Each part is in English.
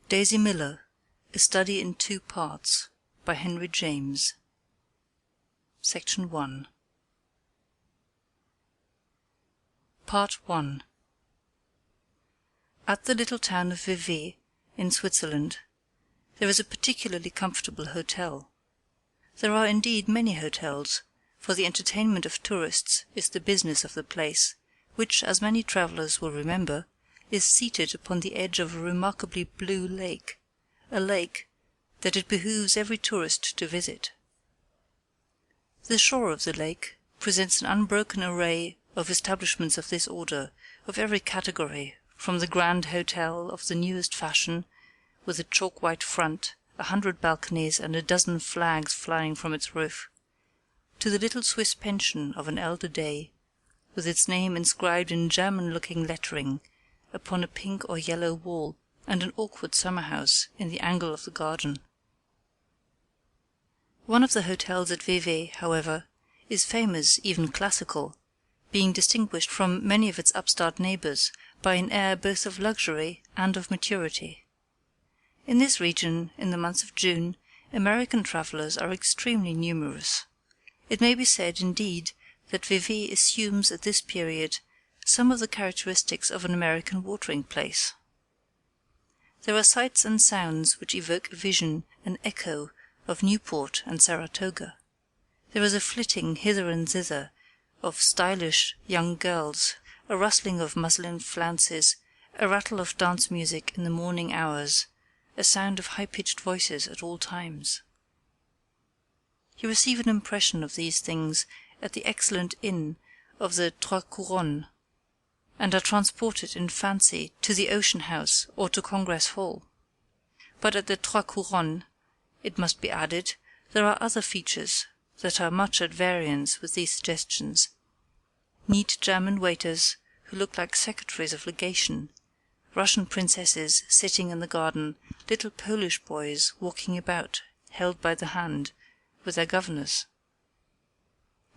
Daisy Miller, A Study in Two Parts, by Henry James. Section 1. Part 1. At the little town of Vevey, in Switzerland, there is a particularly comfortable hotel. There are indeed many hotels, for the entertainment of tourists is the business of the place, which, as many travellers will remember, is seated upon the edge of a remarkably blue lake, a lake that it behooves every tourist to visit. The shore of the lake presents an unbroken array of establishments of this order, of every category, from the grand hotel of the newest fashion, with a chalk-white front, 100 balconies and a dozen flags flying from its roof, to the little Swiss pension of an elder day, with its name inscribed in German-looking lettering upon a pink or yellow wall, and an awkward summer-house in the angle of the garden. One of the hotels at Vevey, however, is famous, even classical, being distinguished from many of its upstart neighbours by an air both of luxury and of maturity. In this region, in the month of June, American travellers are extremely numerous. It may be said, indeed, that Vevey assumes at this period some of the characteristics of an American watering place. There are sights and sounds which evoke a vision, an echo, of Newport and Saratoga. There is a flitting hither and thither of stylish young girls, a rustling of muslin flounces, a rattle of dance music in the morning hours, a sound of high-pitched voices at all times. You receive an impression of these things at the excellent inn of the Trois Couronnes, and are transported in fancy to the Ocean House or to Congress Hall. But at the Trois Couronnes, it must be added, there are other features that are much at variance with these suggestions. Neat German waiters who look like secretaries of legation, Russian princesses sitting in the garden, little Polish boys walking about, held by the hand, with their governess.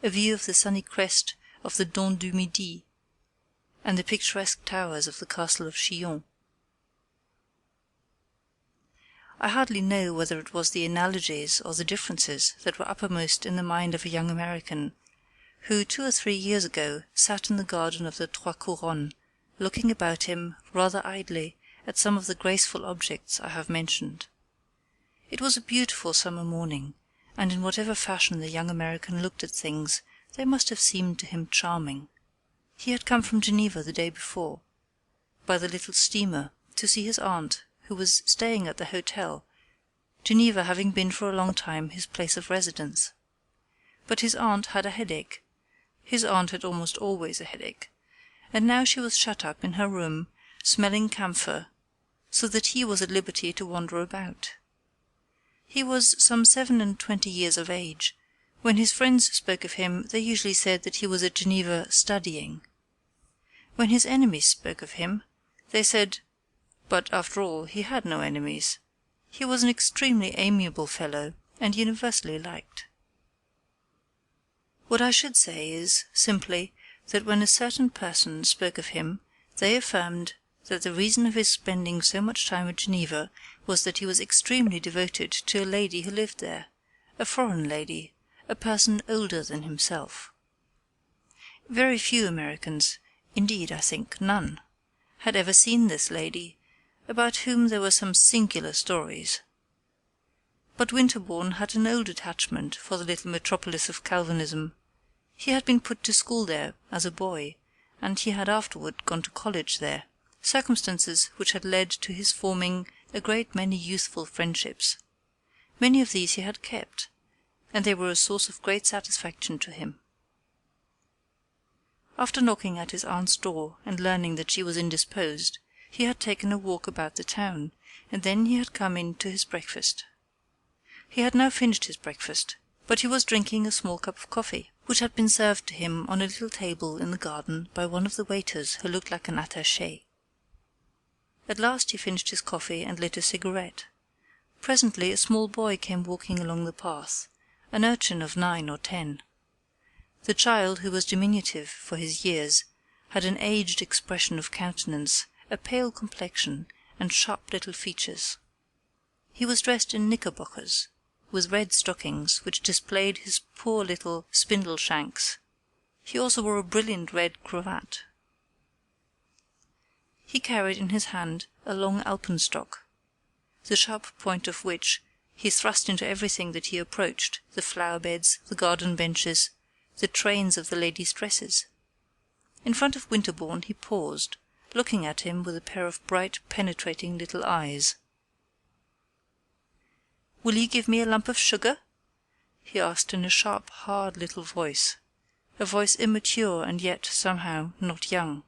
A view of the sunny crest of the Dent du Midi, and the picturesque towers of the castle of Chillon. I hardly know whether it was the analogies or the differences that were uppermost in the mind of a young American, who 2 or 3 years ago sat in the garden of the Trois Couronnes, looking about him, rather idly, at some of the graceful objects I have mentioned. It was a beautiful summer morning, and in whatever fashion the young American looked at things, they must have seemed to him charming. He had come from Geneva the day before, by the little steamer, to see his aunt, who was staying at the hotel, Geneva having been for a long time his place of residence. But his aunt had a headache. His aunt had almost always a headache, and now she was shut up in her room, smelling camphor, so that he was at liberty to wander about. He was some 27 years of age. When his friends spoke of him, they usually said that he was at Geneva studying. When his enemies spoke of him, they said, but after all he had no enemies. He was an extremely amiable fellow, and universally liked. What I should say is, simply, that when a certain person spoke of him, they affirmed that the reason of his spending so much time at Geneva was that he was extremely devoted to a lady who lived there, a foreign lady, a person older than himself. Very few Americans, indeed I think none, had ever seen this lady, about whom there were some singular stories. But Winterbourne had an old attachment for the little metropolis of Calvinism. He had been put to school there as a boy, and he had afterward gone to college there, circumstances which had led to his forming a great many youthful friendships. Many of these he had kept, and they were a source of great satisfaction to him. After knocking at his aunt's door and learning that she was indisposed, he had taken a walk about the town, and then he had come in to his breakfast. He had now finished his breakfast, but he was drinking a small cup of coffee, which had been served to him on a little table in the garden by one of the waiters who looked like an attaché. At last he finished his coffee and lit a cigarette. Presently a small boy came walking along the path, an urchin of 9 or 10. The child, who was diminutive for his years, had an aged expression of countenance, a pale complexion, and sharp little features. He was dressed in knickerbockers, with red stockings which displayed his poor little spindle shanks. He also wore a brilliant red cravat. He carried in his hand a long alpenstock, the sharp point of which he thrust into everything that he approached, the flower-beds, the garden benches, the trains of the ladies' dresses. In front of Winterbourne he paused, looking at him with a pair of bright, penetrating little eyes. "Will you give me a lump of sugar?" he asked in a sharp, hard little voice, a voice immature and yet, somehow, not young.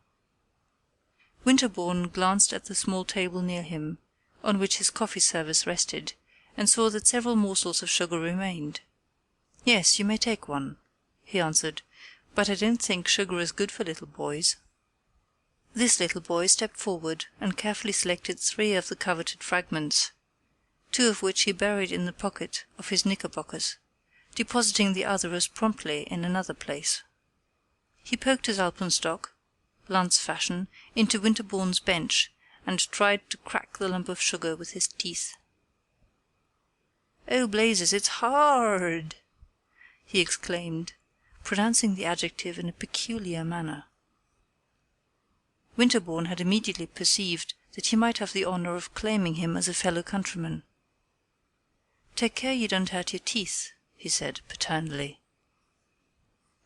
Winterbourne glanced at the small table near him, on which his coffee service rested, and saw that several morsels of sugar remained. "Yes, you may take one," he answered, "but I don't think sugar is good for little boys." This little boy stepped forward and carefully selected 3 of the coveted fragments, 2 of which he buried in the pocket of his knickerbockers, depositing the other as promptly in another place. He poked his alpenstock, lance fashion, into Winterbourne's bench, and tried to crack the lump of sugar with his teeth. "Oh, blazes, it's hard!" he exclaimed, pronouncing the adjective in a peculiar manner. Winterbourne had immediately perceived that he might have the honour of claiming him as a fellow-countryman. "Take care you don't hurt your teeth," he said paternally.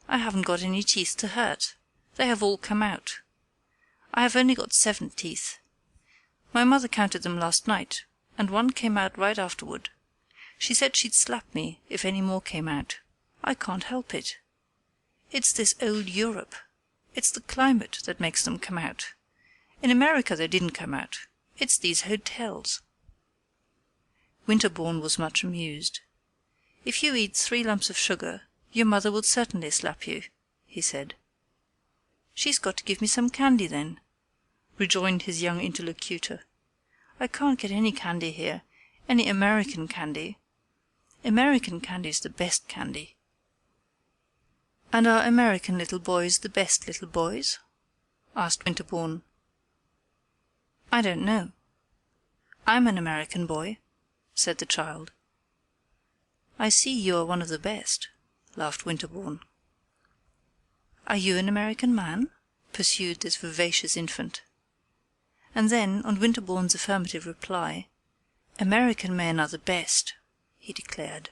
"I haven't got any teeth to hurt. They have all come out. I have only got 7 teeth. My mother counted them last night, and one came out right afterward. She said she'd slap me if any more came out. I can't help it. It's this old Europe. It's the climate that makes them come out. In America they didn't come out. It's these hotels." Winterbourne was much amused. "If you eat 3 lumps of sugar, your mother will certainly slap you," he said. "She's got to give me some candy, then," rejoined his young interlocutor. "I can't get any candy here, any American candy. American candy's the best candy." "And are American little boys the best little boys?" asked Winterbourne. "I don't know. I'm an American boy," said the child. "I see you are one of the best," laughed Winterbourne. "Are you an American man?" pursued this vivacious infant. And then, on Winterbourne's affirmative reply, "American men are the best," he declared.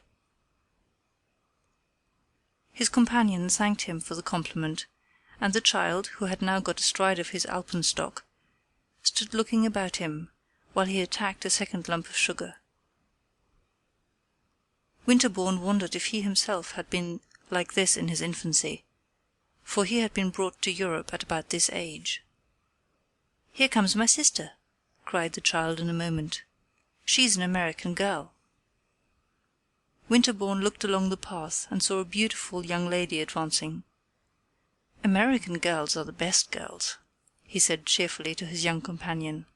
His companion thanked him for the compliment, and the child, who had now got astride of his alpenstock, stood looking about him while he attacked a second lump of sugar. Winterbourne wondered if he himself had been like this in his infancy, for he had been brought to Europe at about this age. "Here comes my sister," cried the child in a moment. "She's an American girl." Winterbourne looked along the path and saw a beautiful young lady advancing. "American girls are the best girls," he said cheerfully to his young companion.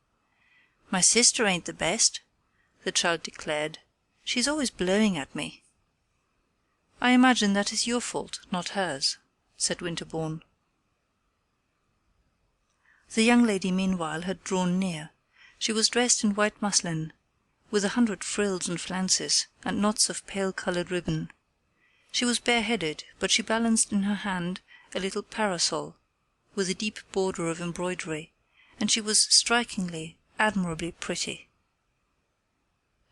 "My sister ain't the best," the child declared. "She's always blowing at me." "I imagine that is your fault, not hers," said Winterbourne. The young lady meanwhile had drawn near. She was dressed in white muslin, with 100 frills and flounces, and knots of pale-coloured ribbon. She was bareheaded, but she balanced in her hand a little parasol, with a deep border of embroidery, and she was strikingly, admirably pretty.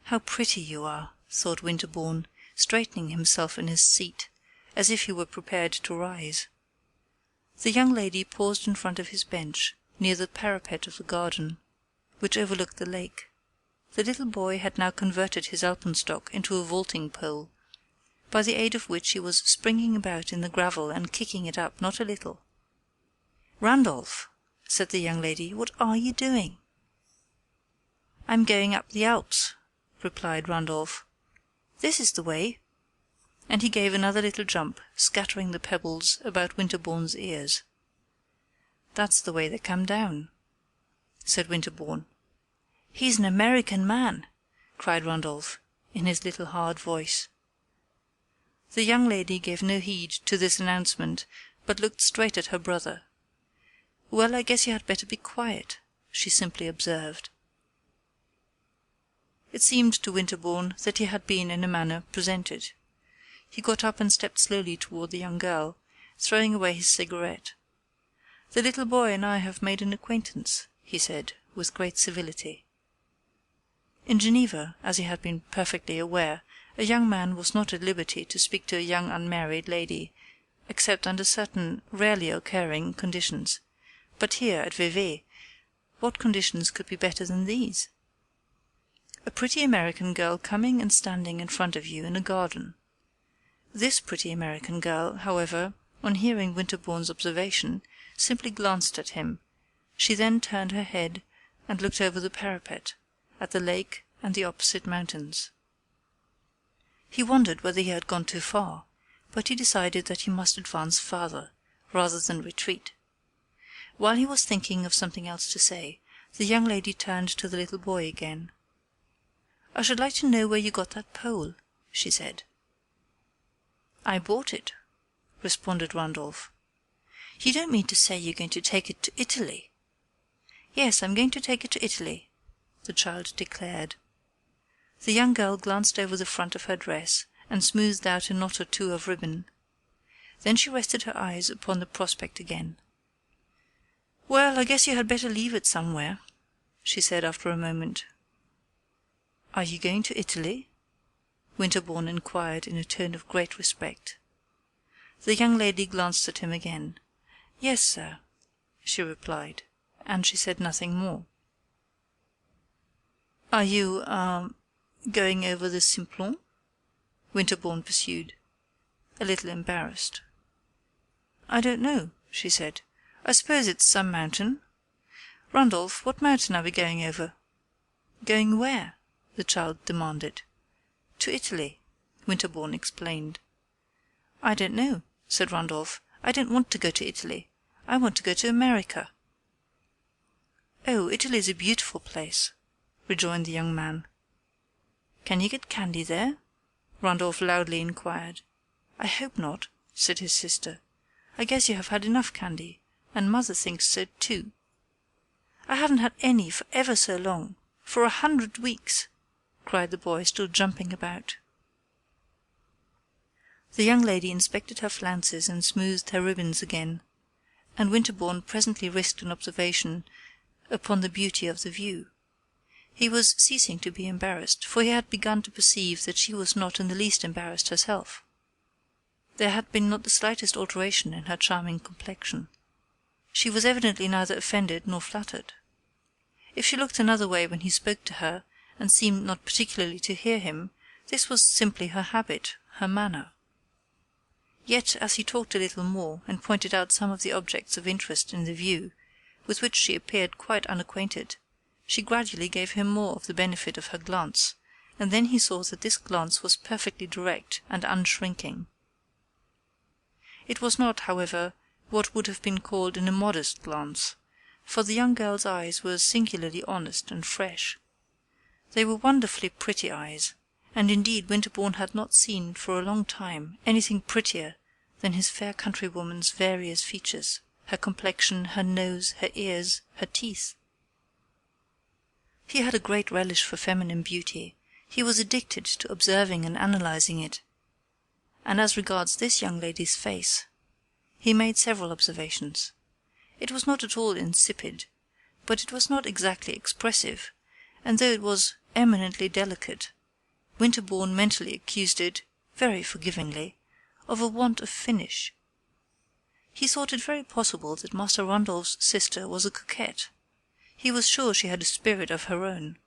"How pretty you are," thought Winterbourne, straightening himself in his seat, as if he were prepared to rise. The young lady paused in front of his bench, near the parapet of the garden, which overlooked the lake. The little boy had now converted his alpenstock into a vaulting pole, by the aid of which he was springing about in the gravel and kicking it up not a little. "Randolph," said the young lady, "what are you doing?" "I'm going up the Alps," replied Randolph. "This is the way," and he gave another little jump, scattering the pebbles about Winterbourne's ears. "That's the way they come down," said Winterbourne. "He's an American man," cried Randolph, in his little hard voice. The young lady gave no heed to this announcement, but looked straight at her brother. "Well, I guess you had better be quiet," she simply observed. It seemed to Winterbourne that he had been in a manner presented. He got up and stepped slowly toward the young girl, throwing away his cigarette. "The little boy and I have made an acquaintance," he said, with great civility. In Geneva, as he had been perfectly aware, a young man was not at liberty to speak to a young unmarried lady, except under certain rarely occurring conditions. But here, at Vevey, what conditions could be better than these? A pretty American girl coming and standing in front of you in a garden. This pretty American girl, however, on hearing Winterbourne's observation, simply glanced at him. She then turned her head and looked over the parapet, at the lake and the opposite mountains. He wondered whether he had gone too far, but he decided that he must advance farther, rather than retreat. While he was thinking of something else to say, the young lady turned to the little boy again. "I should like to know where you got that pole," she said. "I bought it," responded Randolph. "You don't mean to say you're going to take it to Italy?" "Yes, I'm going to take it to Italy," the child declared. The young girl glanced over the front of her dress and smoothed out a knot or two of ribbon. Then she rested her eyes upon the prospect again. "Well, I guess you had better leave it somewhere," she said after a moment. "Are you going to Italy?" Winterbourne inquired in a tone of great respect. The young lady glanced at him again. "Yes, sir," she replied, and she said nothing more. "Are you going over the Simplon?" Winterbourne pursued, a little embarrassed. "I don't know," she said. "I suppose it's some mountain. Randolph, what mountain are we going over?" "Going where?" the child demanded. "To Italy," Winterbourne explained. "I don't know," said Randolph. "I don't want to go to Italy. I want to go to America." "Oh, Italy's a beautiful place," rejoined the young man. "Can you get candy there?" Randolph loudly inquired. "I hope not," said his sister. "I guess you have had enough candy, and mother thinks so too." "I haven't had any for ever so long, for 100 weeks," cried the boy, still jumping about. The young lady inspected her flounces and smoothed her ribbons again, and Winterbourne presently risked an observation upon the beauty of the view. He was ceasing to be embarrassed, for he had begun to perceive that she was not in the least embarrassed herself. There had been not the slightest alteration in her charming complexion. She was evidently neither offended nor flattered. If she looked another way when he spoke to her, and seemed not particularly to hear him, this was simply her habit, her manner. Yet, as he talked a little more, and pointed out some of the objects of interest in the view, with which she appeared quite unacquainted, she gradually gave him more of the benefit of her glance, and then he saw that this glance was perfectly direct and unshrinking. It was not, however, what would have been called an immodest glance, for the young girl's eyes were singularly honest and fresh. They were wonderfully pretty eyes, and indeed Winterbourne had not seen for a long time anything prettier than his fair countrywoman's various features, her complexion, her nose, her ears, her teeth. He had a great relish for feminine beauty. He was addicted to observing and analyzing it. And as regards this young lady's face, he made several observations. It was not at all insipid, but it was not exactly expressive, and though it was eminently delicate, Winterbourne mentally accused it, very forgivingly, of a want of finish. He thought it very possible that Master Randolph's sister was a coquette. He was sure she had a spirit of her own,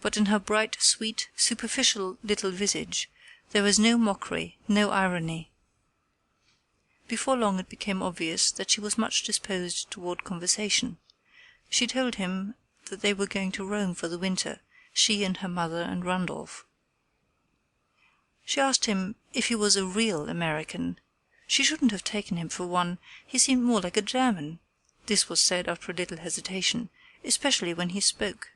but in her bright, sweet, superficial little visage there was no mockery, no irony. Before long it became obvious that she was much disposed toward conversation. She told him that they were going to Rome for the winter, she and her mother and Randolph. She asked him if he was a real American. She shouldn't have taken him for one, he seemed more like a German. This was said after a little hesitation, especially when he spoke.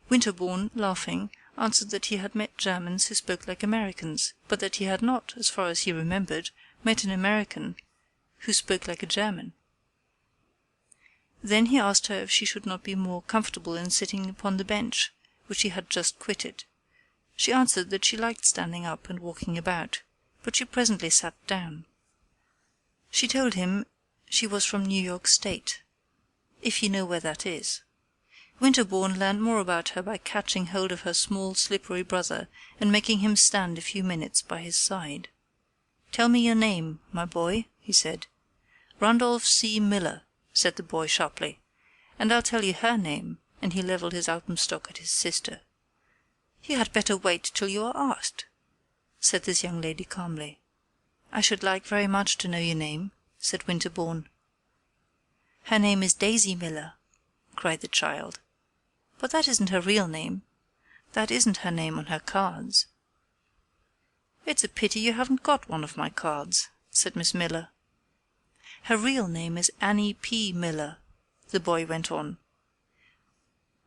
Winterbourne, laughing, answered that he had met Germans who spoke like Americans, but that he had not, as far as he remembered, met an American who spoke like a German. Then he asked her if she should not be more comfortable in sitting upon the bench, which she had just quitted. She answered that she liked standing up and walking about, but she presently sat down. She told him she was from New York State, if you know where that is. Winterbourne learned more about her by catching hold of her small, slippery brother and making him stand a few minutes by his side. "Tell me your name, my boy," he said. "Randolph C. Miller," said the boy sharply, "and I'll tell you her name," and he levelled his alpenstock at his sister. "You had better wait till you are asked," said this young lady calmly. "I should like very much to know your name," said Winterbourne. "Her name is Daisy Miller," cried the child. "But that isn't her real name. That isn't her name on her cards." "It's a pity you haven't got one of my cards," said Miss Miller. "Her real name is Annie P. Miller," the boy went on.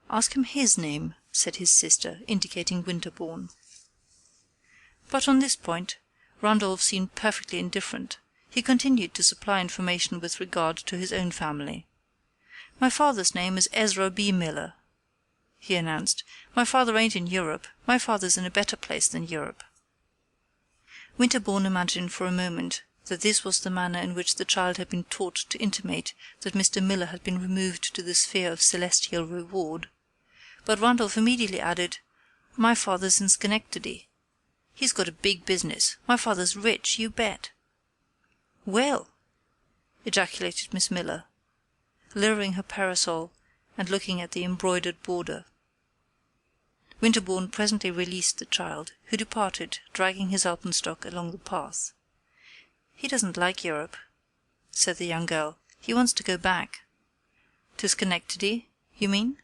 "Ask him his name," said his sister, indicating Winterbourne. But on this point Randolph seemed perfectly indifferent. He continued to supply information with regard to his own family. "My father's name is Ezra B. Miller," he announced. "My father ain't in Europe. My father's in a better place than Europe." Winterbourne imagined for a moment that this was the manner in which the child had been taught to intimate that Mr. Miller had been removed to the sphere of celestial reward. But Randolph immediately added, "My father's in Schenectady. He's got a big business. My father's rich, you bet." "Well!" ejaculated Miss Miller, lowering her parasol and looking at the embroidered border. Winterbourne presently released the child, who departed, dragging his alpenstock along the path. "He doesn't like Europe," said the young girl. "He wants to go back." "To Schenectady, you mean?"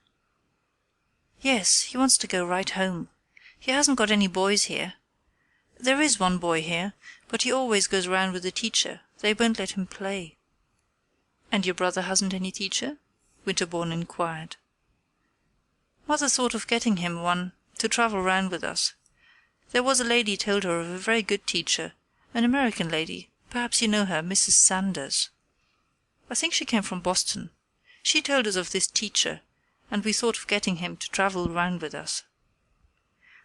"Yes, he wants to go right home. He hasn't got any boys here. There is one boy here, but he always goes round with a teacher. They won't let him play." "And your brother hasn't any teacher?" Winterbourne inquired. "Mother thought of getting him one to travel round with us. There was a lady told her of a very good teacher, an American lady, perhaps you know her, Mrs. Sanders. I think she came from Boston. She told us of this teacher, and we thought of getting him to travel round with us.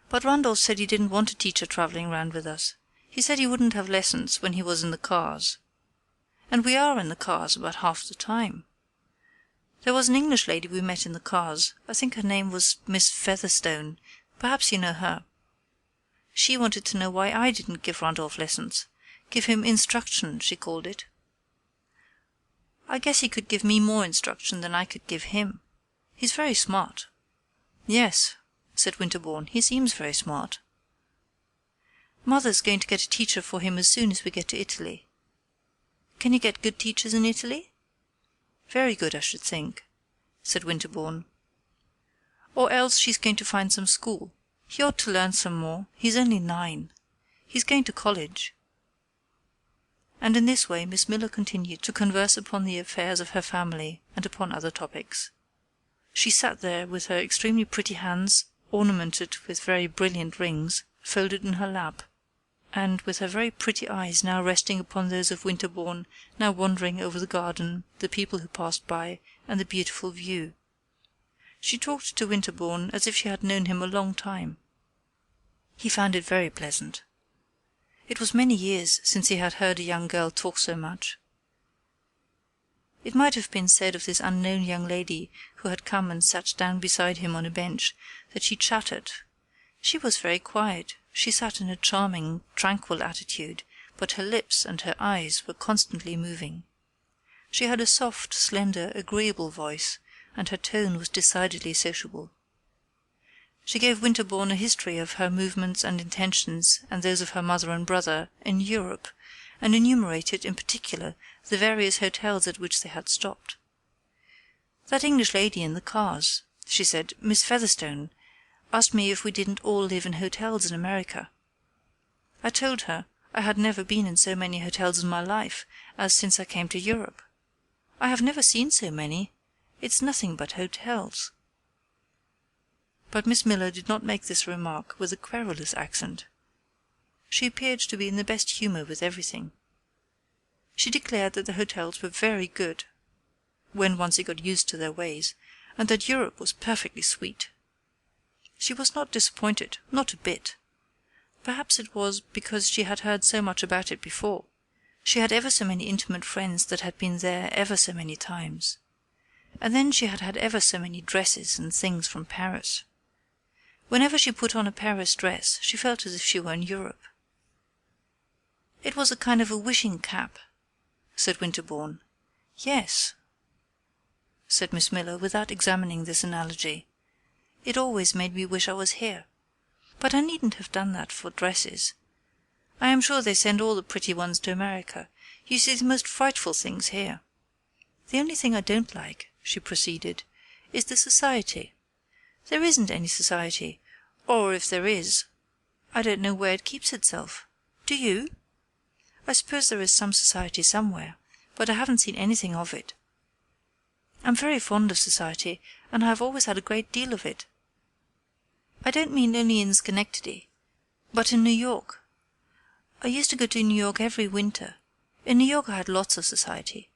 But Randolph said he didn't want a teacher travelling round with us. He said he wouldn't have lessons when he was in the cars. And we are in the cars about half the time. There was an English lady we met in the cars. I think her name was Miss Featherstone. Perhaps you know her. She wanted to know why I didn't give Randolph lessons. Give him instruction, she called it. I guess he could give me more instruction than I could give him. He's very smart." "Yes," said Winterbourne, "he seems very smart." "Mother's going to get a teacher for him as soon as we get to Italy." "Can you get good teachers in Italy?" "Very good, I should think," said Winterbourne. "Or else she's going to find some school. He ought to learn some more. He's only 9. He's going to college." And in this way Miss Miller continued to converse upon the affairs of her family and upon other topics. She sat there with her extremely pretty hands, ornamented with very brilliant rings, folded in her lap, and with her very pretty eyes now resting upon those of Winterbourne, now wandering over the garden, the people who passed by, and the beautiful view. She talked to Winterbourne as if she had known him a long time. He found it very pleasant. It was many years since he had heard a young girl talk so much. It might have been said of this unknown young lady who had come and sat down beside him on a bench that she chattered. She was very quiet. She sat in a charming, tranquil attitude, but her lips and her eyes were constantly moving. She had a soft, slender, agreeable voice, and her tone was decidedly sociable. She gave Winterbourne a history of her movements and intentions and those of her mother and brother in Europe, and enumerated in particular the various hotels at which they had stopped. "That English lady in the cars," she said, "Miss Featherstone, asked me if we didn't all live in hotels in America. I told her I had never been in so many hotels in my life as since I came to Europe. I have never seen so many. It's nothing but hotels." But Miss Miller did not make this remark with a querulous accent. She appeared to be in the best humour with everything. She declared that the hotels were very good, when once he got used to their ways, and that Europe was perfectly sweet. She was not disappointed, not a bit. Perhaps it was because she had heard so much about it before. She had ever so many intimate friends that had been there ever so many times. And then she had had ever so many dresses and things from Paris. Whenever she put on a Paris dress, she felt as if she were in Europe. It was a kind of a wishing cap, said Winterbourne. Yes, said Miss Miller, without examining this analogy. It always made me wish I was here. But I needn't have done that for dresses. I am sure they send all the pretty ones to America. You see the most frightful things here. The only thing I don't like, she proceeded, is the society. There isn't any society, or if there is, I don't know where it keeps itself. Do you? I suppose there is some society somewhere, but I haven't seen anything of it. I'm very fond of society, and I have always had a great deal of it. I don't mean only in Schenectady, but in New York. I used to go to New York every winter. In New York I had lots of society.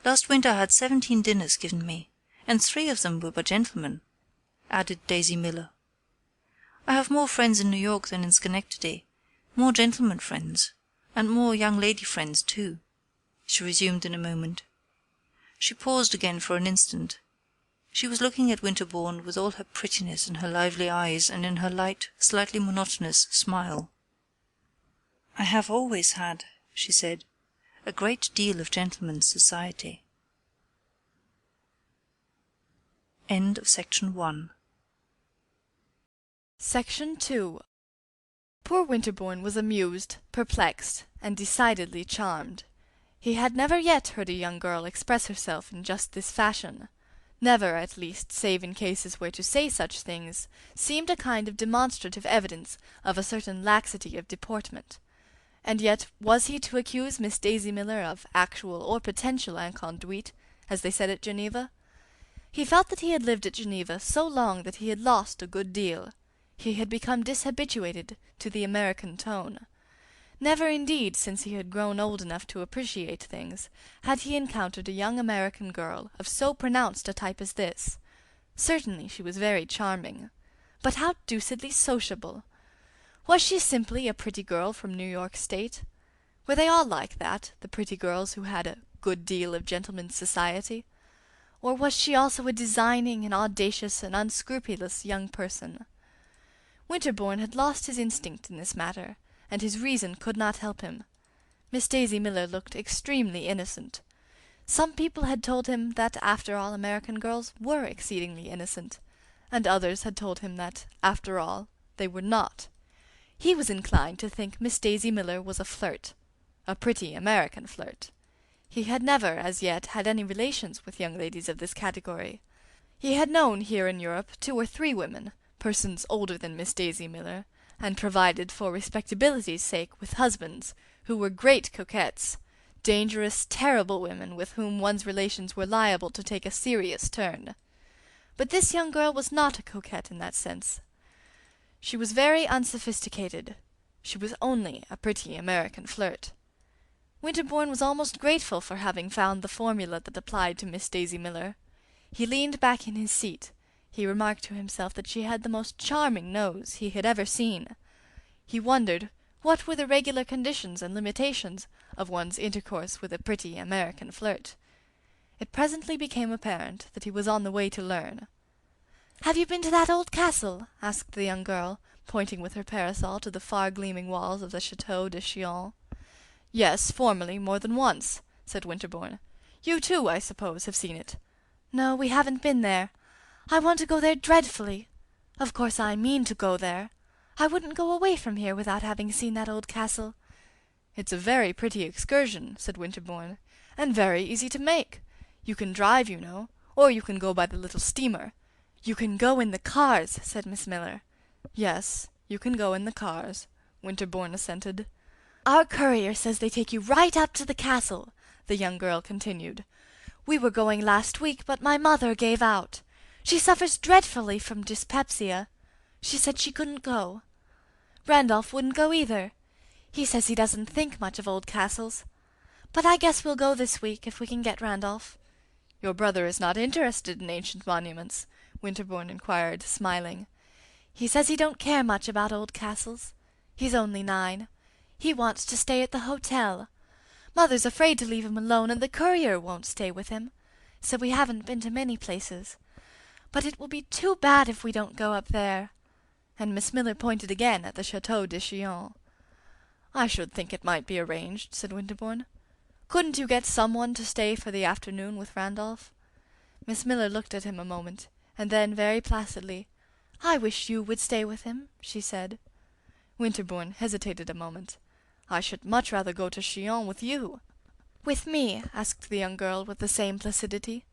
Last winter I had 17 dinners given me, and 3 of them were by gentlemen, added Daisy Miller. I have more friends in New York than in Schenectady, more gentlemen friends, and more young lady friends too, she resumed in a moment. She paused again for an instant. She was looking at Winterbourne with all her prettiness in her lively eyes and in her light, slightly monotonous smile. I have always had, she said, a great deal of gentlemen's society. End of section 1. Section 2. Poor Winterbourne was amused, perplexed, and decidedly charmed. He had never yet heard a young girl express herself in just this fashion. Never, at least, save in cases where to say such things seemed a kind of demonstrative evidence of a certain laxity of deportment. And yet was he to accuse Miss Daisy Miller of actual or potential inconduite, as they said at Geneva? He felt that he had lived at Geneva so long that he had lost a good deal. He had become dishabituated to the American tone. Never, indeed, since he had grown old enough to appreciate things, had he encountered a young American girl of so pronounced a type as this. Certainly she was very charming. But how deucedly sociable! Was she simply a pretty girl from New York State? Were they all like that, the pretty girls who had a good deal of gentlemen's society? Or was she also a designing and audacious and unscrupulous young person? Winterbourne had lost his instinct in this matter, and his reason could not help him. Miss Daisy Miller looked extremely innocent. Some people had told him that, after all, American girls were exceedingly innocent, and others had told him that, after all, they were not. He was inclined to think Miss Daisy Miller was a flirt, a pretty American flirt. He had never, as yet, had any relations with young ladies of this category. He had known here in Europe 2 or 3 women, persons older than Miss Daisy Miller, and provided for respectability's sake with husbands, who were great coquettes, dangerous, terrible women with whom one's relations were liable to take a serious turn. But this young girl was not a coquette in that sense. She was very unsophisticated. She was only a pretty American flirt. Winterbourne was almost grateful for having found the formula that applied to Miss Daisy Miller. He leaned back in his seat. He remarked to himself that she had the most charming nose he had ever seen. He wondered what were the regular conditions and limitations of one's intercourse with a pretty American flirt. It presently became apparent that he was on the way to learn. "Have you been to that old castle?" asked the young girl, pointing with her parasol to the far gleaming walls of the Château de Chillon. "Yes, formerly, more than once," said Winterbourne. "You too, I suppose, have seen it." "No, we haven't been there. I want to go there dreadfully. Of course I mean to go there. I wouldn't go away from here without having seen that old castle." "It's a very pretty excursion," said Winterbourne, "and very easy to make. You can drive, you know, or you can go by the little steamer." "You can go in the cars," said Miss Miller. "Yes, you can go in the cars," Winterbourne assented. "Our courier says they take you right up to the castle," the young girl continued. "We were going last week, but my mother gave out. She suffers dreadfully from dyspepsia. She said she couldn't go. Randolph wouldn't go either. He says he doesn't think much of old castles. But I guess we'll go this week, if we can get Randolph." "Your brother is not interested in ancient monuments?" Winterbourne inquired, smiling. He says he don't care much about old castles. He's only 9. He wants to stay at the hotel. Mother's afraid to leave him alone, and the courier won't stay with him, so we haven't been to many places. But it will be too bad if we don't go up there." And Miss Miller pointed again at the Chateau de Chillon. "I should think it might be arranged," said Winterbourne. "Couldn't you get someone to stay for the afternoon with Randolph?" Miss Miller looked at him a moment, and then very placidly, "I wish you would stay with him," she said. Winterbourne hesitated a moment. "I should much rather go to Chillon with you." "With me?" asked the young girl with the same placidity.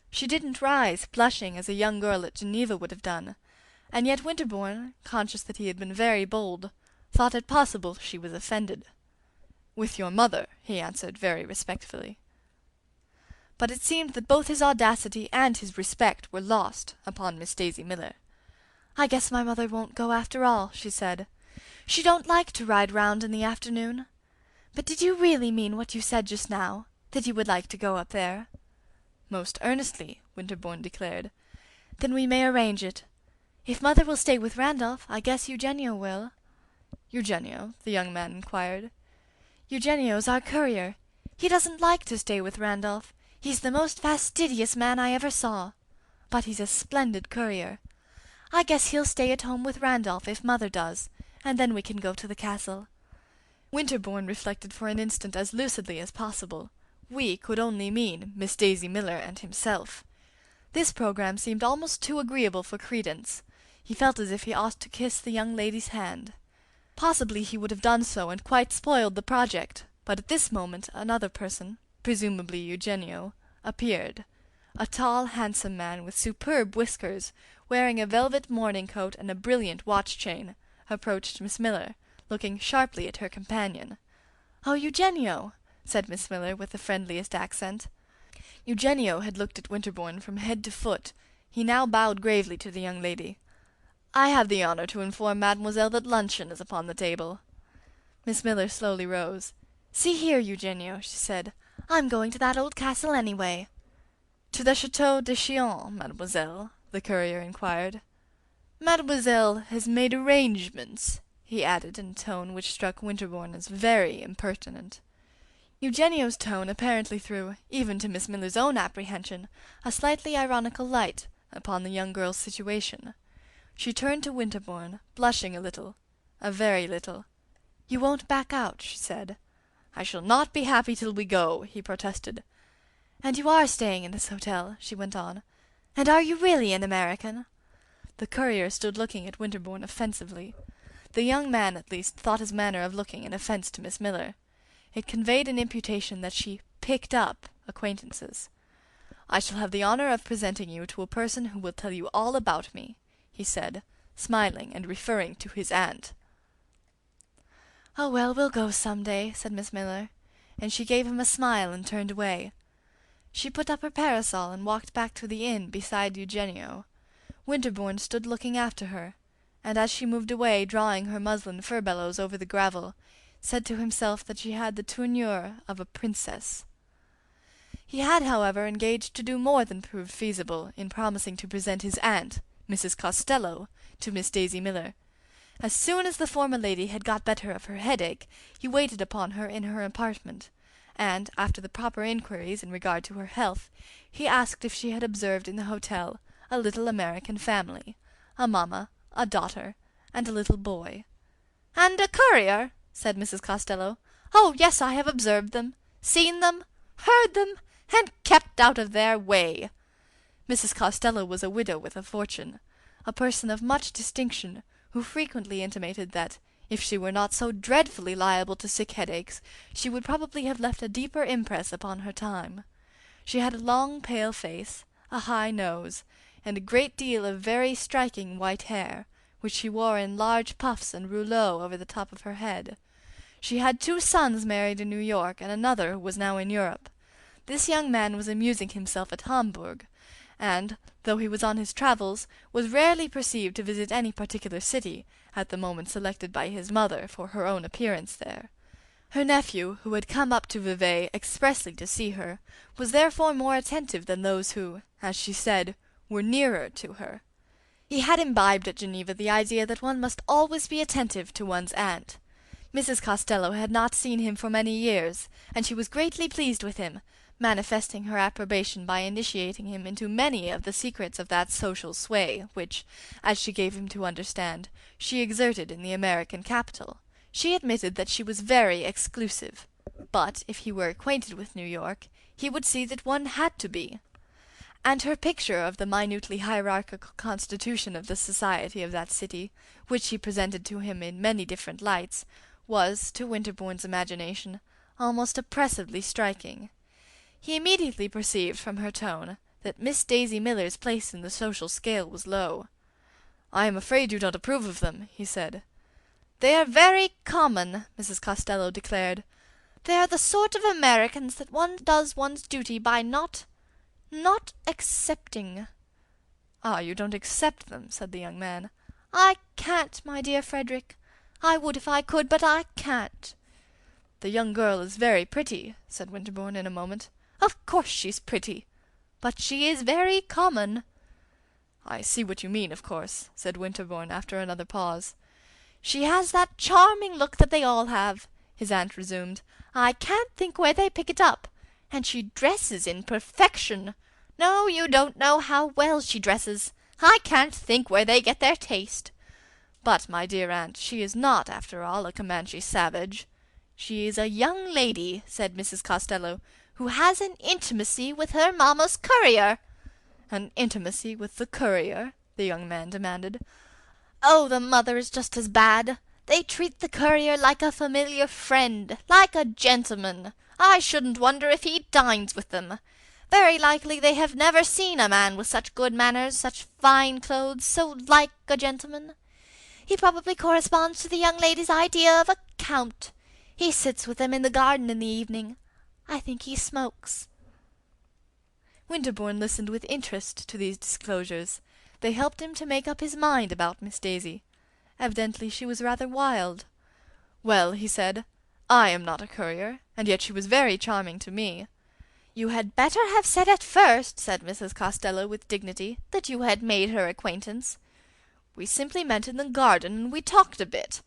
She didn't rise, blushing as a young girl at Geneva would have done, and yet Winterbourne, conscious that he had been very bold, thought it possible she was offended. "With your mother," he answered very respectfully. But it seemed that both his audacity and his respect were lost upon Miss Daisy Miller. "I guess my mother won't go after all," she said. "She don't like to ride round in the afternoon. But did you really mean what you said just now, that you would like to go up there?" "Most earnestly," Winterbourne declared. "Then we may arrange it. If mother will stay with Randolph, I guess Eugenio will." "Eugenio?" the young man inquired. "Eugenio's our courier. He doesn't like to stay with Randolph. He's the most fastidious man I ever saw. But he's a splendid courier. I guess he'll stay at home with Randolph if mother does, and then we can go to the castle." Winterbourne reflected for an instant as lucidly as possible. "We" could only mean Miss Daisy Miller and himself. This programme seemed almost too agreeable for credence. He felt as if he ought to kiss the young lady's hand. Possibly he would have done so and quite spoiled the project, but at this moment another person, presumably Eugenio, appeared. A tall, handsome man with superb whiskers, wearing a velvet morning coat and a brilliant watch chain, approached Miss Miller, looking sharply at her companion. "Oh, Eugenio!" said Miss Miller with the friendliest accent. Eugenio had looked at Winterbourne from head to foot. He now bowed gravely to the young lady. "I have the honor to inform mademoiselle that luncheon is upon the table." Miss Miller slowly rose. "See here, Eugenio," she said, "I'm going to that old castle anyway." "To the Chateau de Chillon, mademoiselle?" the courier inquired. "Mademoiselle has made arrangements," he added in a tone which struck Winterbourne as very impertinent. Eugenio's tone apparently threw, even to Miss Miller's own apprehension, a slightly ironical light upon the young girl's situation. She turned to Winterbourne, blushing a little, a very little. "You won't back out," she said. "I shall not be happy till we go," he protested. "And you are staying in this hotel," she went on. "And are you really an American?" The courier stood looking at Winterbourne offensively. The young man, at least, thought his manner of looking an offence to Miss Miller. It conveyed an imputation that she "picked up" acquaintances. "I shall have the honor of presenting you to a person who will tell you all about me," he said, smiling and referring to his aunt. "Oh, well, we'll go some day," said Miss Miller, and she gave him a smile and turned away. She put up her parasol and walked back to the inn beside Eugenio. Winterbourne stood looking after her, and as she moved away drawing her muslin furbelows over the gravel, said to himself that she had the tournure of a princess. He had, however, engaged to do more than proved feasible in promising to present his aunt, Mrs. Costello, to Miss Daisy Miller. As soon as the former lady had got better of her headache, he waited upon her in her apartment, and, after the proper inquiries in regard to her health, he asked if she had observed in the hotel a little American family, a mamma, a daughter, and a little boy. "And a courier?" said Mrs. Costello. "Oh, yes, I have observed them, seen them, heard them, and kept out of their way." Mrs. Costello was a widow with a fortune, a person of much distinction, who frequently intimated that, if she were not so dreadfully liable to sick headaches, she would probably have left a deeper impress upon her time. She had a long pale face, a high nose, and a great deal of very striking white hair, which she wore in large puffs and rouleaux over the top of her head. She had 2 sons married in New York, and another who was now in Europe. This young man was amusing himself at Hamburg, and, though he was on his travels, was rarely perceived to visit any particular city at the moment selected by his mother for her own appearance there. Her nephew, who had come up to Vevey expressly to see her, was therefore more attentive than those who, as she said, were nearer to her. He had imbibed at Geneva the idea that one must always be attentive to one's aunt. Mrs. Costello had not seen him for many years, and she was greatly pleased with him, manifesting her approbation by initiating him into many of the secrets of that social sway which, as she gave him to understand, she exerted in the American capital. She admitted that she was very exclusive, but if he were acquainted with New York, he would see that one had to be. And her picture of the minutely hierarchical constitution of the society of that city, which she presented to him in many different lights, was, to Winterbourne's imagination, almost oppressively striking. He immediately perceived from her tone that Miss Daisy Miller's place in the social scale was low. "I am afraid you don't approve of them," he said. "They are very common," Mrs. Costello declared. "They are the sort of Americans that one does one's duty by not accepting." "Ah, you don't accept them," said the young man. "I can't, my dear Frederick. I would if I could, but I can't." "The young girl is very pretty," said Winterbourne in a moment. "Of course she's pretty, but she is very common." "I see what you mean, of course," said Winterbourne after another pause. "She has that charming look that they all have," his aunt resumed. "I can't think where they pick it up. And she dresses in perfection. No, you don't know how well she dresses. I can't think where they get their taste. But, my dear aunt, she is not, after all, a Comanche savage." "She is a young lady," said Mrs. Costello, "who has an intimacy with her mamma's courier." "An intimacy with the courier?" the young man demanded. "Oh, the mother is just as bad. They treat the courier like a familiar friend, like a gentleman. I shouldn't wonder if he dines with them. Very likely they have never seen a man with such good manners, such fine clothes, so like a gentleman. He probably corresponds to the young lady's idea of a count. He sits with them in the garden in the evening. I think he smokes." Winterbourne listened with interest to these disclosures. They helped him to make up his mind about Miss Daisy. Evidently she was rather wild. "Well," he said, "I am not a courier, and yet she was very charming to me." "You had better have said at first," said Mrs. Costello with dignity, "that you had made her acquaintance." "We simply met in the garden, and we talked a bit."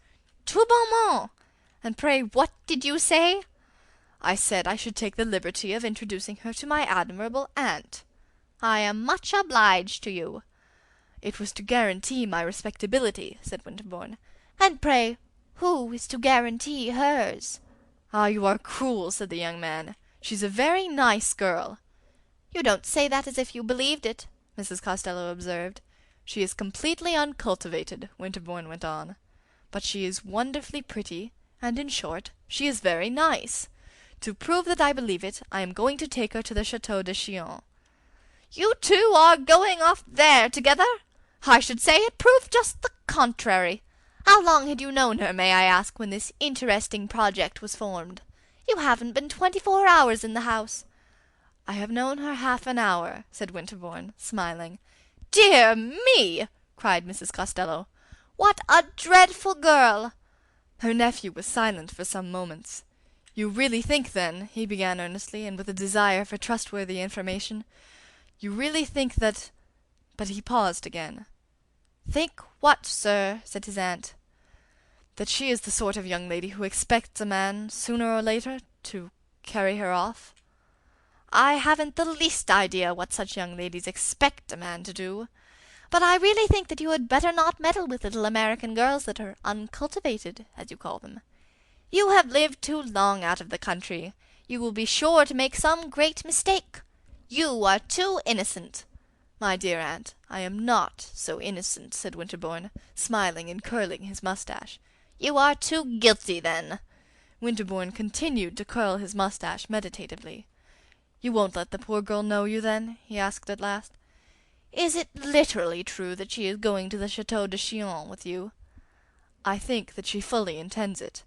"Tout bonnement! And pray what did you say?" "I said I should take the liberty of introducing her to my admirable aunt." "I am much obliged to you." "It was to guarantee my respectability," said Winterbourne. "And pray who is to guarantee hers?" "Ah, you are cruel," said the young man. "She's a very nice girl." "You don't say that as if you believed it," Mrs. Costello observed. "She is completely uncultivated," Winterbourne went on. "But she is wonderfully pretty, and in short, she is very nice. To prove that I believe it, I am going to take her to the Chateau de Chillon." "You two are going off there together? I should say it proved just the contrary. How long had you known her, may I ask, when this interesting project was formed? You haven't been 24 hours in the house." "I have known her half an hour," said Winterbourne, smiling. "Dear me!" cried Mrs. Costello. "What a dreadful girl!" Her nephew was silent for some moments. "You really think, then," he began earnestly, and with a desire for trustworthy information, "you really think that—" But he paused again. "Think what, sir?" said his aunt. "That she is the sort of young lady who expects a man, sooner or later, to carry her off." "I haven't the least idea what such young ladies expect a man to do. But I really think that you had better not meddle with little American girls that are uncultivated, as you call them. You have lived too long out of the country. You will be sure to make some great mistake. You are too innocent." "My dear aunt, I am not so innocent," said Winterbourne, smiling and curling his moustache. "You are too guilty, then." Winterbourne continued to curl his moustache meditatively. "You won't let the poor girl know you, then?" he asked at last. "Is it literally true that she is going to the Chateau de Chillon with you?" "I think that she fully intends it."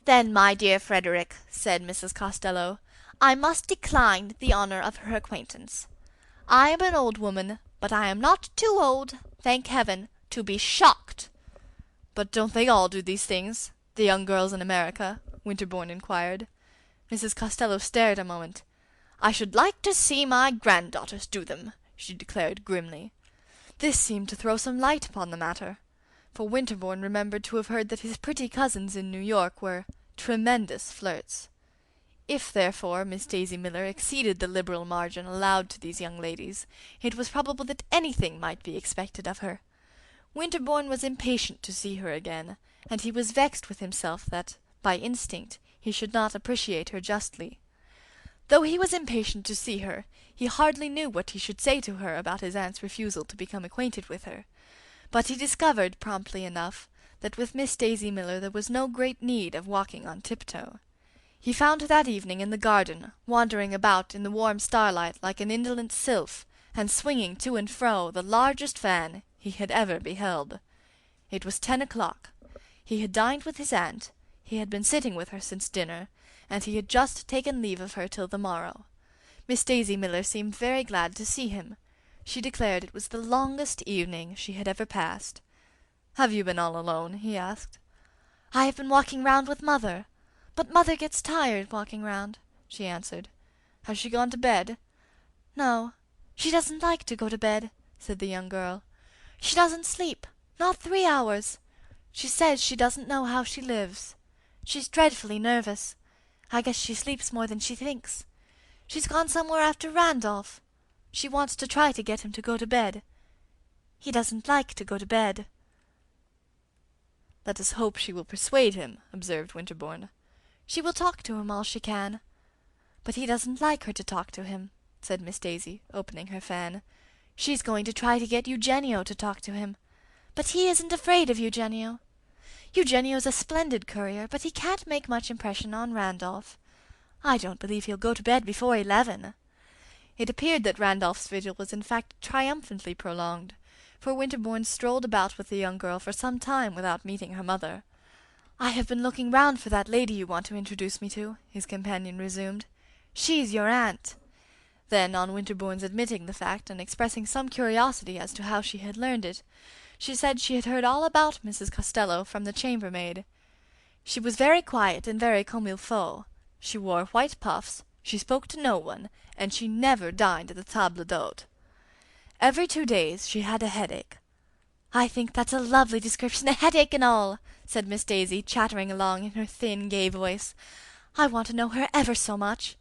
"Then, my dear Frederick," said Mrs. Costello, "I must decline the honor of her acquaintance. I am an old woman, but I am not too old, thank heaven, to be shocked." "But don't they all do these things, the young girls in America?" Winterbourne inquired. Mrs. Costello stared a moment. "I should like to see my granddaughters do them," she declared grimly. This seemed to throw some light upon the matter, for Winterbourne remembered to have heard that his pretty cousins in New York were tremendous flirts. If, therefore, Miss Daisy Miller exceeded the liberal margin allowed to these young ladies, it was probable that anything might be expected of her. Winterbourne was impatient to see her again, and he was vexed with himself that, by instinct, he should not appreciate her justly. Though he was impatient to see her, he hardly knew what he should say to her about his aunt's refusal to become acquainted with her. But he discovered, promptly enough, that with Miss Daisy Miller there was no great need of walking on tiptoe. He found her that evening in the garden, wandering about in the warm starlight like an indolent sylph, and swinging to and fro the largest fan he had ever beheld. It was 10 o'clock. He had dined with his aunt, he had been sitting with her since dinner, and he had just taken leave of her till the morrow. Miss Daisy Miller seemed very glad to see him. She declared it was the longest evening she had ever passed. "Have you been all alone?" he asked. "I have been walking round with mother. But mother gets tired walking round," she answered. "Has she gone to bed?" "No, she doesn't like to go to bed," said the young girl. "She doesn't sleep, not 3 hours. She says she doesn't know how she lives. She's dreadfully nervous. I guess she sleeps more than she thinks. She's gone somewhere after Randolph. She wants to try to get him to go to bed. He doesn't like to go to bed." "Let us hope she will persuade him," observed Winterbourne. "She will talk to him all she can." "But he doesn't like her to talk to him," said Miss Daisy, opening her fan. "She's going to try to get Eugenio to talk to him. But he isn't afraid of Eugenio. Eugenio's a splendid courier, but he can't make much impression on Randolph. I don't believe he'll go to bed before 11. It appeared that Randolph's vigil was in fact triumphantly prolonged, for Winterbourne strolled about with the young girl for some time without meeting her mother. "I have been looking round for that lady you want to introduce me to," his companion resumed. "She's your aunt." Then, on Winterbourne's admitting the fact and expressing some curiosity as to how she had learned it, she said she had heard all about Mrs. Costello from the chambermaid. She was very quiet and very comme il faut. She wore white puffs, she spoke to no one, and she never dined at the table d'hôte. Every 2 days she had a headache. "I think that's a lovely description, a headache and all," said Miss Daisy, chattering along in her thin, gay voice. "I want to know her ever so much.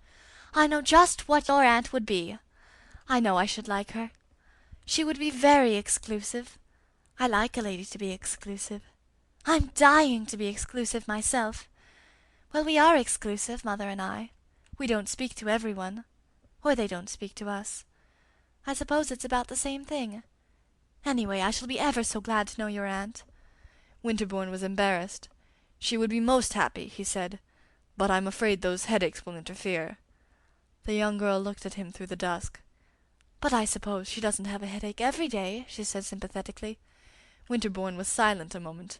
I know just what your aunt would be. I know I should like her. She would be very exclusive. I like a lady to be exclusive. I'm dying to be exclusive myself. Well, we are exclusive, mother and I. We don't speak to everyone, or they don't speak to us. I suppose it's about the same thing. Anyway, I shall be ever so glad to know your aunt." Winterbourne was embarrassed. "She would be most happy," he said, "but I'm afraid those headaches will interfere." The young girl looked at him through the dusk. "But I suppose she doesn't have a headache every day," she said sympathetically. Winterbourne was silent a moment.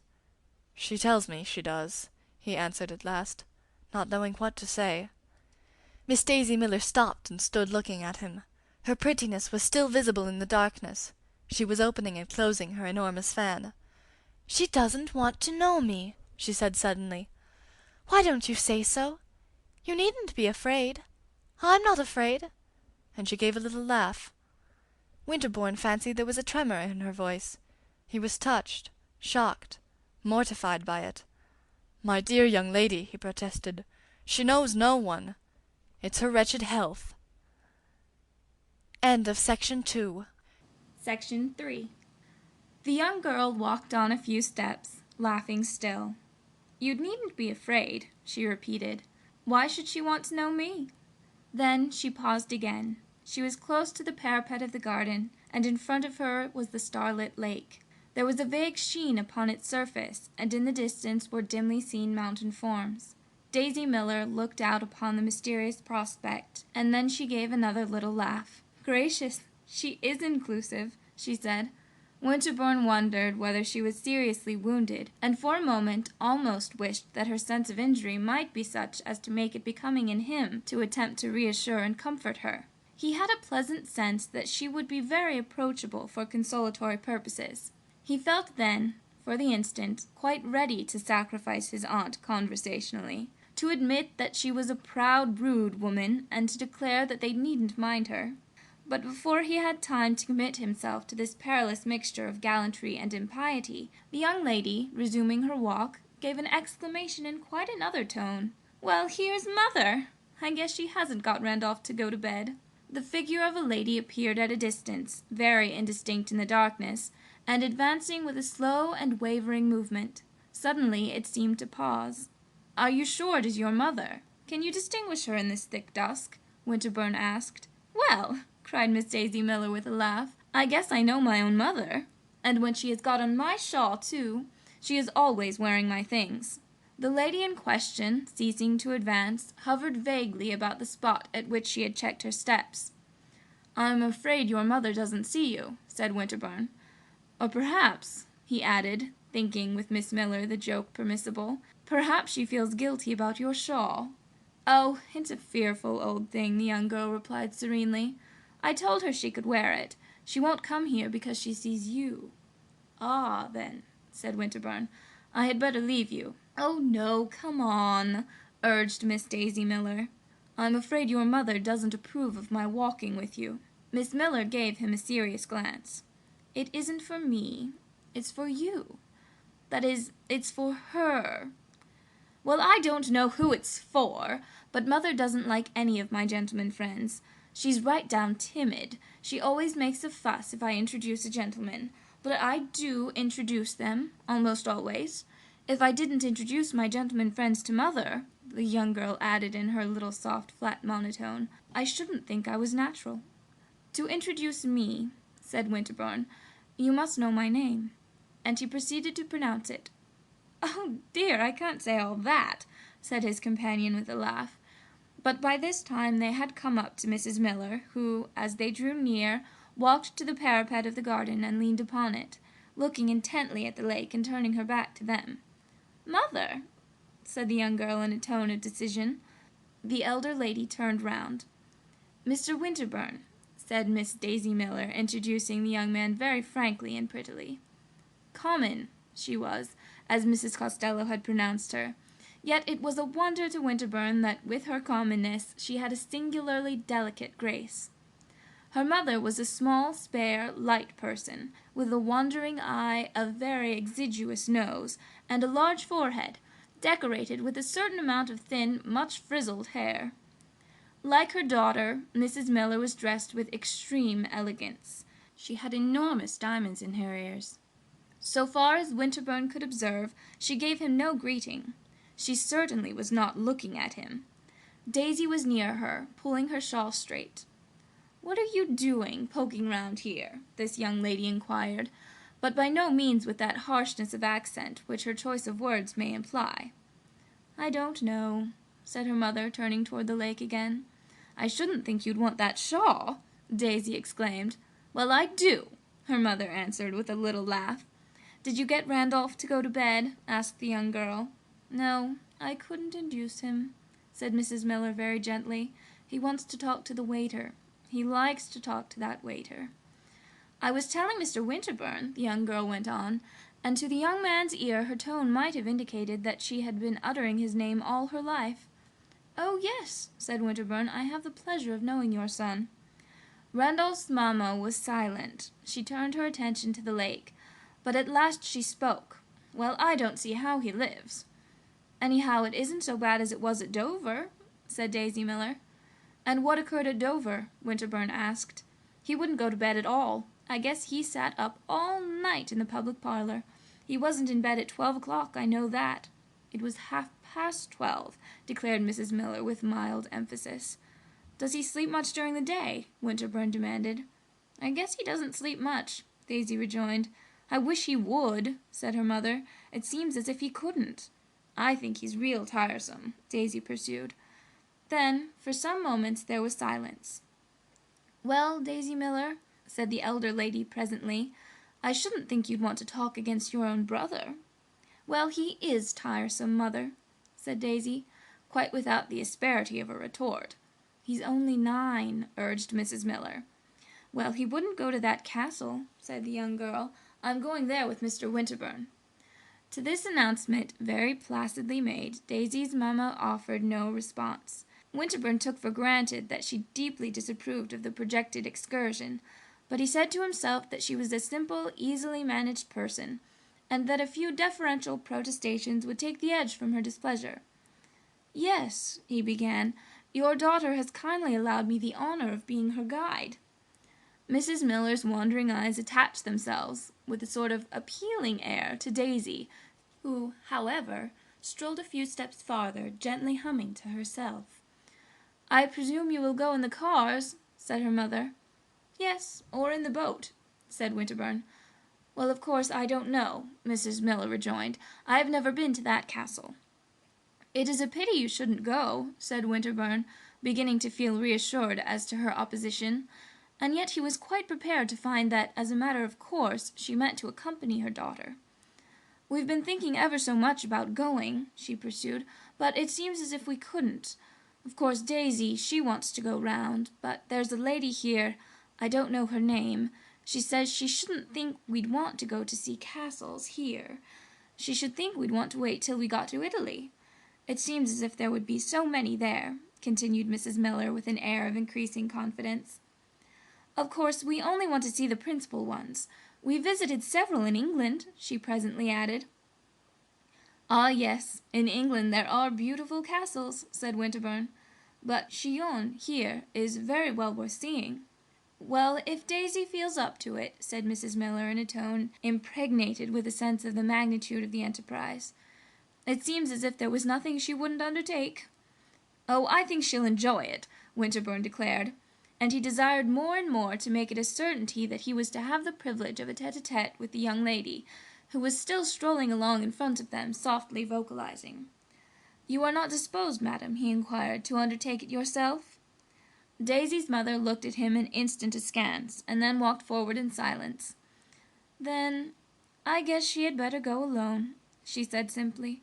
"She tells me she does," he answered at last, not knowing what to say. Miss Daisy Miller stopped and stood looking at him. Her prettiness was still visible in the darkness. She was opening and closing her enormous fan. "She doesn't want to know me," she said suddenly. "Why don't you say so? You needn't be afraid. I'm not afraid." And she gave a little laugh. Winterbourne fancied there was a tremor in her voice. He was touched, shocked, mortified by it. "My dear young lady," he protested, "she knows no one. It's her wretched health." End of Section 2. Section 3. The young girl walked on a few steps, laughing still. "You needn't be afraid," she repeated. "Why should she want to know me?" Then she paused again. She was close to the parapet of the garden, and in front of her was the starlit lake. There was a vague sheen upon its surface, and in the distance were dimly seen mountain forms. Daisy Miller looked out upon the mysterious prospect, and then she gave another little laugh. "Gracious, she is inclusive," she said. Winterbourne wondered whether she was seriously wounded, and for a moment almost wished that her sense of injury might be such as to make it becoming in him to attempt to reassure and comfort her. He had a pleasant sense that she would be very approachable for consolatory purposes. He felt then, for the instant, quite ready to sacrifice his aunt conversationally, to admit that she was a proud, rude woman, and to declare that they needn't mind her. But before he had time to commit himself to this perilous mixture of gallantry and impiety, the young lady, resuming her walk, gave an exclamation in quite another tone. "Well, here's Mother! I guess she hasn't got Randolph to go to bed." The figure of a lady appeared at a distance, very indistinct in the darkness, and advancing with a slow and wavering movement. Suddenly it seemed to pause. "Are you sure it is your mother? Can you distinguish her in this thick dusk?" Winterbourne asked. "Well," cried Miss Daisy Miller with a laugh, "I guess I know my own mother. And when she has got on my shawl, too, she is always wearing my things." The lady in question, ceasing to advance, hovered vaguely about the spot at which she had checked her steps. "I'm afraid your mother doesn't see you," said Winterbourne. "Or perhaps," he added, thinking with Miss Miller the joke permissible, "perhaps she feels guilty about your shawl." "Oh, it's a fearful old thing," the young girl replied serenely. "I told her she could wear it. She won't come here because she sees you." "Ah, then," said Winterbourne, "I had better leave you." "Oh, no, come on," urged Miss Daisy Miller. "I'm afraid your mother doesn't approve of my walking with you." Miss Miller gave him a serious glance. "It isn't for me. It's for you. That is, it's for her." "Well, I don't know who it's for, but Mother doesn't like any of my gentlemen friends. She's right down timid. She always makes a fuss if I introduce a gentleman. But I do introduce them, almost always. If I didn't introduce my gentlemen friends to Mother," the young girl added in her little soft, flat monotone, "I shouldn't think I was natural." "To introduce me," said Winterbourne, "you must know my name." And he proceeded to pronounce it. "Oh, dear, I can't say all that," said his companion with a laugh. But by this time they had come up to Mrs. Miller, who, as they drew near, walked to the parapet of the garden and leaned upon it, looking intently at the lake and turning her back to them. "Mother," said the young girl in a tone of decision. The elder lady turned round. "Mr. Winterbourne," said Miss Daisy Miller, introducing the young man very frankly and prettily. Common she was, as Mrs. Costello had pronounced her, yet it was a wonder to Winterbourne that with her commonness she had a singularly delicate grace. Her mother was a small, spare, light person, with a wandering eye, a very exiguous nose, and a large forehead, decorated with a certain amount of thin, much frizzled hair. Like her daughter, Mrs. Miller was dressed with extreme elegance. She had enormous diamonds in her ears. So far as Winterbourne could observe, she gave him no greeting. She certainly was not looking at him. Daisy was near her, pulling her shawl straight. "What are you doing, poking round here?" this young lady inquired, but by no means with that harshness of accent which her choice of words may imply. "I don't know," said her mother, turning toward the lake again. "I shouldn't think you'd want that shawl!" Daisy exclaimed. "Well, I do," her mother answered with a little laugh. "Did you get Randolph to go to bed?" asked the young girl. "No, I couldn't induce him," said Mrs. Miller very gently. "He wants to talk to the waiter. He likes to talk to that waiter." "I was telling Mr. Winterbourne," the young girl went on, and to the young man's ear her tone might have indicated that she had been uttering his name all her life. "Oh, yes," said Winterbourne, "I have the pleasure of knowing your son." Randolph's mamma was silent. She turned her attention to the lake, but at last she spoke. "Well, I don't see how he lives." "Anyhow, it isn't so bad as it was at Dover," said Daisy Miller. "And what occurred at Dover?" Winterbourne asked. "He wouldn't go to bed at all. I guess he sat up all night in the public parlor. He wasn't in bed at 12 o'clock, I know that." "It was 12:30, declared Mrs. Miller with mild emphasis. "Does he sleep much during the day?" Winterbourne demanded. "I guess he doesn't sleep much," Daisy rejoined. "I wish he would," said her mother. "It seems as if he couldn't." "I think he's real tiresome," Daisy pursued. Then, for some moments, there was silence. "Well, Daisy Miller," said the elder lady presently, "I shouldn't think you'd want to talk against your own brother." "Well, he is tiresome, Mother," said Daisy, quite without the asperity of a retort. "He's only 9, urged Mrs. Miller. "Well, he wouldn't go to that castle," said the young girl. "I'm going there with Mr. Winterbourne." To this announcement, very placidly made, Daisy's mamma offered no response. Winterbourne took for granted that she deeply disapproved of the projected excursion, but he said to himself that she was a simple, easily managed person, and that a few deferential protestations would take the edge from her displeasure. "Yes," he began, "your daughter has kindly allowed me the honor of being her guide." Mrs. Miller's wandering eyes attached themselves, with a sort of appealing air, to Daisy, who, however, strolled a few steps farther, gently humming to herself. "I presume you will go in the cars," said her mother. "Yes, or in the boat," said Winterbourne. "Well, of course, I don't know," Mrs. Miller rejoined. "I have never been to that castle." "It is a pity you shouldn't go," said Winterbourne, beginning to feel reassured as to her opposition, and yet he was quite prepared to find that, as a matter of course, she meant to accompany her daughter. "We've been thinking ever so much about going," she pursued, "but it seems as if we couldn't. Of course, Daisy, she wants to go round, but there's a lady here, I don't know her name. She says she shouldn't think we'd want to go to see castles here. She should think we'd want to wait till we got to Italy. It seems as if there would be so many there," continued Mrs. Miller with an air of increasing confidence. "Of course, we only want to see the principal ones. We visited several in England," she presently added. "Ah, yes, in England there are beautiful castles," said Winterbourne, "but Chillon here is very well worth seeing." "Well, if Daisy feels up to it," said Mrs. Miller in a tone impregnated with a sense of the magnitude of the enterprise. "It seems as if there was nothing she wouldn't undertake." "Oh, I think she'll enjoy it," Winterbourne declared, and he desired more and more to make it a certainty that he was to have the privilege of a tete-a-tete with the young lady, who was still strolling along in front of them, softly vocalizing. "You are not disposed, madam," he inquired, "to undertake it yourself?" Daisy's mother looked at him an instant askance, and then walked forward in silence. "Then I guess she had better go alone," she said simply.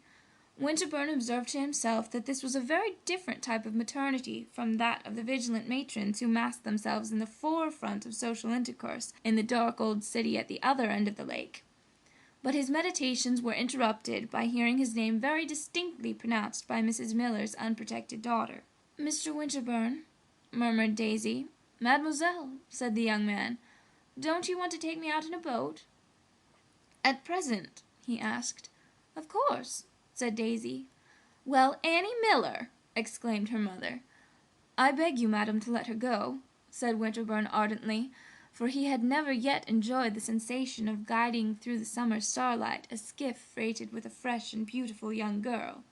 Winterbourne observed to himself that this was a very different type of maternity from that of the vigilant matrons who massed themselves in the forefront of social intercourse in the dark old city at the other end of the lake. But his meditations were interrupted by hearing his name very distinctly pronounced by Mrs. Miller's unprotected daughter. "Mr. Winterbourne," murmured Daisy. "Mademoiselle," said the young man, "don't you want to take me out in a boat?" "At present?" he asked. "Of course," said Daisy. "Well, Annie Miller!" exclaimed her mother. "I beg you, madam, to let her go," said Winterbourne ardently, for he had never yet enjoyed the sensation of guiding through the summer starlight a skiff freighted with a fresh and beautiful young girl.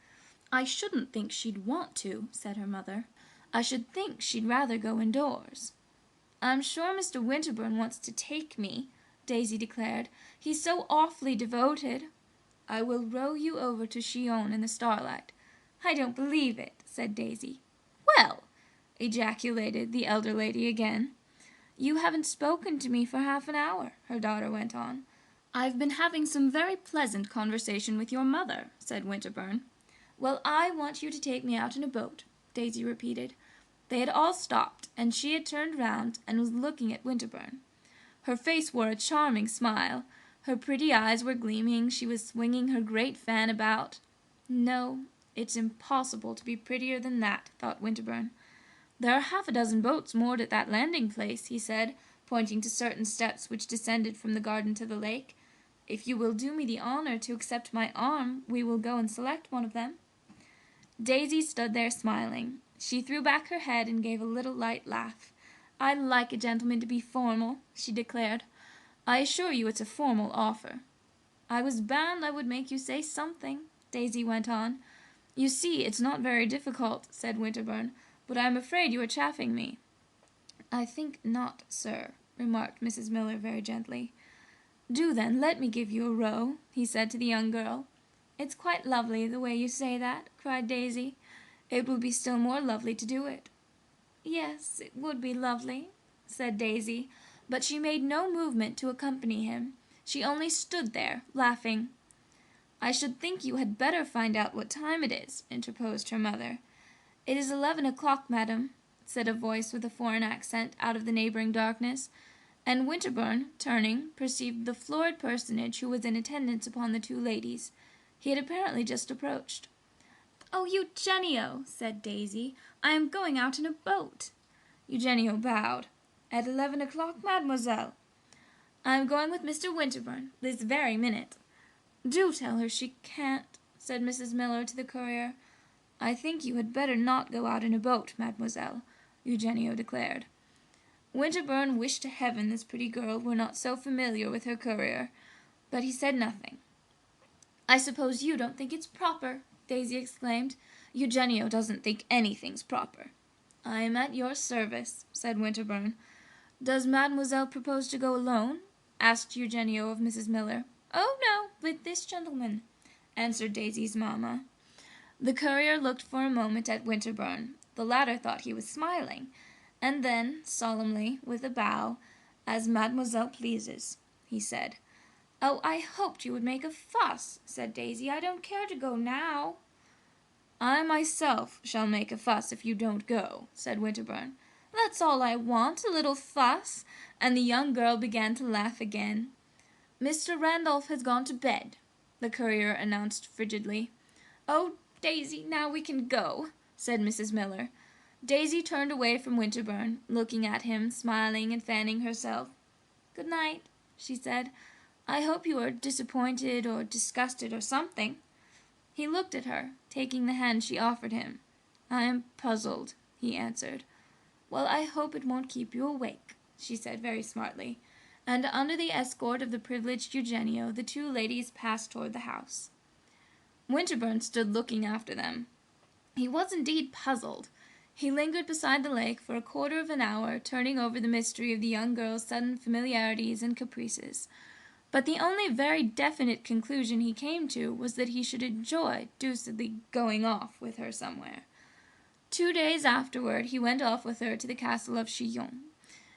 "I shouldn't think she'd want to," said her mother. "I should think she'd rather go indoors." "I'm sure Mr. Winterbourne wants to take me," Daisy declared. "He's so awfully devoted." "I will row you over to Chillon in the starlight." "I don't believe it," said Daisy. "Well!" ejaculated the elder lady again. "You haven't spoken to me for half an hour," her daughter went on. "I've been having some very pleasant conversation with your mother," said Winterbourne. "Well, I want you to take me out in a boat," Daisy repeated. They had all stopped, and she had turned round and was looking at Winterbourne. Her face wore a charming smile. Her pretty eyes were gleaming. She was swinging her great fan about. "No, it's impossible to be prettier than that," thought Winterbourne. "There are half a dozen boats moored at that landing place," he said, pointing to certain steps which descended from the garden to the lake. "If you will do me the honor to accept my arm, we will go and select one of them." Daisy stood there smiling. She threw back her head and gave a little light laugh. "I like a gentleman to be formal," she declared. "I assure you it's a formal offer." "I was bound I would make you say something," Daisy went on. "You see, it's not very difficult," said Winterbourne, "but I am afraid you are chaffing me." "I think not, sir," remarked Mrs. Miller very gently. "Do then let me give you a row," he said to the young girl. "It's quite lovely the way you say that," cried Daisy. "It would be still more lovely to do it." "Yes, it would be lovely," said Daisy, but she made no movement to accompany him. She only stood there, laughing. "I should think you had better find out what time it is," interposed her mother. "It is 11 o'clock, madam," said a voice with a foreign accent out of the neighboring darkness, and Winterbourne, turning, perceived the florid personage who was in attendance upon the two ladies. He had apparently just approached. "Oh, Eugenio," said Daisy, I am going out in a boat." Eugenio bowed. "At 11 o'clock, mademoiselle?" "I am going with Mr. Winterbourne, this very minute." "Do tell her she can't," said Mrs. Miller to the courier. "I think you had better not go out in a boat, mademoiselle," Eugenio declared. Winterbourne wished to heaven this pretty girl were not so familiar with her courier, but he said nothing. "I suppose you don't think it's proper," Daisy exclaimed. "Eugenio doesn't think anything's proper." "I am at your service," said Winterbourne. "Does mademoiselle propose to go alone?" asked Eugenio of Mrs. Miller. "Oh, no, with this gentleman," answered Daisy's mamma. The courier looked for a moment at Winterbourne. The latter thought he was smiling, and then, solemnly, with a bow, "As mademoiselle pleases," he said. "Oh, I hoped you would make a fuss," said Daisy. "I don't care to go now." "I myself shall make a fuss if you don't go," said Winterbourne. "That's all I want, a little fuss," and the young girl began to laugh again. "Mr. Randolph has gone to bed," the courier announced frigidly. "Oh, Daisy, now we can go," said Mrs. Miller. Daisy turned away from Winterbourne, looking at him, smiling and fanning herself. "Good night," she said. "I hope you are disappointed or disgusted or something." He looked at her, taking the hand she offered him. "I am puzzled," he answered. "Well, I hope it won't keep you awake," she said very smartly, and under the escort of the privileged Eugenio the two ladies passed toward the house. Winterbourne stood looking after them. He was indeed puzzled. He lingered beside the lake for a quarter of an hour, turning over the mystery of the young girl's sudden familiarities and caprices. But the only very definite conclusion he came to was that he should enjoy deucedly going off with her somewhere. 2 days afterward he went off with her to the castle of Chillon.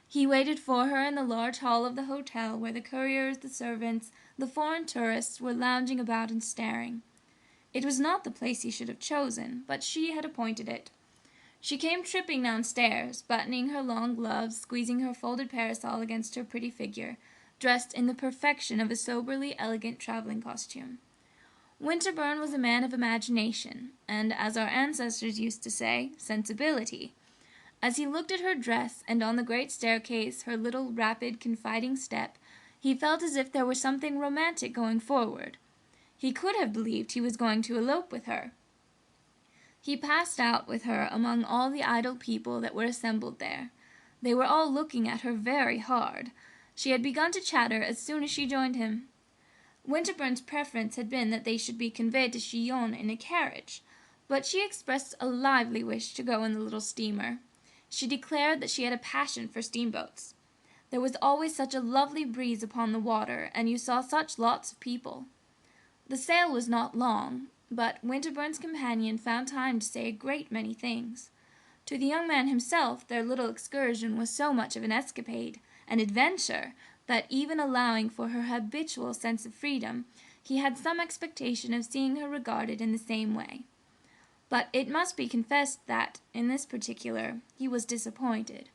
He waited for her in the large hall of the hotel, where the couriers, the servants, the foreign tourists were lounging about and staring. It was not the place he should have chosen, but she had appointed it. She came tripping downstairs, buttoning her long gloves, squeezing her folded parasol against her pretty figure, dressed in the perfection of a soberly elegant traveling costume. Winterbourne was a man of imagination, and, as our ancestors used to say, sensibility. As he looked at her dress, and on the great staircase her little rapid, confiding step, he felt as if there were something romantic going forward. He could have believed he was going to elope with her. He passed out with her among all the idle people that were assembled there. They were all looking at her very hard. She had begun to chatter as soon as she joined him. Winterbourne's preference had been that they should be conveyed to Chillon in a carriage, but she expressed a lively wish to go in the little steamer. She declared that she had a passion for steamboats. There was always such a lovely breeze upon the water, and you saw such lots of people. The sail was not long, but Winterbourne's companion found time to say a great many things. To the young man himself their little excursion was so much of an escapade, an adventure, that even allowing for her habitual sense of freedom, he had some expectation of seeing her regarded in the same way. But it must be confessed that, in this particular, he was disappointed.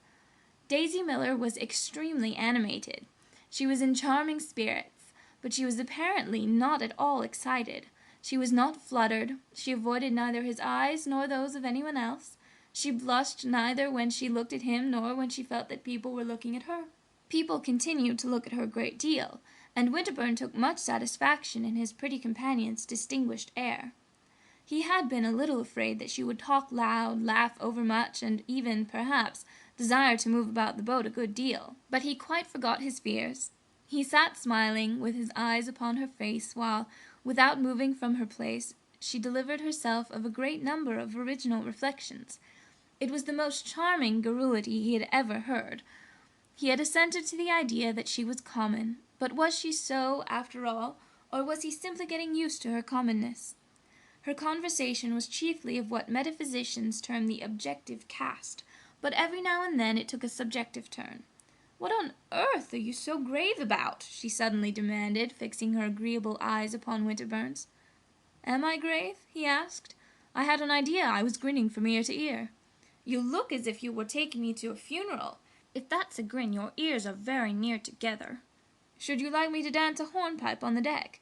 Daisy Miller was extremely animated. She was in charming spirits, but she was apparently not at all excited. She was not fluttered. She avoided neither his eyes nor those of anyone else. She blushed neither when she looked at him nor when she felt that people were looking at her. People continued to look at her a great deal, and Winterbourne took much satisfaction in his pretty companion's distinguished air. He had been a little afraid that she would talk loud, laugh overmuch, and even, perhaps, desire to move about the boat a good deal, but he quite forgot his fears. He sat smiling, with his eyes upon her face, while, without moving from her place, she delivered herself of a great number of original reflections. It was the most charming garrulity he had ever heard. He had assented to the idea that she was common, but was she so, after all, or was he simply getting used to her commonness? Her conversation was chiefly of what metaphysicians term the objective cast, but every now and then it took a subjective turn. "What on earth are you so grave about?" she suddenly demanded, fixing her agreeable eyes upon Winterbourne's. "Am I grave?" he asked. "I had an idea I was grinning from ear to ear." "You look as if you were taking me to a funeral. If that's a grin, your ears are very near together." "Should you like me to dance a hornpipe on the deck?"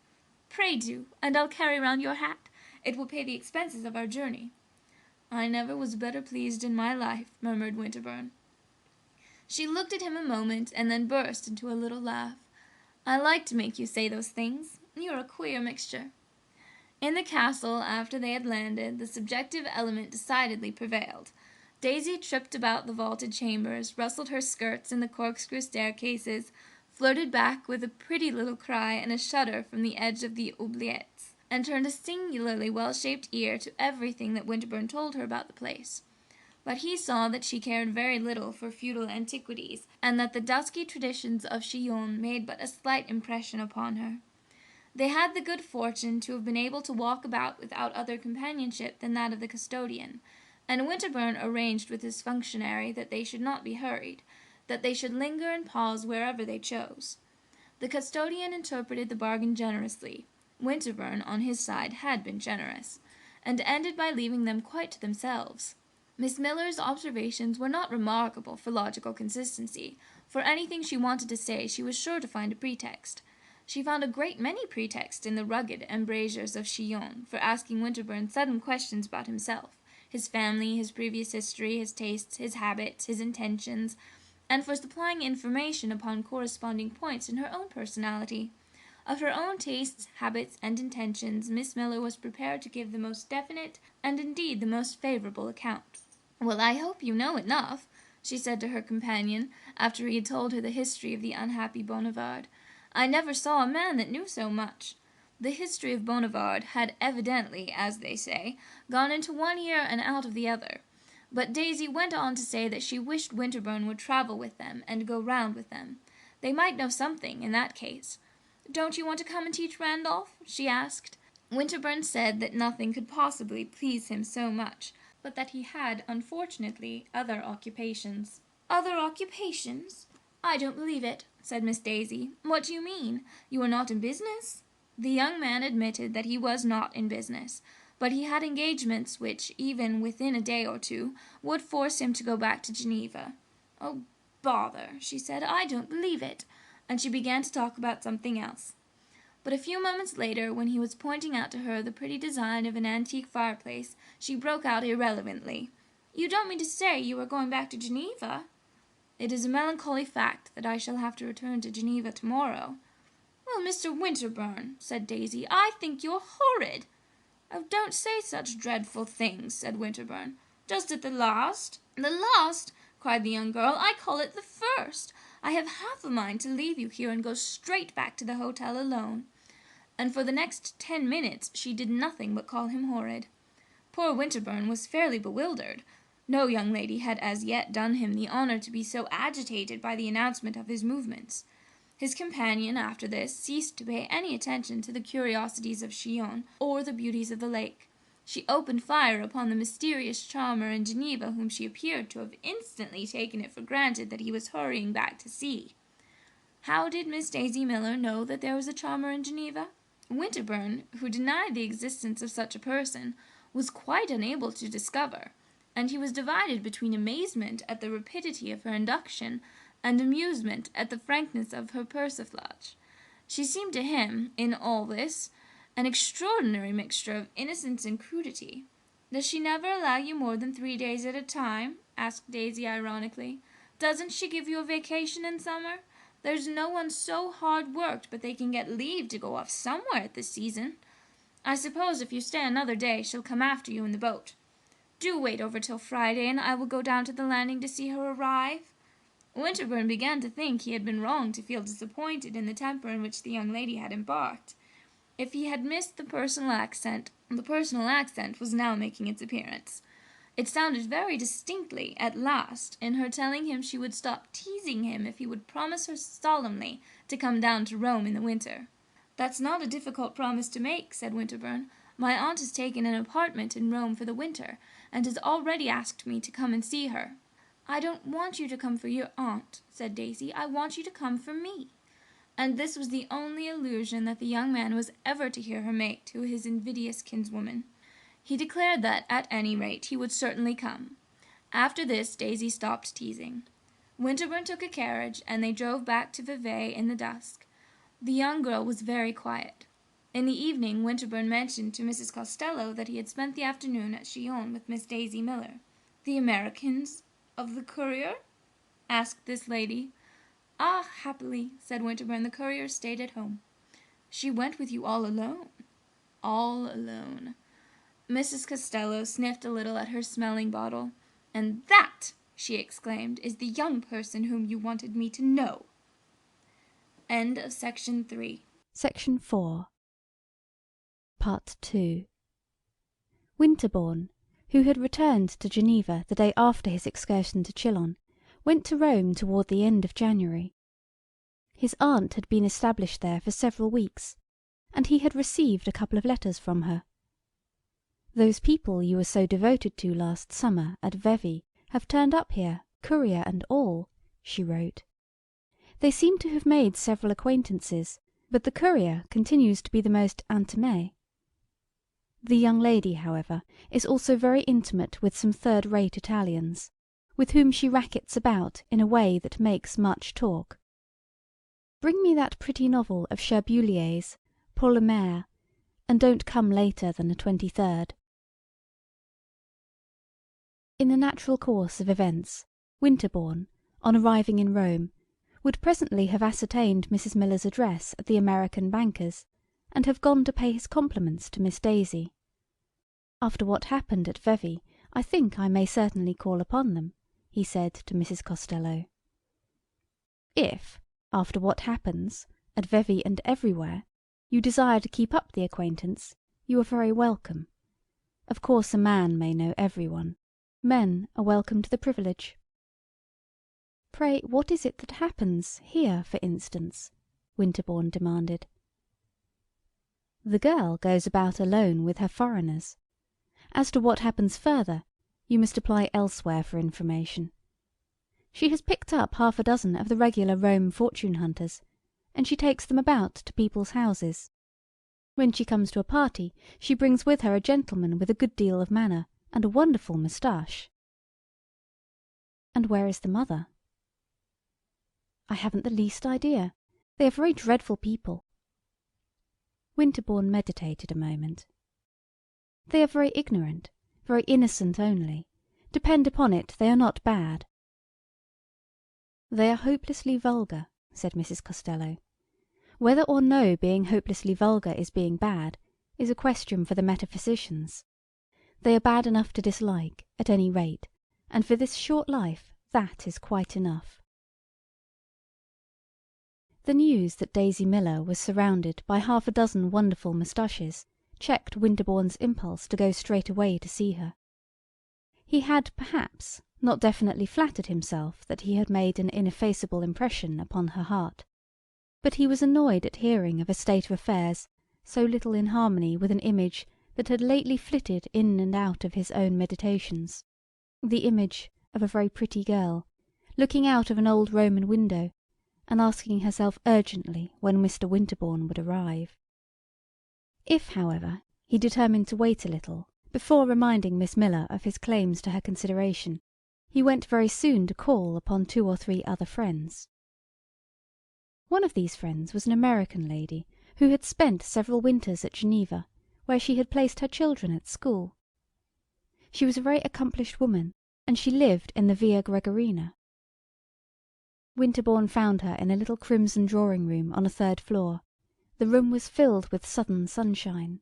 "Pray do, and I'll carry round your hat. It will pay the expenses of our journey." I never was better pleased in my life, murmured Winterbourne. She looked at him a moment, and then burst into a little laugh. I like to make you say those things. You're a queer mixture. In the castle, after they had landed, the subjective element decidedly prevailed. Daisy tripped about the vaulted chambers, rustled her skirts in the corkscrew staircases, flirted back with a pretty little cry and a shudder from the edge of the oubliettes, and turned a singularly well-shaped ear to everything that Winterbourne told her about the place. But he saw that she cared very little for feudal antiquities, and that the dusky traditions of Chillon made but a slight impression upon her. They had the good fortune to have been able to walk about without other companionship than that of the custodian, and Winterbourne arranged with his functionary that they should not be hurried, that they should linger and pause wherever they chose. The custodian interpreted the bargain generously. Winterbourne, on his side, had been generous, and ended by leaving them quite to themselves. Miss Miller's observations were not remarkable for logical consistency. For anything she wanted to say, she was sure to find a pretext. She found a great many pretexts in the rugged embrasures of Chillon for asking Winterbourne sudden questions about himself, his family, his previous history, his tastes, his habits, his intentions, and for supplying information upon corresponding points in her own personality. Of her own tastes, habits, and intentions, Miss Miller was prepared to give the most definite, and indeed the most favourable account. "Well, I hope you know enough," she said to her companion, after he had told her the history of the unhappy Bonivard. "I never saw a man that knew so much." The history of Bonivard had evidently, as they say, gone into one ear and out of the other. But Daisy went on to say that she wished Winterbourne would travel with them and go round with them. They might know something in that case. "Don't you want to come and teach Randolph?" she asked. Winterbourne said that nothing could possibly please him so much, but that he had, unfortunately, other occupations. "Other occupations? I don't believe it," said Miss Daisy. "What do you mean? You are not in business?" The young man admitted that he was not in business, but he had engagements which, even within a day or two, would force him to go back to Geneva. "Oh, bother," she said, "I don't believe it," and she began to talk about something else. But a few moments later, when he was pointing out to her the pretty design of an antique fireplace, she broke out irrelevantly, "You don't mean to say you are going back to Geneva?" "It is a melancholy fact that I shall have to return to Geneva tomorrow." "Well, Mr. Winterbourne," said Daisy, "I think you're horrid." "Oh, don't say such dreadful things," said Winterbourne. "Just at the last?" "The last!" cried the young girl. "I call it the first. I have half a mind to leave you here and go straight back to the hotel alone." And for the next 10 minutes she did nothing but call him horrid. Poor Winterbourne was fairly bewildered. No young lady had as yet done him the honour to be so agitated by the announcement of his movements. His companion, after this, ceased to pay any attention to the curiosities of Chillon or the beauties of the lake. She opened fire upon the mysterious charmer in Geneva, whom she appeared to have instantly taken it for granted that he was hurrying back to sea. How did Miss Daisy Miller know that there was a charmer in Geneva? Winterbourne, who denied the existence of such a person, was quite unable to discover, and he was divided between amazement at the rapidity of her induction and amusement at the frankness of her persiflage. She seemed to him, in all this, an extraordinary mixture of innocence and crudity. "Does she never allow you more than 3 days at a time?" asked Daisy ironically. "Doesn't she give you a vacation in summer? There's no one so hard worked but they can get leave to go off somewhere at this season. I suppose if you stay another day she'll come after you in the boat. Do wait over till Friday, and I will go down to the landing to see her arrive." Winterbourne began to think he had been wrong to feel disappointed in the temper in which the young lady had embarked. If he had missed the personal accent was now making its appearance. It sounded very distinctly, at last, in her telling him she would stop teasing him if he would promise her solemnly to come down to Rome in the winter. "That's not a difficult promise to make," said Winterbourne. "My aunt has taken an apartment in Rome for the winter, and has already asked me to come and see her." "I don't want you to come for your aunt," said Daisy. "I want you to come for me." And this was the only allusion that the young man was ever to hear her make to his invidious kinswoman. He declared that, at any rate, he would certainly come. After this Daisy stopped teasing. Winterbourne took a carriage, and they drove back to Vevey in the dusk. The young girl was very quiet. In the evening Winterbourne mentioned to Mrs. Costello that he had spent the afternoon at Chillon with Miss Daisy Miller. "The Americans of the Courier?" asked this lady. "Ah, happily," said Winterbourne, "the Courier stayed at home." "She went with you all alone?" "All alone." Mrs. Costello sniffed a little at her smelling bottle. "And that," she exclaimed, "is the young person whom you wanted me to know." End of Section 3. Section 4. Part 2. Winterbourne, who had returned to Geneva the day after his excursion to Chillon, went to Rome toward the end of January. His aunt had been established there for several weeks, and he had received a couple of letters from her. "Those people you were so devoted to last summer at Vevey have turned up here, courier and all," she wrote. "They seem to have made several acquaintances, but the courier continues to be the most intimé. The young lady, however, is also very intimate with some third-rate Italians, with whom she rackets about in a way that makes much talk. Bring me that pretty novel of Cherbuliez's, Pour le Maire, and don't come later than the 23rd. In the natural course of events, Winterbourne, on arriving in Rome, would presently have ascertained Mrs. Miller's address at the American banker's, and have gone to pay his compliments to Miss Daisy. "After what happened at Vevey, I think I may certainly call upon them," he said to Mrs. Costello. "If, after what happens, at Vevey and everywhere, you desire to keep up the acquaintance, you are very welcome. Of course a man may know everyone. Men are welcome to the privilege." "Pray, what is it that happens, here, for instance?" Winterbourne demanded. "The girl goes about alone with her foreigners. As to what happens further, you must apply elsewhere for information. She has picked up half a dozen of the regular Rome fortune-hunters, and she takes them about to people's houses. When she comes to a party, she brings with her a gentleman with a good deal of manner, and a wonderful moustache." "And where is the mother?" "I haven't the least idea. They are very dreadful people." Winterbourne meditated a moment. "They are very ignorant, very innocent only. Depend upon it, they are not bad." "They are hopelessly vulgar," said Mrs. Costello. "Whether or no being hopelessly vulgar is being bad, is a question for the metaphysicians. They are bad enough to dislike, at any rate, and for this short life that is quite enough." The news that Daisy Miller was surrounded by half a dozen wonderful moustaches checked Winterbourne's impulse to go straight away to see her. He had, perhaps, not definitely flattered himself that he had made an ineffaceable impression upon her heart, but he was annoyed at hearing of a state of affairs so little in harmony with an image that had lately flitted in and out of his own meditations, the image of a very pretty girl, looking out of an old Roman window, and asking herself urgently when Mr. Winterbourne would arrive. If, however, he determined to wait a little before reminding Miss Miller of his claims to her consideration, he went very soon to call upon 2 or 3 other friends. One of these friends was an American lady who had spent several winters at Geneva, where she had placed her children at school. She was a very accomplished woman, and she lived in the Via Gregorina. Winterbourne found her in a little crimson drawing-room on a 3rd floor. The room was filled with southern sunshine.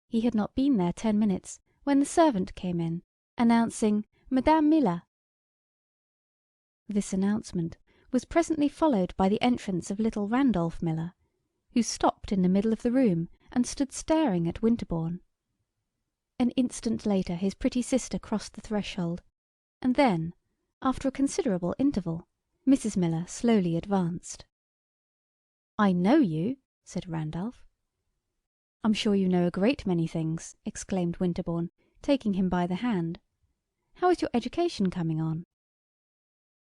He had not been there 10 minutes when the servant came in, announcing Madame Miller. This announcement was presently followed by the entrance of little Randolph Miller, who stopped in the middle of the room and stood staring at Winterbourne. An instant later his pretty sister crossed the threshold, and then, after a considerable interval, Mrs. Miller slowly advanced. "I know you," said Randolph. "I'm sure you know a great many things," exclaimed Winterbourne, taking him by the hand. "How is your education coming on?"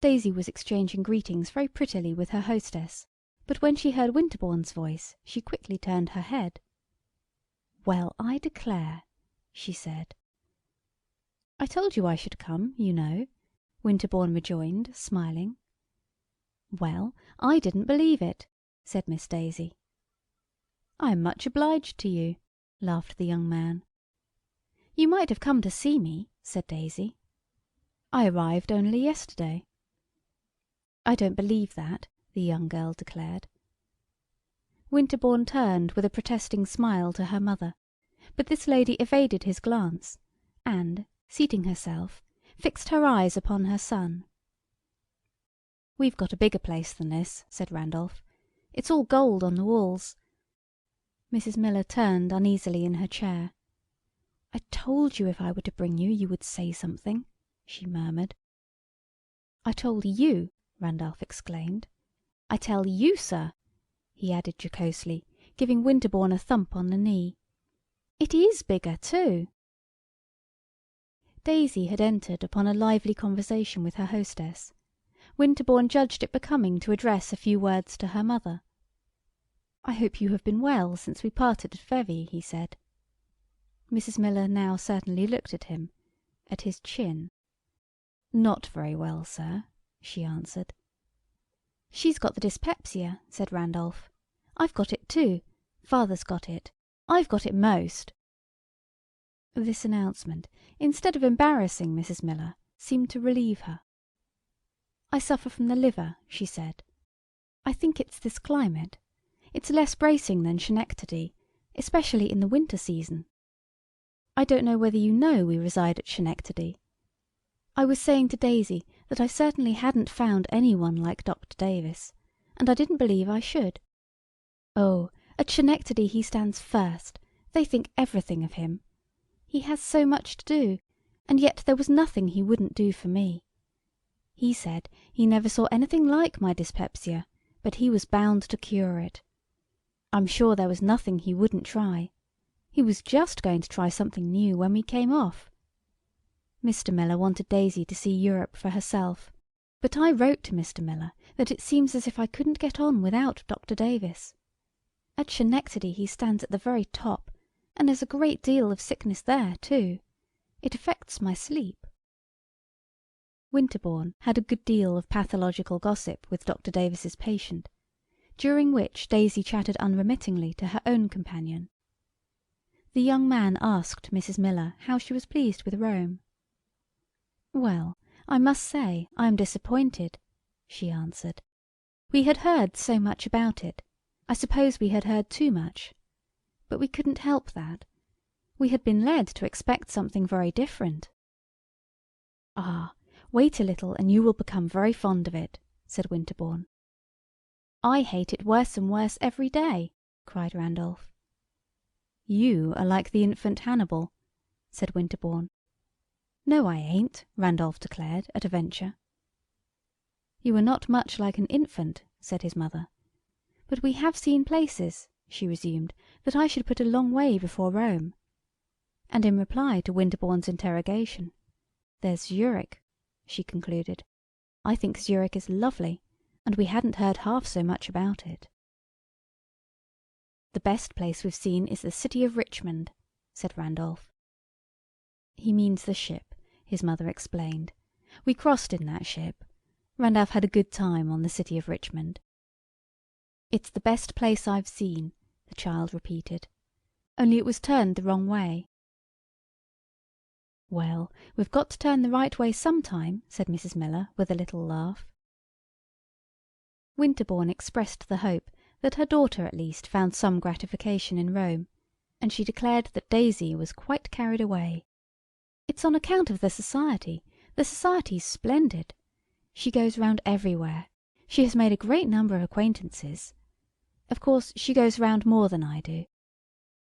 Daisy was exchanging greetings very prettily with her hostess, but when she heard Winterbourne's voice she quickly turned her head. "Well, I declare," she said. "I told you I should come, you know," Winterbourne rejoined, smiling. "Well, I didn't believe it," said Miss Daisy. "I am much obliged to you," laughed the young man. "You might have come to see me," said Daisy. "I arrived only yesterday." "I don't believe that," the young girl declared. Winterbourne turned with a protesting smile to her mother, but this lady evaded his glance, and, seating herself, fixed her eyes upon her son. "We've got a bigger place than this," said Randolph. "It's all gold on the walls." Mrs. Miller turned uneasily in her chair. "I told you if I were to bring you, you would say something," she murmured. "I told you!" Randolph exclaimed. "I tell you, sir," he added jocosely, giving Winterbourne a thump on the knee. "It is bigger, too." Daisy had entered upon a lively conversation with her hostess. Winterbourne judged it becoming to address a few words to her mother. "I hope you have been well since we parted at Vevey," he said. Mrs. Miller now certainly looked at him, at his chin. "Not very well, sir," she answered. "She's got the dyspepsia," said Randolph. "I've got it too. Father's got it. I've got it most." This announcement, instead of embarrassing Mrs. Miller, seemed to relieve her. "I suffer from the liver," she said. "I think it's this climate. It's less bracing than Schenectady, especially in the winter season. I don't know whether you know we reside at Schenectady. I was saying to Daisy that I certainly hadn't found anyone like Dr. Davis, and I didn't believe I should. Oh, at Schenectady he stands first. They think everything of him. He has so much to do, and yet there was nothing he wouldn't do for me. He said he never saw anything like my dyspepsia, but he was bound to cure it. I'm sure there was nothing he wouldn't try. He was just going to try something new when we came off. Mr. Miller wanted Daisy to see Europe for herself, but I wrote to Mr. Miller that it seems as if I couldn't get on without Dr. Davis. At Schenectady he stands at the very top, and there's a great deal of sickness there too. It affects my sleep." Winterbourne had a good deal of pathological gossip with Dr. Davis's patient, during which Daisy chatted unremittingly to her own companion. The young man asked Mrs. Miller how she was pleased with Rome. "Well, I must say I am disappointed," she answered. "We had heard so much about it. I suppose we had heard too much. But we couldn't help that. We had been led to expect something very different." "Ah, wait a little and you will become very fond of it," said Winterbourne. "I hate it worse and worse every day," cried Randolph. "You are like the infant Hannibal," said Winterbourne. "No, I ain't," Randolph declared at a venture. "You are not much like an infant," said his mother. "But we have seen places," she resumed, "that I should put a long way before Rome." And in reply to Winterbourne's interrogation, "There's Zurich," she concluded. "I think Zurich is lovely, and we hadn't heard half so much about it." "The best place we've seen is the city of Richmond," said Randolph. "He means the ship," his mother explained. "We crossed in that ship. Randolph had a good time on the city of Richmond." "It's the best place I've seen," the child repeated. "Only it was turned the wrong way." "Well, we've got to turn the right way sometime," said Mrs. Miller with a little laugh. Winterbourne expressed the hope that her daughter at least found some gratification in Rome, and she declared that Daisy was quite carried away. "It's on account of the society. The society's splendid. She goes round everywhere. She has made a great number of acquaintances. Of course she goes round more than I do.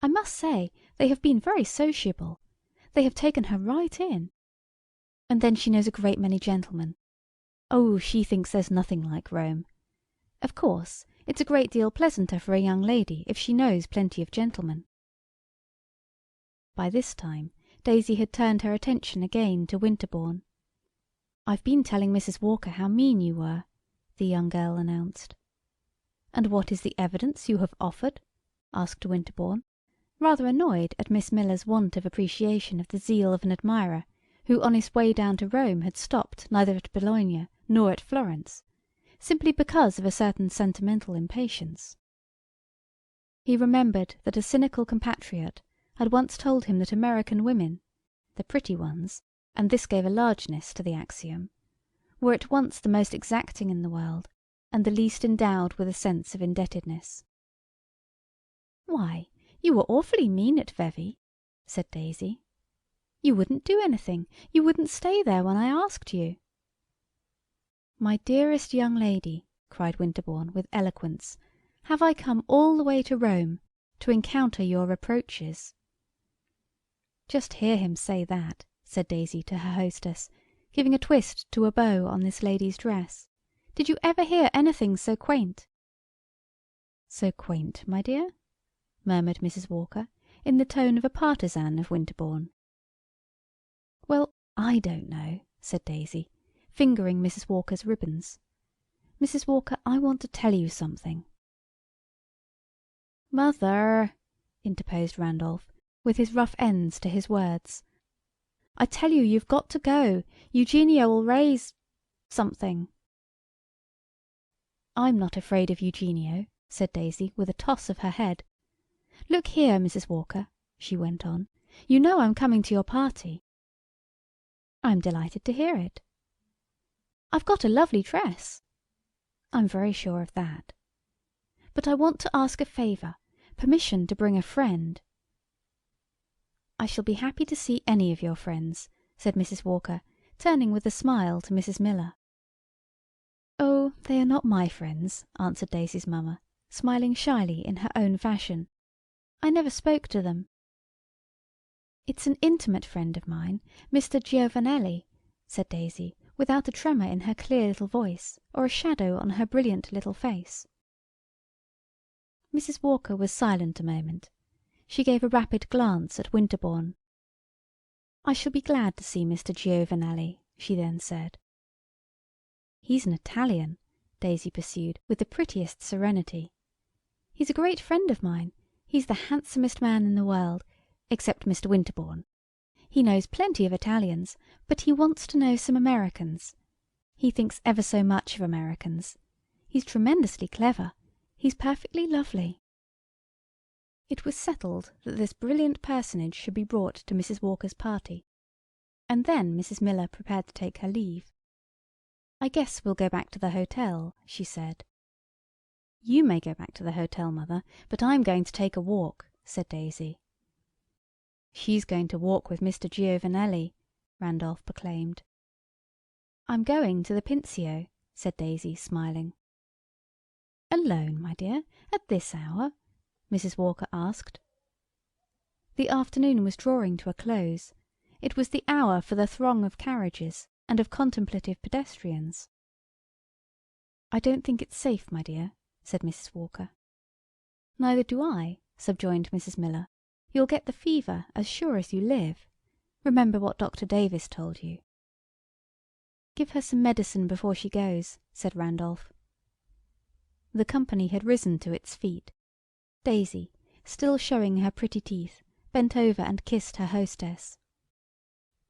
I must say they have been very sociable. They have taken her right in. And then she knows a great many gentlemen. Oh, she thinks there's nothing like Rome. Of course, it's a great deal pleasanter for a young lady if she knows plenty of gentlemen." By this time Daisy had turned her attention again to Winterbourne. "I've been telling Mrs. Walker how mean you were," the young girl announced. "And what is the evidence you have offered?" asked Winterbourne, rather annoyed at Miss Miller's want of appreciation of the zeal of an admirer who on his way down to Rome had stopped neither at Bologna nor at Florence, simply because of a certain sentimental impatience. He remembered that a cynical compatriot had once told him that American women, the pretty ones, and this gave a largeness to the axiom, were at once the most exacting in the world and the least endowed with a sense of indebtedness. "Why, you were awfully mean at Vevey," said Daisy. "You wouldn't do anything. You wouldn't stay there when I asked you." "My dearest young lady," cried Winterbourne with eloquence, "have I come all the way to Rome to encounter your reproaches?" "Just hear him say that," said Daisy to her hostess, giving a twist to a bow on this lady's dress. "Did you ever hear anything so quaint?" "So quaint, my dear?" murmured Mrs. Walker, in the tone of a partisan of Winterbourne. "Well, I don't know," said Daisy, fingering Mrs. Walker's ribbons. "Mrs. Walker, I want to tell you something." "Mother," interposed Randolph, with his rough ends to his words, "I tell you you've got to go. Eugenia will raise something." "I'm not afraid of Eugenio," said Daisy, with a toss of her head. "Look here, Mrs. Walker," she went on, "you know I'm coming to your party." "I'm delighted to hear it." "I've got a lovely dress." "I'm very sure of that." "But I want to ask a favour, permission to bring a friend." "I shall be happy to see any of your friends," said Mrs. Walker, turning with a smile to Mrs. Miller. "Oh, they are not my friends," answered Daisy's mamma, smiling shyly in her own fashion. "I never spoke to them." "It's an intimate friend of mine, Mr. Giovanelli," said Daisy, without a tremor in her clear little voice, or a shadow on her brilliant little face. Mrs. Walker was silent a moment. She gave a rapid glance at Winterbourne. "I shall be glad to see Mr. Giovanelli," she then said. "He's an Italian," Daisy pursued, with the prettiest serenity. "He's a great friend of mine. He's the handsomest man in the world, except Mr. Winterbourne. He knows plenty of Italians, but he wants to know some Americans. He thinks ever so much of Americans. He's tremendously clever. He's perfectly lovely." It was settled that this brilliant personage should be brought to Mrs. Walker's party, and then Mrs. Miller prepared to take her leave. "I guess we'll go back to the hotel," she said. "You may go back to the hotel, Mother, but I'm going to take a walk," said Daisy. "She's going to walk with Mr. Giovanelli," Randolph proclaimed. "I'm going to the Pincio," said Daisy, smiling. "Alone, my dear, at this hour?" Mrs. Walker asked. The afternoon was drawing to a close. It was the hour for the throng of carriages and of contemplative pedestrians. "I don't think it's safe, my dear," said Mrs. Walker. "Neither do I," subjoined Mrs. Miller. "You'll get the fever as sure as you live. Remember what Dr. Davis told you." "Give her some medicine before she goes," said Randolph. The company had risen to its feet. Daisy, still showing her pretty teeth, bent over and kissed her hostess.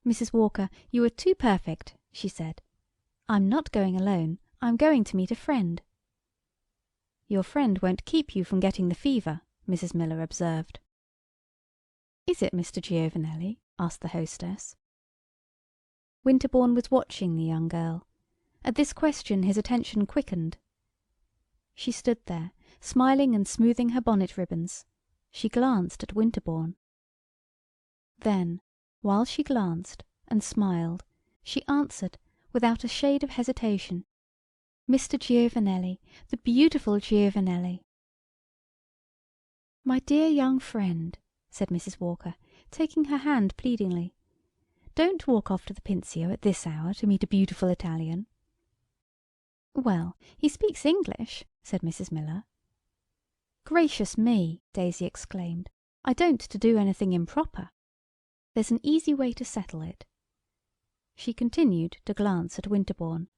"Mrs. Walker, you are too perfect," she said. "I'm not going alone. I'm going to meet a friend." "Your friend won't keep you from getting the fever," Mrs. Miller observed. "Is it Mr. Giovanelli?" asked the hostess. Winterbourne was watching the young girl. At this question his attention quickened. She stood there, smiling and smoothing her bonnet ribbons. She glanced at Winterbourne. Then, while she glanced and smiled, she answered, without a shade of hesitation, "Mr. Giovanelli, the beautiful Giovanelli." "My dear young friend," said Mrs. Walker, taking her hand pleadingly, "don't walk off to the Pincio at this hour to meet a beautiful Italian." "Well, he speaks English," said Mrs. Miller. "Gracious me!" Daisy exclaimed. "I don't to do anything improper. There's an easy way to settle it." She continued to glance at Winterbourne.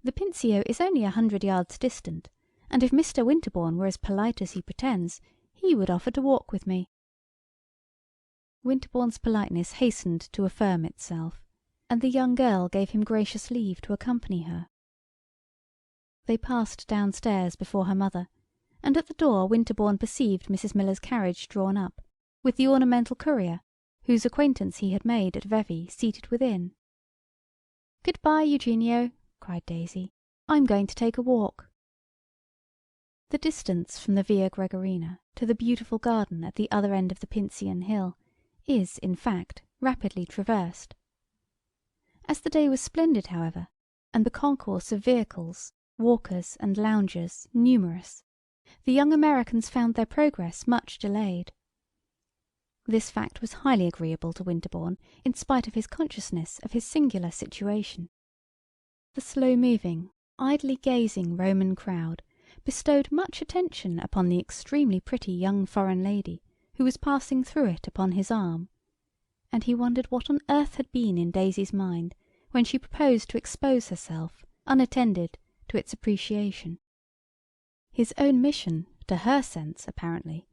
"The Pincio is only 100 yards distant, and if Mr. Winterbourne were as polite as he pretends, he would offer to walk with me." Winterbourne's politeness hastened to affirm itself, and the young girl gave him gracious leave to accompany her. They passed downstairs before her mother, and at the door Winterbourne perceived Mrs. Miller's carriage drawn up, with the ornamental courier, whose acquaintance he had made at Vevey, seated within. "Good-bye, Eugenio," cried Daisy. "I'm going to take a walk." The distance from the Via Gregoriana to the beautiful garden at the other end of the Pincian Hill is, in fact, rapidly traversed. As the day was splendid, however, and the concourse of vehicles, walkers and loungers numerous, the young Americans found their progress much delayed. This fact was highly agreeable to Winterbourne, in spite of his consciousness of his singular situation. The slow-moving, idly gazing Roman crowd bestowed much attention upon the extremely pretty young foreign lady who was passing through it upon his arm, and he wondered what on earth had been in Daisy's mind when she proposed to expose herself, unattended, to its appreciation. His own mission, to her sense, apparently,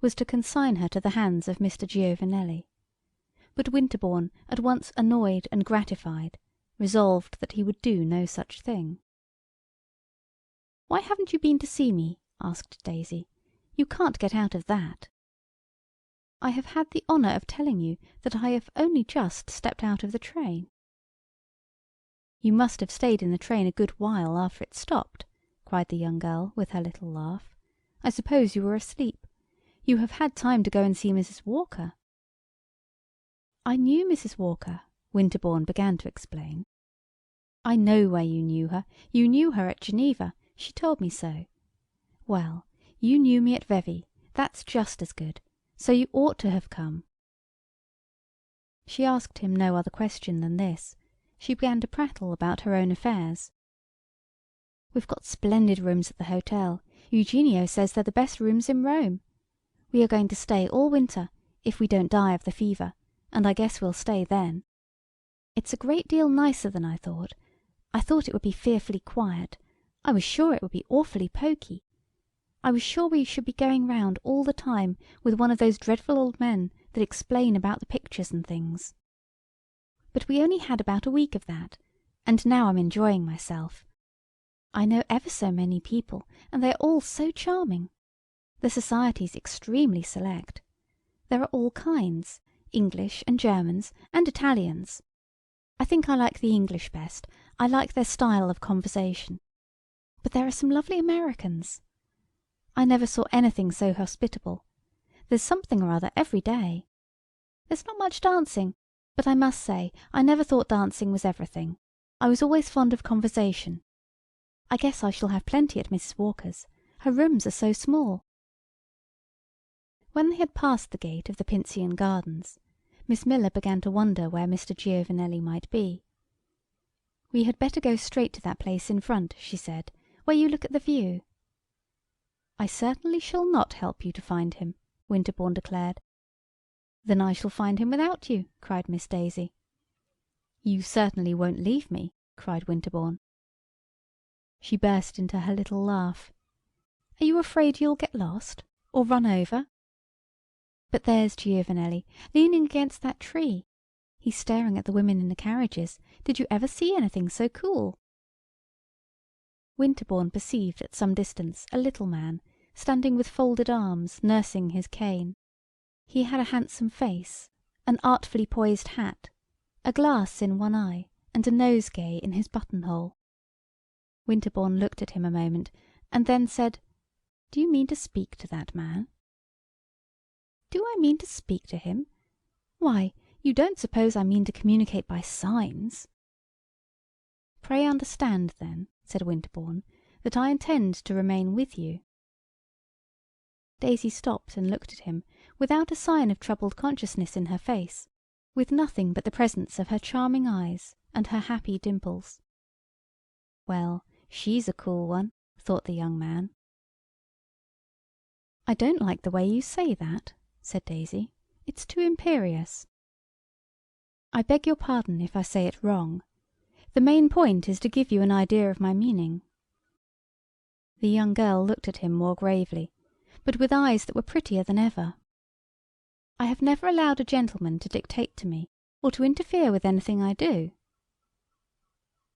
was to consign her to the hands of Mr. Giovanelli. But Winterbourne, at once annoyed and gratified, resolved that he would do no such thing. "Why haven't you been to see me?" asked Daisy. "You can't get out of that." "I have had the honour of telling you that I have only just stepped out of the train." "You must have stayed in the train a good while after it stopped," cried the young girl with her little laugh. "I suppose you were asleep. You have had time to go and see Mrs. Walker." "I knew Mrs. Walker," Winterbourne began to explain. "I know where you knew her. You knew her at Geneva. She told me so. Well, you knew me at Vevey. That's just as good. So you ought to have come." She asked him no other question than this. She began to prattle about her own affairs. "We've got splendid rooms at the hotel. Eugenio says they're the best rooms in Rome. We are going to stay all winter, if we don't die of the fever, and I guess we'll stay then. It's a great deal nicer than I thought. I thought it would be fearfully quiet. I was sure it would be awfully poky. I was sure we should be going round all the time with one of those dreadful old men that explain about the pictures and things. But we only had about a week of that, and now I'm enjoying myself. I know ever so many people, and they are all so charming. The society's extremely select. There are all kinds, English and Germans and Italians. I think I like the English best. I like their style of conversation. But there are some lovely Americans. I never saw anything so hospitable. There's something or other every day. There's not much dancing, but I must say I never thought dancing was everything. I was always fond of conversation. I guess I shall have plenty at Mrs. Walker's. Her rooms are so small." When they had passed the gate of the Pincian Gardens, Miss Miller began to wonder where Mr. Giovanelli might be. "We had better go straight to that place in front," she said, "where you look at the view." "I certainly shall not help you to find him," Winterbourne declared. "Then I shall find him without you," cried Miss Daisy. "You certainly won't leave me," cried Winterbourne. She burst into her little laugh. "Are you afraid you'll get lost, or run over? But there's Giovanelli, leaning against that tree. He's staring at the women in the carriages. Did you ever see anything so cool?" Winterbourne perceived at some distance a little man, standing with folded arms, nursing his cane. He had a handsome face, an artfully poised hat, a glass in one eye, and a nosegay in his buttonhole. Winterbourne looked at him a moment, and then said, "Do you mean to speak to that man?" "Do I mean to speak to him? Why, you don't suppose I mean to communicate by signs?" "Pray understand, then," said Winterbourne, "that I intend to remain with you." Daisy stopped and looked at him, without a sign of troubled consciousness in her face, with nothing but the presence of her charming eyes and her happy dimples. "Well, she's a cool one," thought the young man. "I don't like the way you say that," said Daisy. "It's too imperious." "I beg your pardon if I say it wrong. The main point is to give you an idea of my meaning." The young girl looked at him more gravely, but with eyes that were prettier than ever. "I have never allowed a gentleman to dictate to me, or to interfere with anything I do."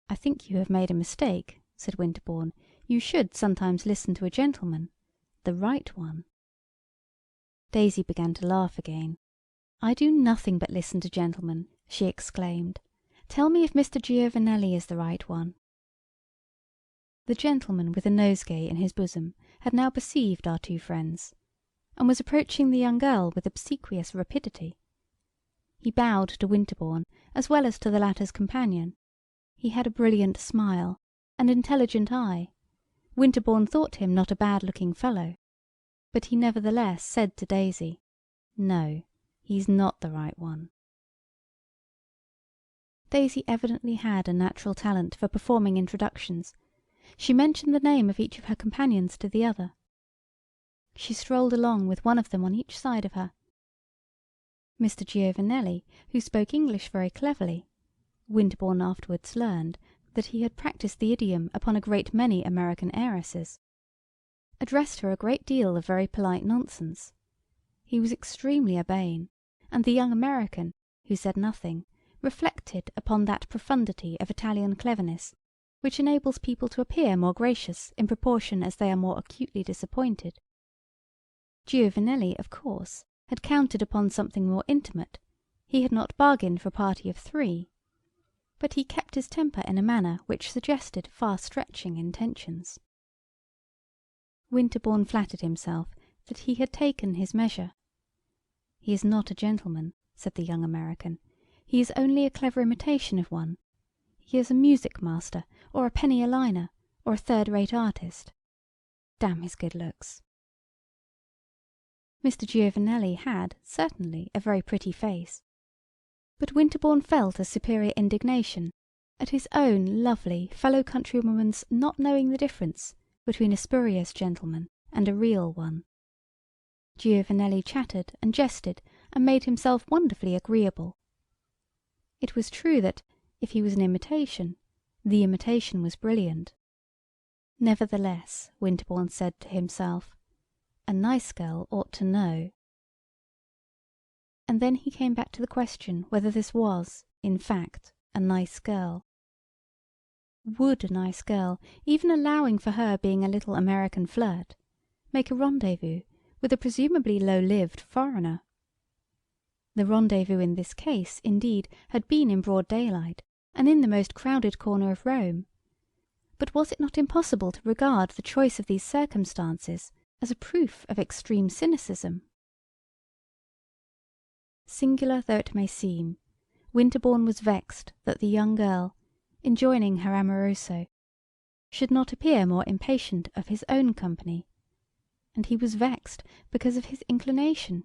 "I think you have made a mistake," said Winterbourne. "You should sometimes listen to a gentleman. The right one. Daisy began to laugh again. "I do nothing but listen to gentlemen," she exclaimed. "Tell me if Mr. Giovanelli is the right one." The gentleman with the nosegay in his bosom had now perceived our two friends, and was approaching the young girl with obsequious rapidity. He bowed to Winterbourne as well as to the latter's companion. He had a brilliant smile, an intelligent eye. Winterbourne thought him not a bad-looking fellow, but he nevertheless said to Daisy, "No, he's not the right one." Daisy evidently had a natural talent for performing introductions. She mentioned the name of each of her companions to the other. She strolled along with one of them on each side of her. Mr. Giovanelli, who spoke English very cleverly (Winterbourne afterwards learned that he had practised the idiom upon a great many American heiresses), addressed her a great deal of very polite nonsense. He was extremely urbane, and the young American, who said nothing, reflected upon that profundity of Italian cleverness which enables people to appear more gracious in proportion as they are more acutely disappointed. Giovanelli, of course, had counted upon something more intimate. He had not bargained for a party of 3. But he kept his temper in a manner which suggested far-stretching intentions. Winterbourne flattered himself that he had taken his measure. "He is not a gentleman," said the young American. "He is only a clever imitation of one. He is a music master, or a penny a liner, or a third-rate artist. Damn his good looks." Mr. Giovanelli had, certainly, a very pretty face, but Winterbourne felt a superior indignation at his own lovely fellow countrywoman's not knowing the difference between a spurious gentleman and a real one. Giovanelli chattered and jested and made himself wonderfully agreeable. It was true that, if he was an imitation, the imitation was brilliant. Nevertheless, Winterbourne said to himself, "A nice girl ought to know." And then he came back to the question whether this was, in fact, a nice girl. Would a nice girl, even allowing for her being a little American flirt, make a rendezvous with a presumably low-lived foreigner? The rendezvous in this case, indeed, had been in broad daylight, and in the most crowded corner of Rome. But was it not impossible to regard the choice of these circumstances as a proof of extreme cynicism? Singular though it may seem, Winterbourne was vexed that the young girl, enjoining her amoroso, should not appear more impatient of his own company, and he was vexed because of his inclination.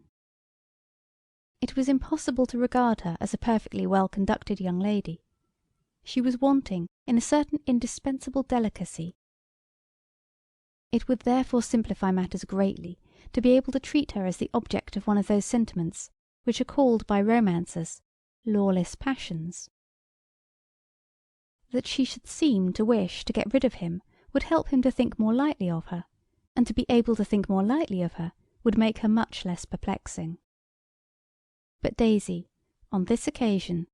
It was impossible to regard her as a perfectly well-conducted young lady. She was wanting in a certain indispensable delicacy. It would therefore simplify matters greatly to be able to treat her as the object of one of those sentiments which are called by romancers lawless passions. That she should seem to wish to get rid of him would help him to think more lightly of her, and to be able to think more lightly of her would make her much less perplexing. But Daisy, on this occasion,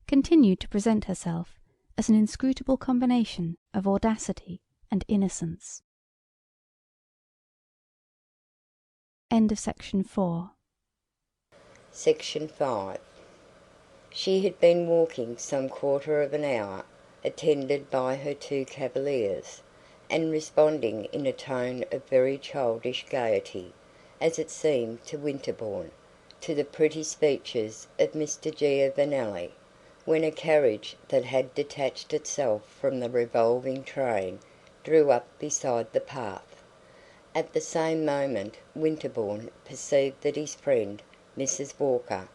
continued to present herself as an inscrutable combination of audacity and innocence. End of section 4. Section 5. She had been walking some quarter of an hour, attended by her 2 cavaliers, and responding in a tone of very childish gaiety, as it seemed to Winterbourne, to the pretty speeches of Mr. Giovanelli, when a carriage that had detached itself from the revolving train drew up beside the path. At the same moment Winterbourne perceived that his friend, Mrs. Walker,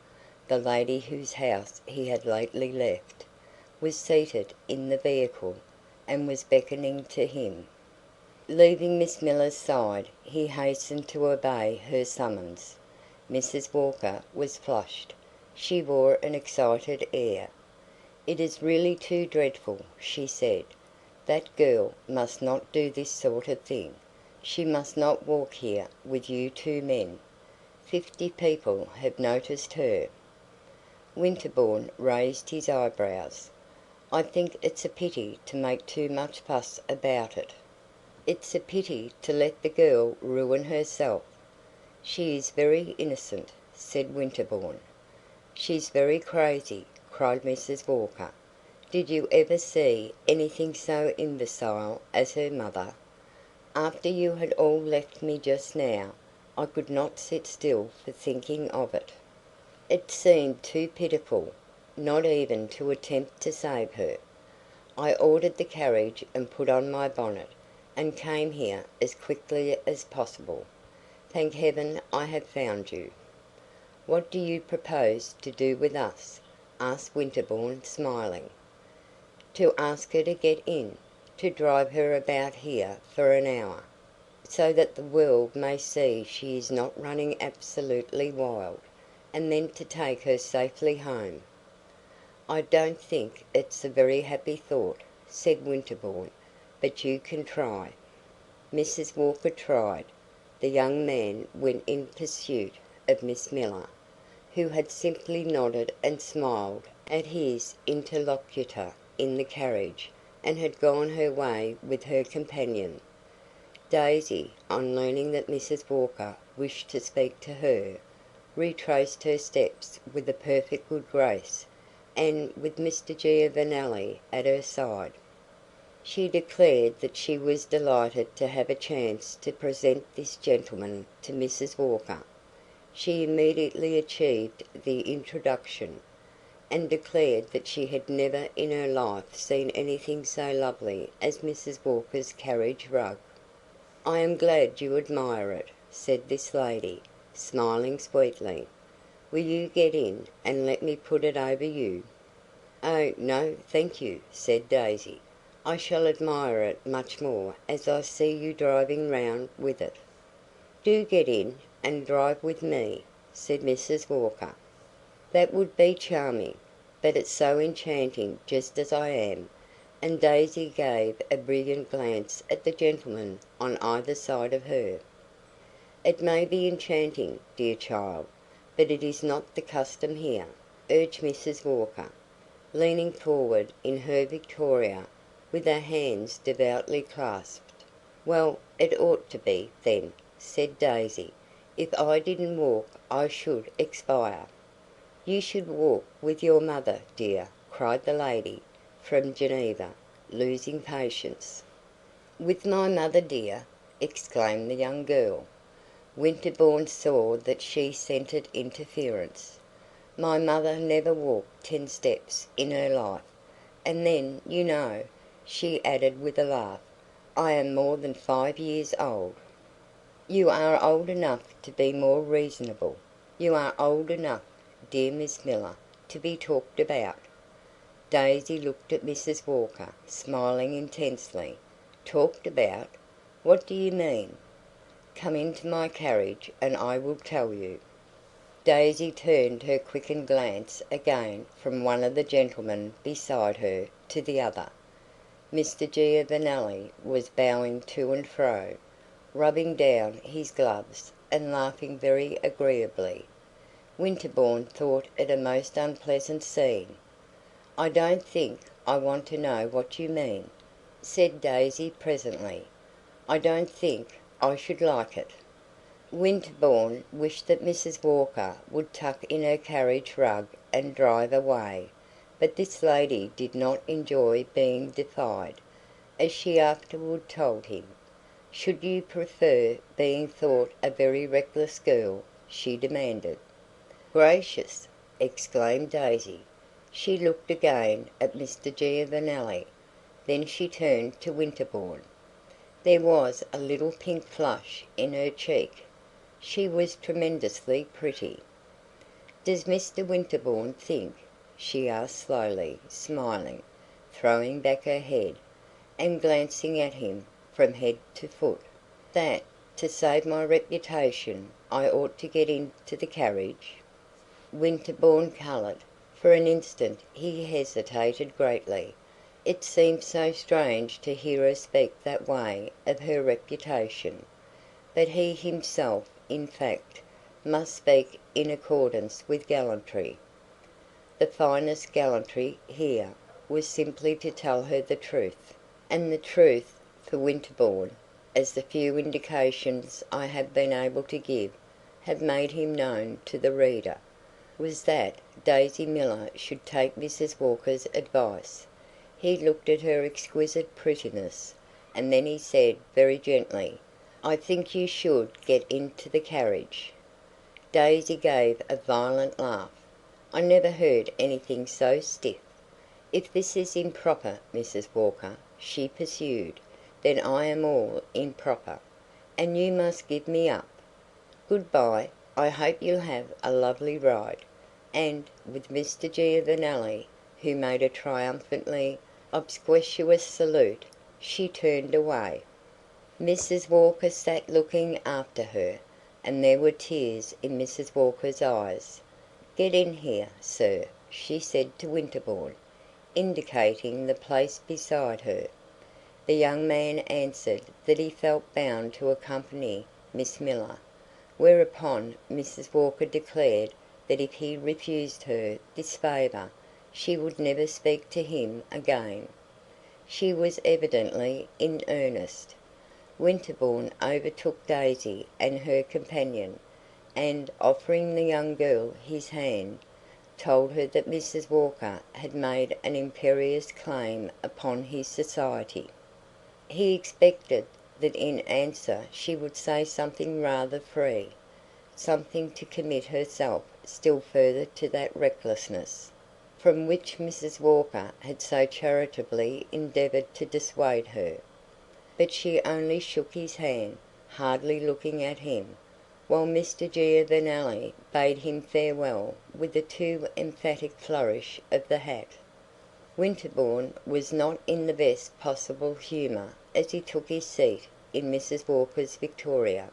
the lady whose house he had lately left, was seated in the vehicle, and was beckoning to him. Leaving Miss Miller's side, he hastened to obey her summons. Mrs. Walker was flushed. She wore an excited air. "It is really too dreadful," she said. "That girl must not do this sort of thing. She must not walk here with you 2 men. 50 people have noticed her." Winterbourne raised his eyebrows. "I think it's a pity to make too much fuss about it." It's a pity to let the girl ruin herself." "She is very innocent," said Winterbourne. "She's very crazy," cried Mrs. Walker. "Did you ever see anything so imbecile as her mother? After you had all left me just now, I could not sit still for thinking of it. It seemed too pitiful, not even to attempt to save her. I ordered the carriage and put on my bonnet, and came here as quickly as possible. Thank heaven I have found you." "What do you propose to do with us?" asked Winterbourne, smiling. "To ask her to get in, to drive her about here for an hour, so that the world may see she is not running absolutely wild, and then to take her safely home." "I don't think it's a very happy thought," said Winterbourne, "but you can try." Mrs. Walker tried. The young man went in pursuit of Miss Miller, who had simply nodded and smiled at his interlocutor in the carriage, and had gone her way with her companion. Daisy, on learning that Mrs. Walker wished to speak to her, retraced her steps with a perfect good grace, and with Mr. Giovanelli at her side. She declared that she was delighted to have a chance to present this gentleman to Mrs. Walker. She immediately achieved the introduction, and declared that she had never in her life seen anything so lovely as Mrs. Walker's carriage rug. "I am glad you admire it," said this lady, smiling sweetly. "Will you get in and let me put it over you?" "Oh, no, thank you," said Daisy. "I shall admire it much more as I see you driving round with it." "Do get in and drive with me," said Mrs. Walker. "That would be charming, but it's so enchanting just as I am," and Daisy gave a brilliant glance at the gentleman on either side of her. "It may be enchanting, dear child, but it is not the custom here," urged Mrs. Walker, leaning forward in her victoria, with her hands devoutly clasped. "Well, it ought to be, then," said Daisy. "If I didn't walk I should expire." "You should walk with your mother, dear," cried the lady from Geneva, losing patience. "With my mother, dear!" exclaimed the young girl. Winterbourne saw that she scented interference. "My mother never walked 10 steps in her life. And then, you know," she added with a laugh, "I am more than 5 years old." "You are old enough to be more reasonable. You are old enough, dear Miss Miller, to be talked about." Daisy looked at Mrs. Walker, smiling intensely. "Talked about? What do you mean?" "Come into my carriage and I will tell you." Daisy turned her quickened glance again from one of the gentlemen beside her to the other. Mr. Giovanelli was bowing to and fro, rubbing down his gloves, and laughing very agreeably. Winterbourne thought it a most unpleasant scene. "I don't think I want to know what you mean," said Daisy presently. "I don't think I should like it." Winterbourne wished that Mrs. Walker would tuck in her carriage rug and drive away, but this lady did not enjoy being defied, as she afterward told him. "Should you prefer being thought a very reckless girl?" she demanded. "Gracious!" exclaimed Daisy. She looked again at Mr. Giovanelli, then she turned to Winterbourne. There was a little pink flush in her cheek. She was tremendously pretty. "Does Mr. Winterbourne think," she asked slowly, smiling, throwing back her head, and glancing at him from head to foot, "that, to save my reputation, I ought to get into the carriage?" Winterbourne coloured. For an instant he hesitated greatly. It seemed so strange to hear her speak that way of her reputation. But he himself, in fact, must speak in accordance with gallantry. The finest gallantry here was simply to tell her the truth, and the truth, for Winterbourne, as the few indications I have been able to give have made him known to the reader, was that Daisy Miller should take Mrs. Walker's advice. He looked at her exquisite prettiness, and then he said very gently, "I think you should get into the carriage." Daisy gave a violent laugh. I never heard anything so stiff. "If this is improper, Mrs. Walker," she pursued, "then I am all improper, and you must give me up. Good bye. I hope you'll have a lovely ride." And, with Mr. Giovanelli, who made a triumphantly obsequious salute, she turned away. Mrs. Walker sat looking after her, and there were tears in Mrs. Walker's eyes. "Get in here, sir," she said to Winterbourne, indicating the place beside her. The young man answered that he felt bound to accompany Miss Miller, whereupon Mrs. Walker declared that if he refused her this favour she would never speak to him again. She was evidently in earnest. Winterbourne overtook Daisy and her companion, and, offering the young girl his hand, told her that Mrs. Walker had made an imperious claim upon his society. He expected that in answer she would say something rather free, something to commit herself still further to that recklessness, from which Mrs. Walker had so charitably endeavoured to dissuade her. But she only shook his hand, hardly looking at him, while Mr. Giovanelli bade him farewell with a too emphatic flourish of the hat. Winterbourne was not in the best possible humour as he took his seat in Mrs. Walker's victoria.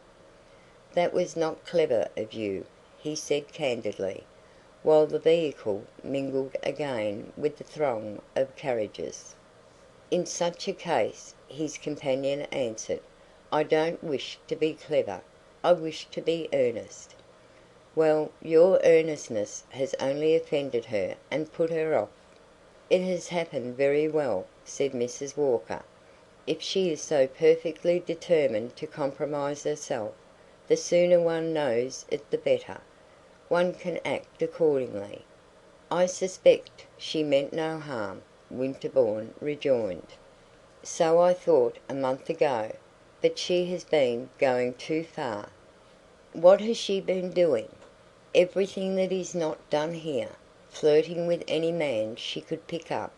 "That was not clever of you," he said candidly, while the vehicle mingled again with the throng of carriages. "In such a case," his companion answered, "I don't wish to be clever. I wish to be earnest." "Well, your earnestness has only offended her and put her off." "It has happened very well," said Mrs. Walker. "If she is so perfectly determined to compromise herself, the sooner one knows it the better. One can act accordingly." "I suspect she meant no harm," Winterbourne rejoined. "So I thought a month ago, but she has been going too far." "What has she been doing?" "Everything that is not done here. Flirting with any man she could pick up,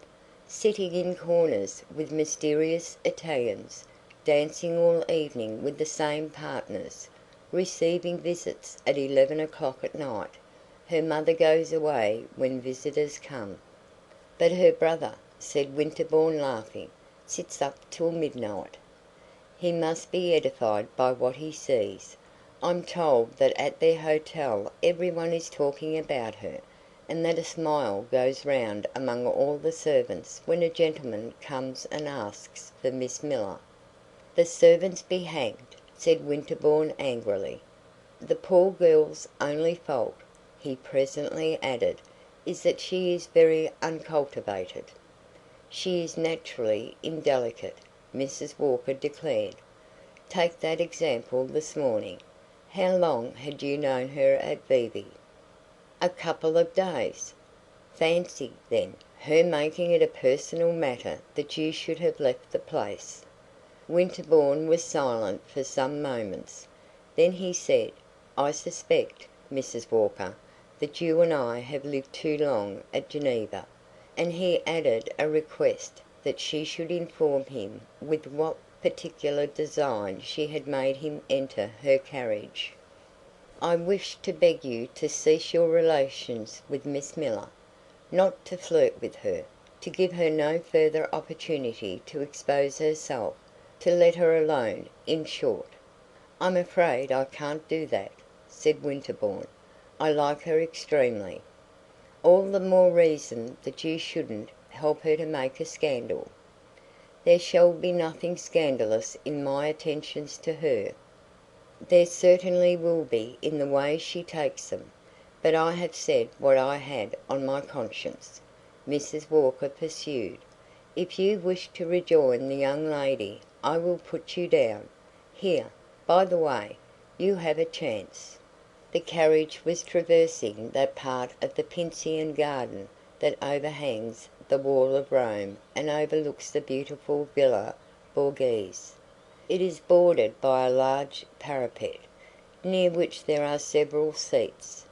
sitting in corners with mysterious Italians, dancing all evening with the same partners, receiving visits at 11 o'clock at night. Her mother goes away when visitors come." "But her brother," said Winterbourne laughing, "sits up till midnight." "He must be edified by what he sees. I'm told that at their hotel everyone is talking about her, and that a smile goes round among all the servants when a gentleman comes and asks for Miss Miller." "The servants be hanged," said Winterbourne angrily. "The poor girl's only fault," he presently added, "is that she is very uncultivated." "She is naturally indelicate," Mrs. Walker declared. "Take that example this morning. How long had you known her at Vevey?" "A couple of days." "Fancy, then, her making it a personal matter that you should have left the place." Winterbourne was silent for some moments. Then he said, "I suspect, Mrs. Walker, that you and I have lived too long at Geneva," and he added a request that she should inform him with what particular design she had made him enter her carriage. "I wish to beg you to cease your relations with Miss Miller, not to flirt with her, to give her no further opportunity to expose herself, to let her alone, in short." "I'm afraid I can't do that," said Winterbourne. "I like her extremely." "All the more reason that you shouldn't help her to make a scandal." "There shall be nothing scandalous in my attentions to her." "There certainly will be in the way she takes them. But I have said what I had on my conscience," Mrs. Walker pursued. "If you wish to rejoin the young lady I will put you down. Here, by the way, you have a chance." The carriage was traversing that part of the Pincian garden that overhangs the wall of Rome and overlooks the beautiful Villa Borghese. It is bordered by a large parapet, near which there are several seats.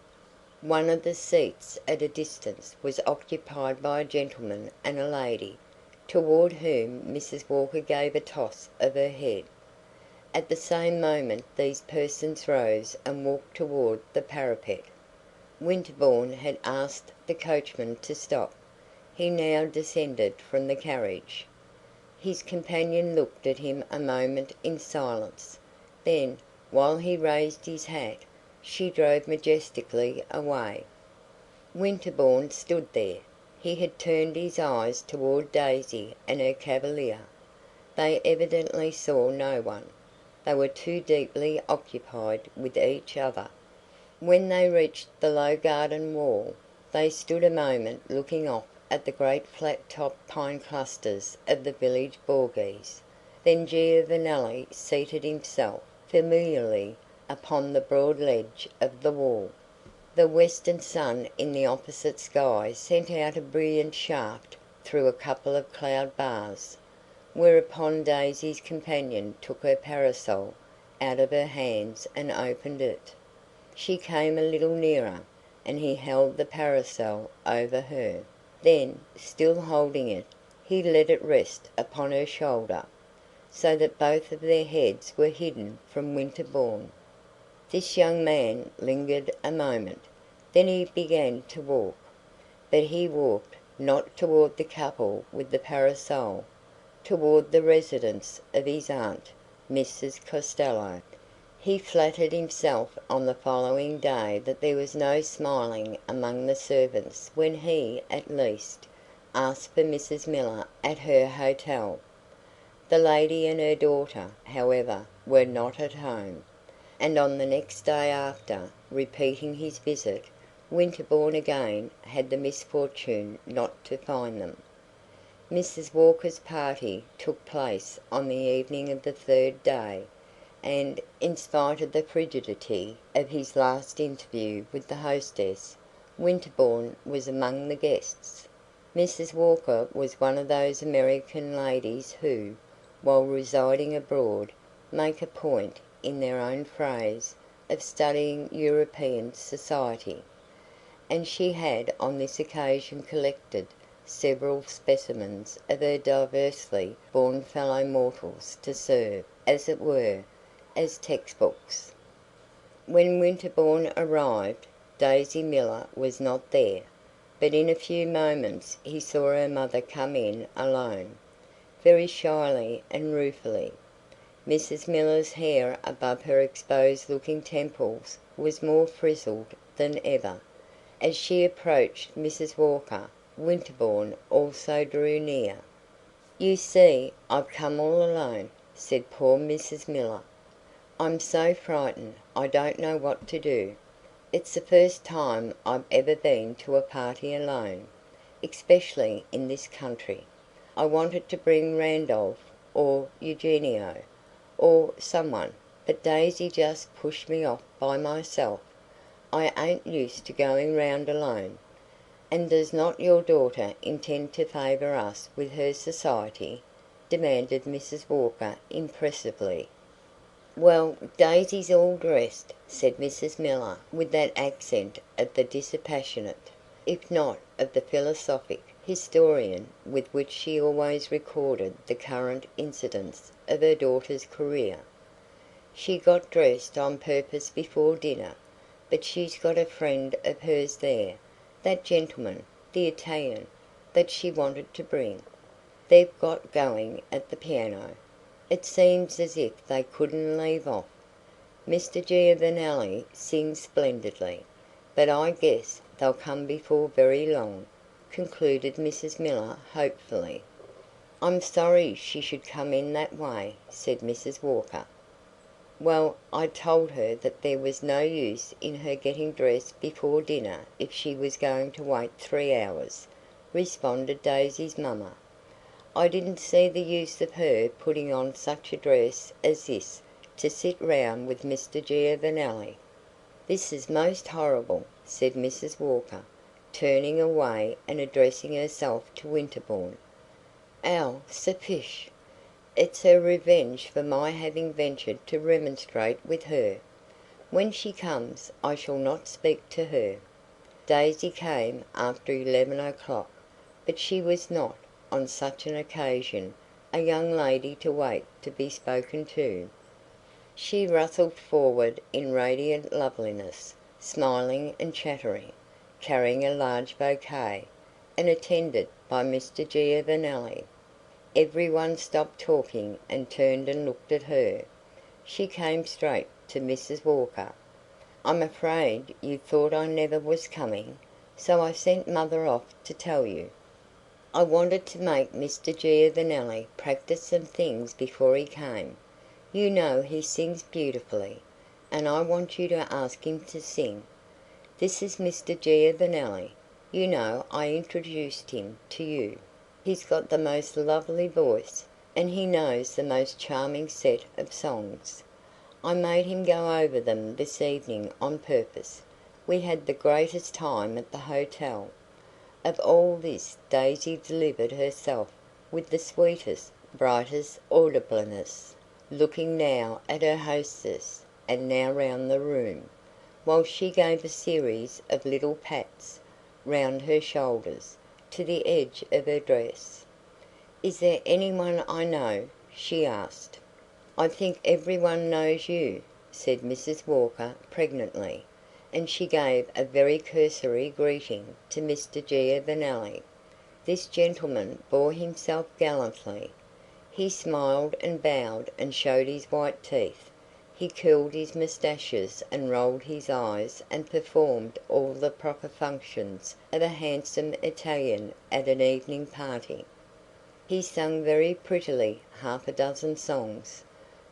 One of the seats at a distance was occupied by a gentleman and a lady, toward whom Mrs. Walker gave a toss of her head. At the same moment these persons rose and walked toward the parapet. Winterbourne had asked the coachman to stop. He now descended from the carriage. His companion looked at him a moment in silence. Then, while he raised his hat, she drove majestically away. Winterbourne stood there. He had turned his eyes toward Daisy and her cavalier. They evidently saw no one. They were too deeply occupied with each other. When they reached the low garden wall, they stood a moment looking off at the great flat-topped pine clusters of the village Borghese. Then Giovanelli seated himself familiarly upon the broad ledge of the wall. The western sun in the opposite sky sent out a brilliant shaft through a couple of cloud bars, whereupon Daisy's companion took her parasol out of her hands and opened it. She came a little nearer, and he held the parasol over her. Then, still holding it, he let it rest upon her shoulder, so that both of their heads were hidden from Winterbourne. This young man lingered a moment. Then he began to walk. But he walked, not toward the couple with the parasol, toward the residence of his aunt, Mrs. Costello. He flattered himself on the following day that there was no smiling among the servants when he, at least, asked for Mrs. Miller at her hotel. The lady and her daughter, however, were not at home, and on the next day after, repeating his visit, Winterbourne again had the misfortune not to find them. Mrs. Walker's party took place on the evening of the third day, and, in spite of the frigidity of his last interview with the hostess, Winterbourne was among the guests. Mrs. Walker was one of those American ladies who, while residing abroad, make a point, in their own phrase, of studying European society, and she had on this occasion collected several specimens of her diversely born fellow mortals to serve, as it were, as textbooks. When Winterbourne arrived, Daisy Miller was not there, but in a few moments he saw her mother come in alone, very shyly and ruefully. Mrs. Miller's hair above her exposed-looking temples was more frizzled than ever. As she approached Mrs. Walker, Winterbourne also drew near. "You see, I've come all alone," said poor Mrs. Miller. "I'm so frightened, I don't know what to do. It's the first time I've ever been to a party alone, especially in this country. I wanted to bring Randolph or Eugenio, or someone, but Daisy just pushed me off by myself. I ain't used to going round alone." "And does not your daughter intend to favour us with her society?" demanded Mrs. Walker impressively. "Well, Daisy's all dressed," said Mrs. Miller with that accent of the dispassionate, if not of the philosophic, historian with which she always recorded the current incidents of her daughter's career. "She got dressed on purpose before dinner, but she's got a friend of hers there, that gentleman, the Italian, that she wanted to bring. They've got going at the piano. It seems as if they couldn't leave off. Mr. Giovanelli sings splendidly, but I guess they'll come before very long," concluded Mrs. Miller hopefully. "I'm sorry she should come in that way," said Mrs. Walker. "Well, I told her that there was no use in her getting dressed before dinner if she was going to wait 3 hours," responded Daisy's mamma. "I didn't see the use of her putting on such a dress as this to sit round with Mr. Giovanelli." "This is most horrible," said Mrs. Walker, turning away and addressing herself to Winterbourne. "Al suffiche! It's her revenge for my having ventured to remonstrate with her. When she comes, I shall not speak to her." Daisy came after 11 o'clock, but she was not, on such an occasion, a young lady to wait to be spoken to. She rustled forward in radiant loveliness, smiling and chattering, carrying a large bouquet, and attended by Mr. Giovanelli. Every one stopped talking and turned and looked at her. She came straight to Mrs. Walker. "I'm afraid you thought I never was coming, so I sent mother off to tell you. I wanted to make Mr. Giovanelli practice some things before he came. You know he sings beautifully, and I want you to ask him to sing. This is Mr. Giovanelli. You know I introduced him to you. He's got the most lovely voice, and he knows the most charming set of songs. I made him go over them this evening on purpose. We had the greatest time at the hotel." Of all this Daisy delivered herself with the sweetest, brightest audibleness, looking now at her hostess and now round the room, while she gave a series of little pats round her shoulders, to the edge of her dress. "Is there anyone I know?" she asked. "I think everyone knows you," said Mrs. Walker pregnantly, and she gave a very cursory greeting to Mr. Giovanelli. This gentleman bore himself gallantly. He smiled and bowed and showed his white teeth. He curled his moustaches and rolled his eyes and performed all the proper functions of a handsome Italian at an evening party. He sang very prettily half a dozen songs,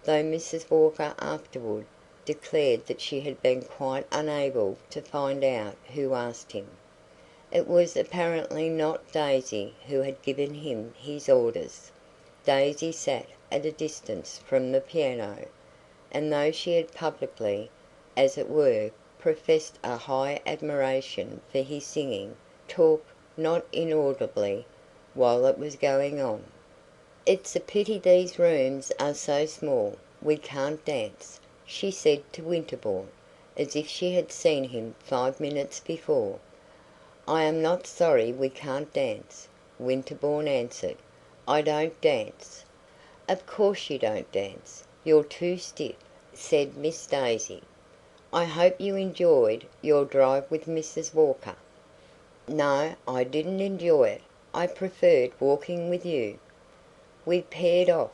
though Mrs. Walker afterward declared that she had been quite unable to find out who asked him. It was apparently not Daisy who had given him his orders. Daisy sat at a distance from the piano, and though she had publicly, as it were, professed a high admiration for his singing, talked not inaudibly while it was going on. "It's a pity these rooms are so small. We can't dance," she said to Winterbourne, as if she had seen him 5 minutes before. "I am not sorry we can't dance," Winterbourne answered. "I don't dance." "Of course you don't dance. You're too stiff," said Miss Daisy. "I hope you enjoyed your drive with Mrs. Walker." "No, I didn't enjoy it. I preferred walking with you." "We paired off.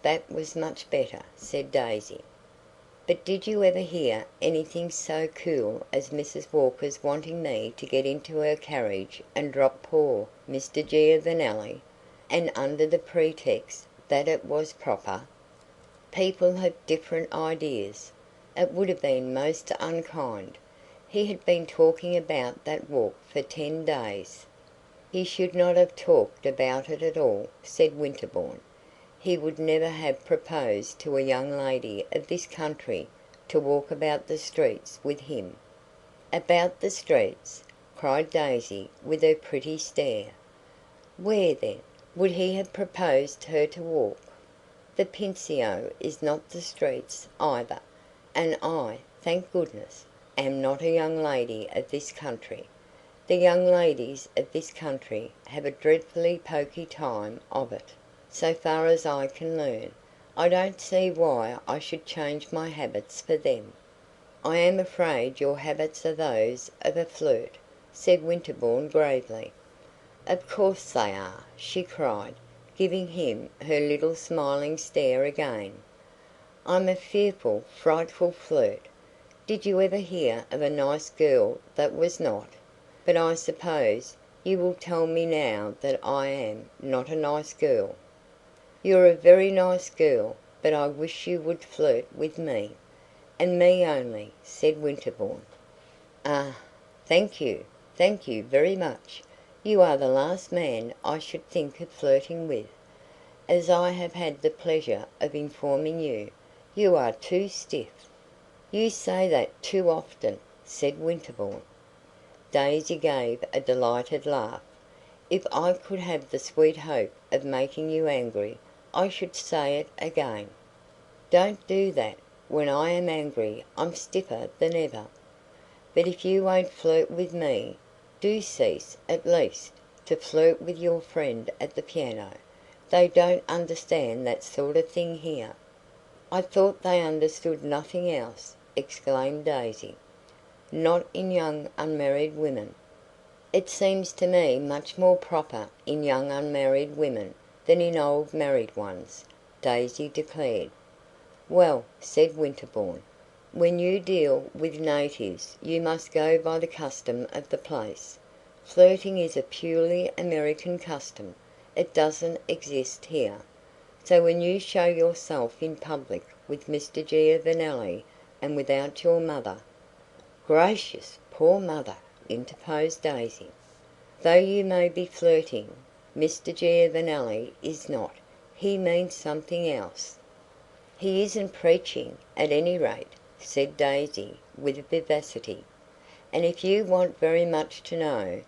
That was much better," said Daisy. "But did you ever hear anything so cool as Mrs. Walker's wanting me to get into her carriage and drop poor Mr. Giovanelli, and under the pretext that it was proper? People have different ideas. It would have been most unkind. He had been talking about that walk for 10 days." "He should not have talked about it at all," said Winterbourne. "He would never have proposed to a young lady of this country to walk about the streets with him." "About the streets?" cried Daisy with her pretty stare. "Where, then, would he have proposed her to walk? The Pincio is not the streets either, and I, thank goodness, am not a young lady of this country. The young ladies of this country have a dreadfully poky time of it, so far as I can learn. I don't see why I should change my habits for them." "I am afraid your habits are those of a flirt," said Winterbourne gravely. "Of course they are," she cried, giving him her little smiling stare again. "I'm a fearful, frightful flirt. Did you ever hear of a nice girl that was not? But I suppose you will tell me now that I am not a nice girl." "You're a very nice girl, but I wish you would flirt with me, and me only," said Winterbourne. "Ah, thank you very much. You are the last man I should think of flirting with. As I have had the pleasure of informing you, You are too stiff." "You say that too often," said Winterbourne. Daisy gave a delighted laugh. "If I could have the sweet hope of making you angry, I should say it again." "Don't do that. When I am angry I'm stiffer than ever." "But if you won't flirt with me, do cease, at least, to flirt with your friend at the piano. They don't understand that sort of thing here." "I thought they understood nothing else," exclaimed Daisy. "Not in young unmarried women." "It seems to me much more proper in young unmarried women than in old married ones," Daisy declared. "Well," said Winterbourne, "when you deal with natives you must go by the custom of the place. Flirting is a purely American custom. It doesn't exist here. So when you show yourself in public with Mr. Giovanelli and without your mother—" "Gracious, poor mother!" interposed Daisy. "Though you may be flirting, Mr. Giovanelli is not. He means something else." "He isn't preaching, at any rate," said Daisy with vivacity. "And if you want very much to know,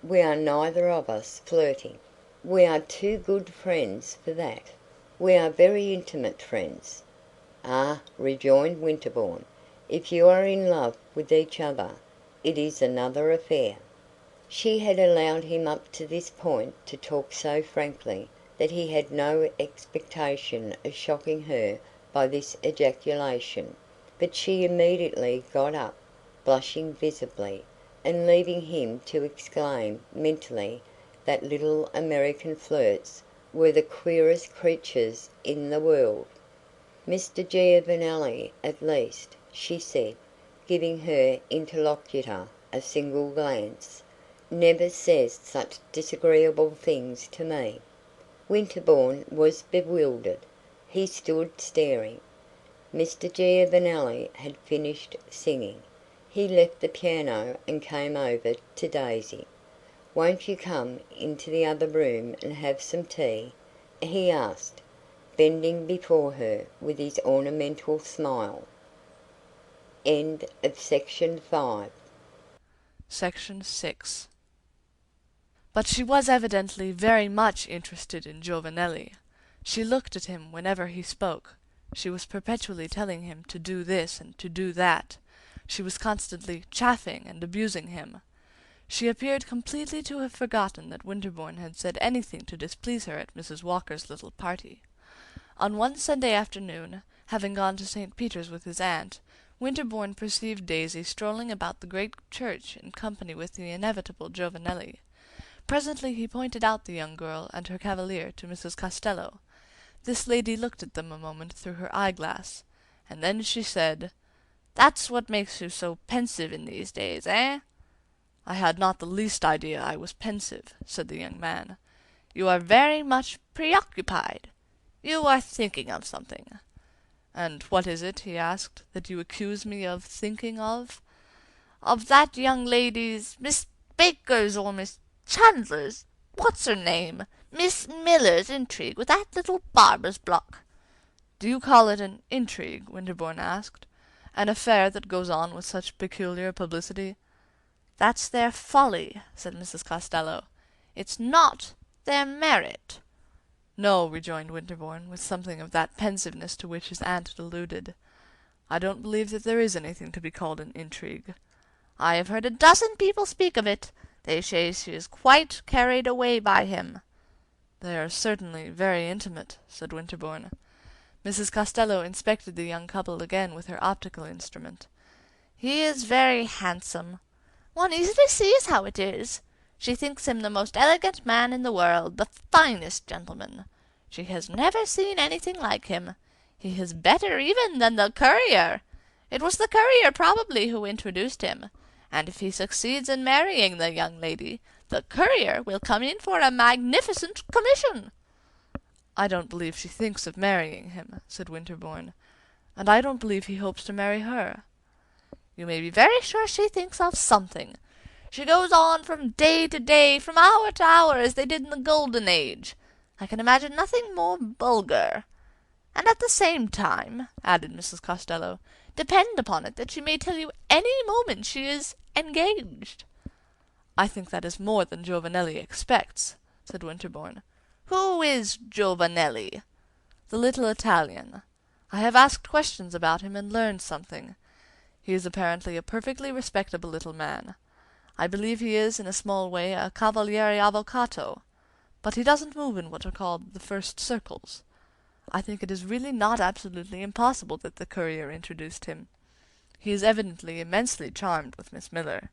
we are neither of us flirting. We are too good friends for that. We are very intimate friends." "Ah," rejoined Winterbourne, "if you are in love with each other, it is another affair." She had allowed him up to this point to talk so frankly that he had no expectation of shocking her by this ejaculation, but she immediately got up, blushing visibly, and leaving him to exclaim mentally that little American flirts were the queerest creatures in the world. "Mr. Giovanelli, at least," she said, giving her interlocutor a single glance, "never says such disagreeable things to me." Winterbourne was bewildered. He stood staring. Mr. Giovanelli had finished singing. He left the piano and came over to Daisy. "Won't you come into the other room and have some tea?" he asked, bending before her with his ornamental smile. Section 6. But she was evidently very much interested in Giovanelli. She looked at him whenever he spoke. She was perpetually telling him to do this and to do that. She was constantly chaffing and abusing him. She appeared completely to have forgotten that Winterbourne had said anything to displease her at Mrs. Walker's little party. On one Sunday afternoon, having gone to St. Peter's with his aunt, Winterbourne perceived Daisy strolling about the great church in company with the inevitable Giovanelli. Presently he pointed out the young girl and her cavalier to Mrs. Costello. This lady looked at them a moment through her eyeglass, and then she said, "That's what makes you so pensive in these days, eh?" "I had not the least idea I was pensive," said the young man. "You are very much preoccupied. You are thinking of something." "And what is it," he asked, "that you accuse me of thinking of?" "Of that young lady's, Miss Baker's or Miss Chandler's, what's her name, Miss Miller's intrigue with that little barber's block." "Do you call it an intrigue?" Winterbourne asked. "An affair that goes on with such peculiar publicity?" "That's their folly," said Mrs. Costello. "It's not their merit." "No," rejoined Winterbourne, with something of that pensiveness to which his aunt had alluded. "I don't believe that there is anything to be called an intrigue." "I have heard a dozen people speak of it. They say she is quite carried away by him." "They are certainly very intimate," said Winterbourne. Mrs. Costello inspected the young couple again with her optical instrument. "He is very handsome. One easily sees how it is. She thinks him the most elegant man in the world, the finest gentleman. She has never seen anything like him. He is better even than the courier. It was the courier probably who introduced him. And if he succeeds in marrying the young lady, the courier will come in for a magnificent commission." "I don't believe she thinks of marrying him," said Winterbourne. "And I don't believe he hopes to marry her." "You may be very sure she thinks of something. She goes on from day to day, from hour to hour, as they did in the Golden Age. I can imagine nothing more vulgar. And at the same time," added Mrs. Costello, "depend upon it that she may tell you any moment she is engaged." "I think that is more than Giovanelli expects," said Winterbourne. "Who is Giovanelli?" "The little Italian. I have asked questions about him and learned something. He is apparently a perfectly respectable little man. I believe he is in a small way a Cavaliere Avvocato, but he doesn't move in what are called the first circles. I think it is really not absolutely impossible that the courier introduced him. He is evidently immensely charmed with Miss Miller.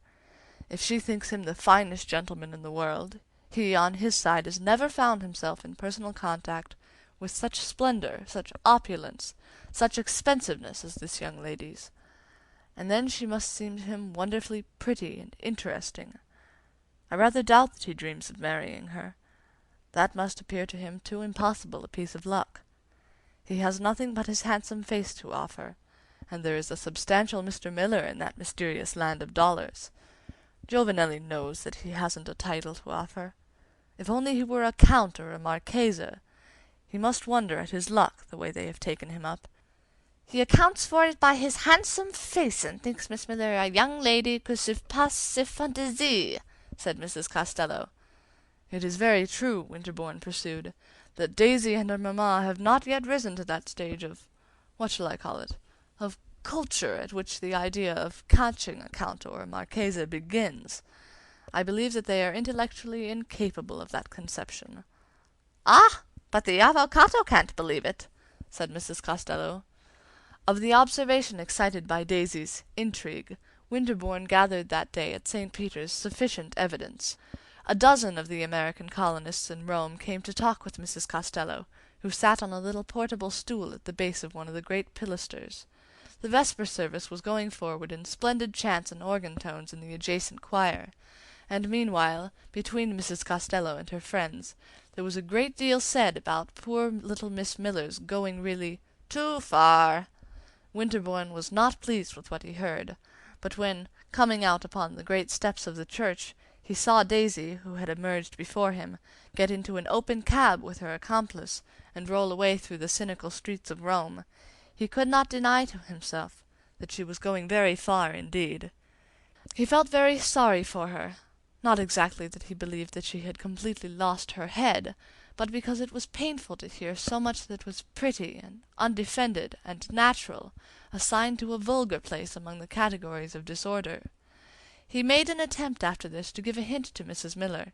If she thinks him the finest gentleman in the world, he on his side has never found himself in personal contact with such splendor, such opulence, such expensiveness as this young lady's. And then she must seem to him wonderfully pretty and interesting. I rather doubt that he dreams of marrying her. That must appear to him too impossible a piece of luck. He has nothing but his handsome face to offer, and there is a substantial Mr. Miller in that mysterious land of dollars. Giovanelli knows that he hasn't a title to offer. If only he were a count or a marchesa! He must wonder at his luck, the way they have taken him up. He accounts for it by his handsome face, and thinks Miss Miller a young lady que surpasse ses fantaisies," said Mrs. Costello. "It is very true," Winterbourne pursued, "that Daisy and her mamma have not yet risen to that stage of, what shall I call it, of culture at which the idea of catching a count or a marchesa begins. I believe that they are intellectually incapable of that conception." "Ah, but the Avvocato can't believe it," said Mrs. Costello. Of the observation excited by Daisy's intrigue, Winterbourne gathered that day at St. Peter's sufficient evidence. A dozen of the American colonists in Rome came to talk with Mrs. Costello, who sat on a little portable stool at the base of one of the great pilasters. The vesper service was going forward in splendid chants and organ tones in the adjacent choir, and meanwhile, between Mrs. Costello and her friends, there was a great deal said about poor little Miss Miller's going really too far. Winterbourne was not pleased with what he heard, but when, coming out upon the great steps of the church, he saw Daisy, who had emerged before him, get into an open cab with her accomplice, and roll away through the cynical streets of Rome, he could not deny to himself that she was going very far indeed. He felt very sorry for her, not exactly that he believed that she had completely lost her head, but because it was painful to hear so much that was pretty and undefended and natural assigned to a vulgar place among the categories of disorder. He made an attempt after this to give a hint to Mrs. Miller.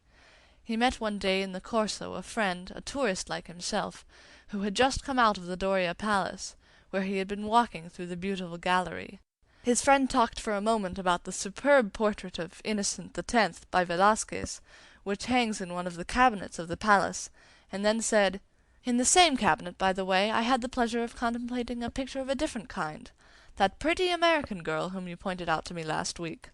He met one day in the Corso a friend, a tourist like himself, who had just come out of the Doria Palace, where he had been walking through the beautiful gallery. His friend talked for a moment about the superb portrait of Innocent X by Velázquez, which hangs in one of the cabinets of the palace, and then said, "In the same cabinet, by the way, I had the pleasure of contemplating a picture of a different kind, that pretty American girl whom you pointed out to me last week."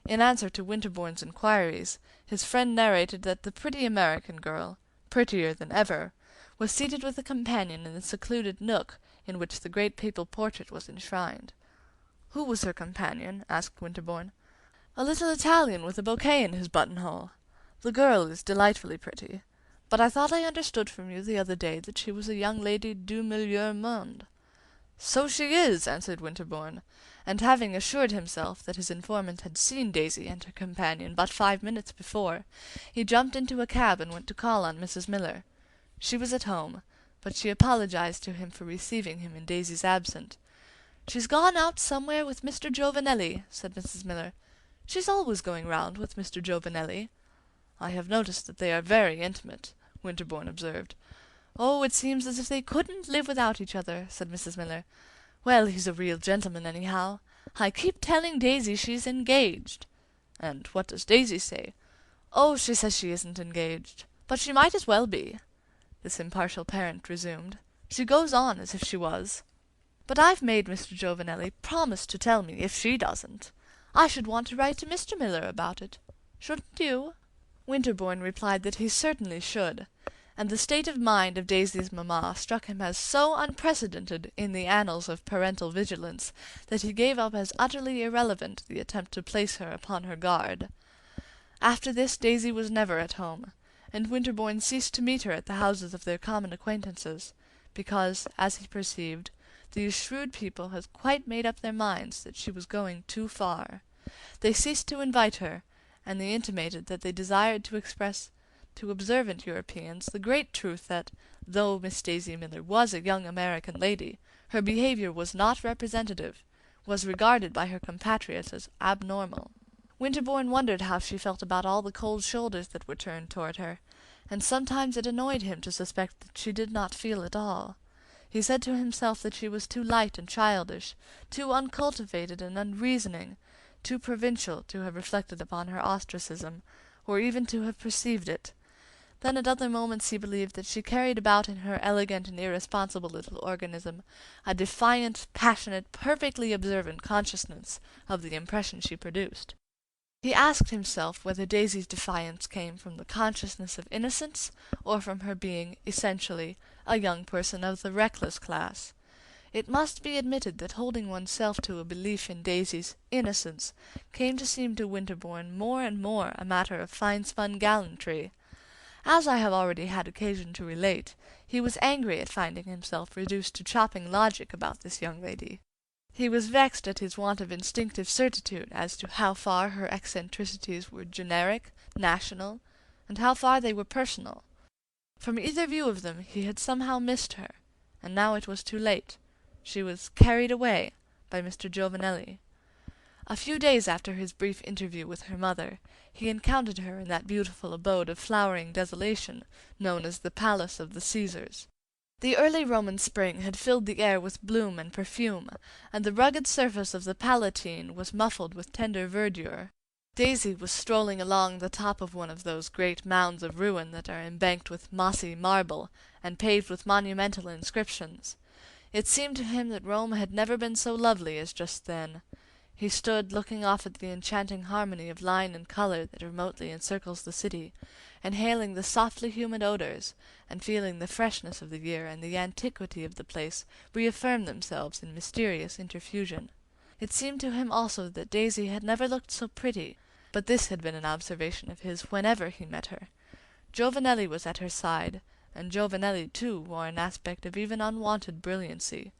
In answer to Winterbourne's inquiries, his friend narrated that the pretty American girl, prettier than ever, was seated with a companion in the secluded nook in which the great papal portrait was enshrined. "Who was her companion?" asked Winterbourne. "A little Italian with a bouquet in his buttonhole. The girl is delightfully pretty, but I thought I understood from you the other day that she was a young lady du meilleur monde." "So she is," answered Winterbourne, and having assured himself that his informant had seen Daisy and her companion but 5 minutes before, he jumped into a cab and went to call on Mrs. Miller. She was at home, but she apologized to him for receiving him in Daisy's absence. "She's gone out somewhere with Mr. Giovanelli," said Mrs. Miller. "She's always going round with Mr. Giovanelli." "I have noticed that they are very intimate," Winterbourne observed. "Oh, it seems as if they couldn't live without each other," said Mrs. Miller. "Well, he's a real gentleman, anyhow. I keep telling Daisy she's engaged." "And what does Daisy say?" "Oh, she says she isn't engaged, but she might as well be," this impartial parent resumed. "She goes on as if she was. But I've made Mr. Giovanelli promise to tell me if she doesn't. I should want to write to Mr. Miller about it. Shouldn't you?" Winterbourne replied that he certainly should, and the state of mind of Daisy's mamma struck him as so unprecedented in the annals of parental vigilance that he gave up as utterly irrelevant the attempt to place her upon her guard. After this Daisy was never at home, and Winterbourne ceased to meet her at the houses of their common acquaintances, because, as he perceived, these shrewd people had quite made up their minds that she was going too far. They ceased to invite her, and they intimated that they desired to express to observant Europeans the great truth that, though Miss Daisy Miller was a young American lady, her behavior was not representative, was regarded by her compatriots as abnormal. Winterbourne wondered how she felt about all the cold shoulders that were turned toward her, and sometimes it annoyed him to suspect that she did not feel at all. He said to himself that she was too light and childish, too uncultivated and unreasoning, too provincial to have reflected upon her ostracism, or even to have perceived it. Then at other moments he believed that she carried about in her elegant and irresponsible little organism a defiant, passionate, perfectly observant consciousness of the impression she produced. He asked himself whether Daisy's defiance came from the consciousness of innocence, or from her being, essentially, a young person of the reckless class. It must be admitted that holding oneself to a belief in Daisy's innocence came to seem to Winterbourne more and more a matter of fine-spun gallantry. As I have already had occasion to relate, he was angry at finding himself reduced to chopping logic about this young lady. He was vexed at his want of instinctive certitude as to how far her eccentricities were generic, national, and how far they were personal. From either view of them he had somehow missed her, and now it was too late. She was carried away by Mr. Giovanelli. A few days after his brief interview with her mother, he encountered her in that beautiful abode of flowering desolation known as the Palace of the Caesars. The early Roman spring had filled the air with bloom and perfume, and the rugged surface of the Palatine was muffled with tender verdure. Daisy was strolling along the top of one of those great mounds of ruin that are embanked with mossy marble and paved with monumental inscriptions. It seemed to him that Rome had never been so lovely as just then. He stood looking off at the enchanting harmony of line and color that remotely encircles the city, inhaling the softly humid odors, and feeling the freshness of the year and the antiquity of the place reaffirm themselves in mysterious interfusion. It seemed to him also that Daisy had never looked so pretty, but this had been an observation of his whenever he met her. Giovanelli was at her side, and Giovanelli too wore an aspect of even unwonted brilliancy.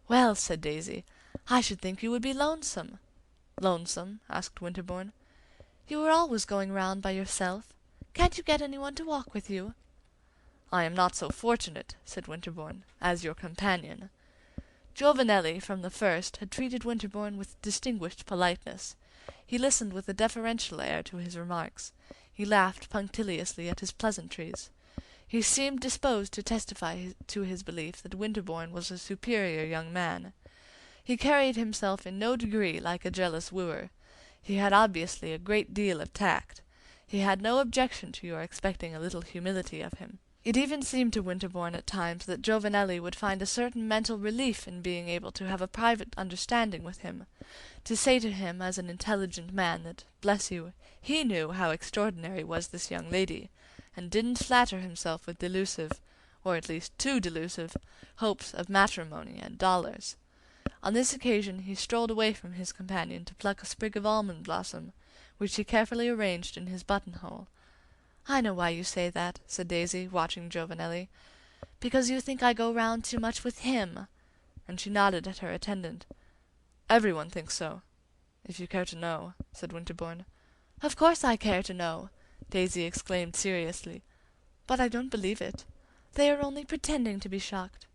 "Well," said Daisy, "I should think you would be lonesome." "Lonesome?" asked Winterbourne. "You are always going round by yourself. Can't you get anyone to walk with you?" "I am not so fortunate," said Winterbourne, "as your companion." Giovanelli, from the first, had treated Winterbourne with distinguished politeness. He listened with a deferential air to his remarks. He laughed punctiliously at his pleasantries. He seemed disposed to testify to his belief that Winterbourne was a superior young man. He carried himself in no degree like a jealous wooer. He had obviously a great deal of tact. He had no objection to your expecting a little humility of him. It even seemed to Winterbourne at times that Giovanelli would find a certain mental relief in being able to have a private understanding with him, to say to him as an intelligent man that, bless you, he knew how extraordinary was this young lady, and didn't flatter himself with delusive, or at least too delusive, hopes of matrimony and dollars. On this occasion he strolled away from his companion to pluck a sprig of almond blossom, which he carefully arranged in his buttonhole. "I know why you say that," said Daisy, watching Giovanelli. "Because you think I go round too much with him." And she nodded at her attendant. "Everyone thinks so, if you care to know," said Winterbourne. "Of course I care to know," Daisy exclaimed seriously. "But I don't believe it. They are only pretending to be shocked.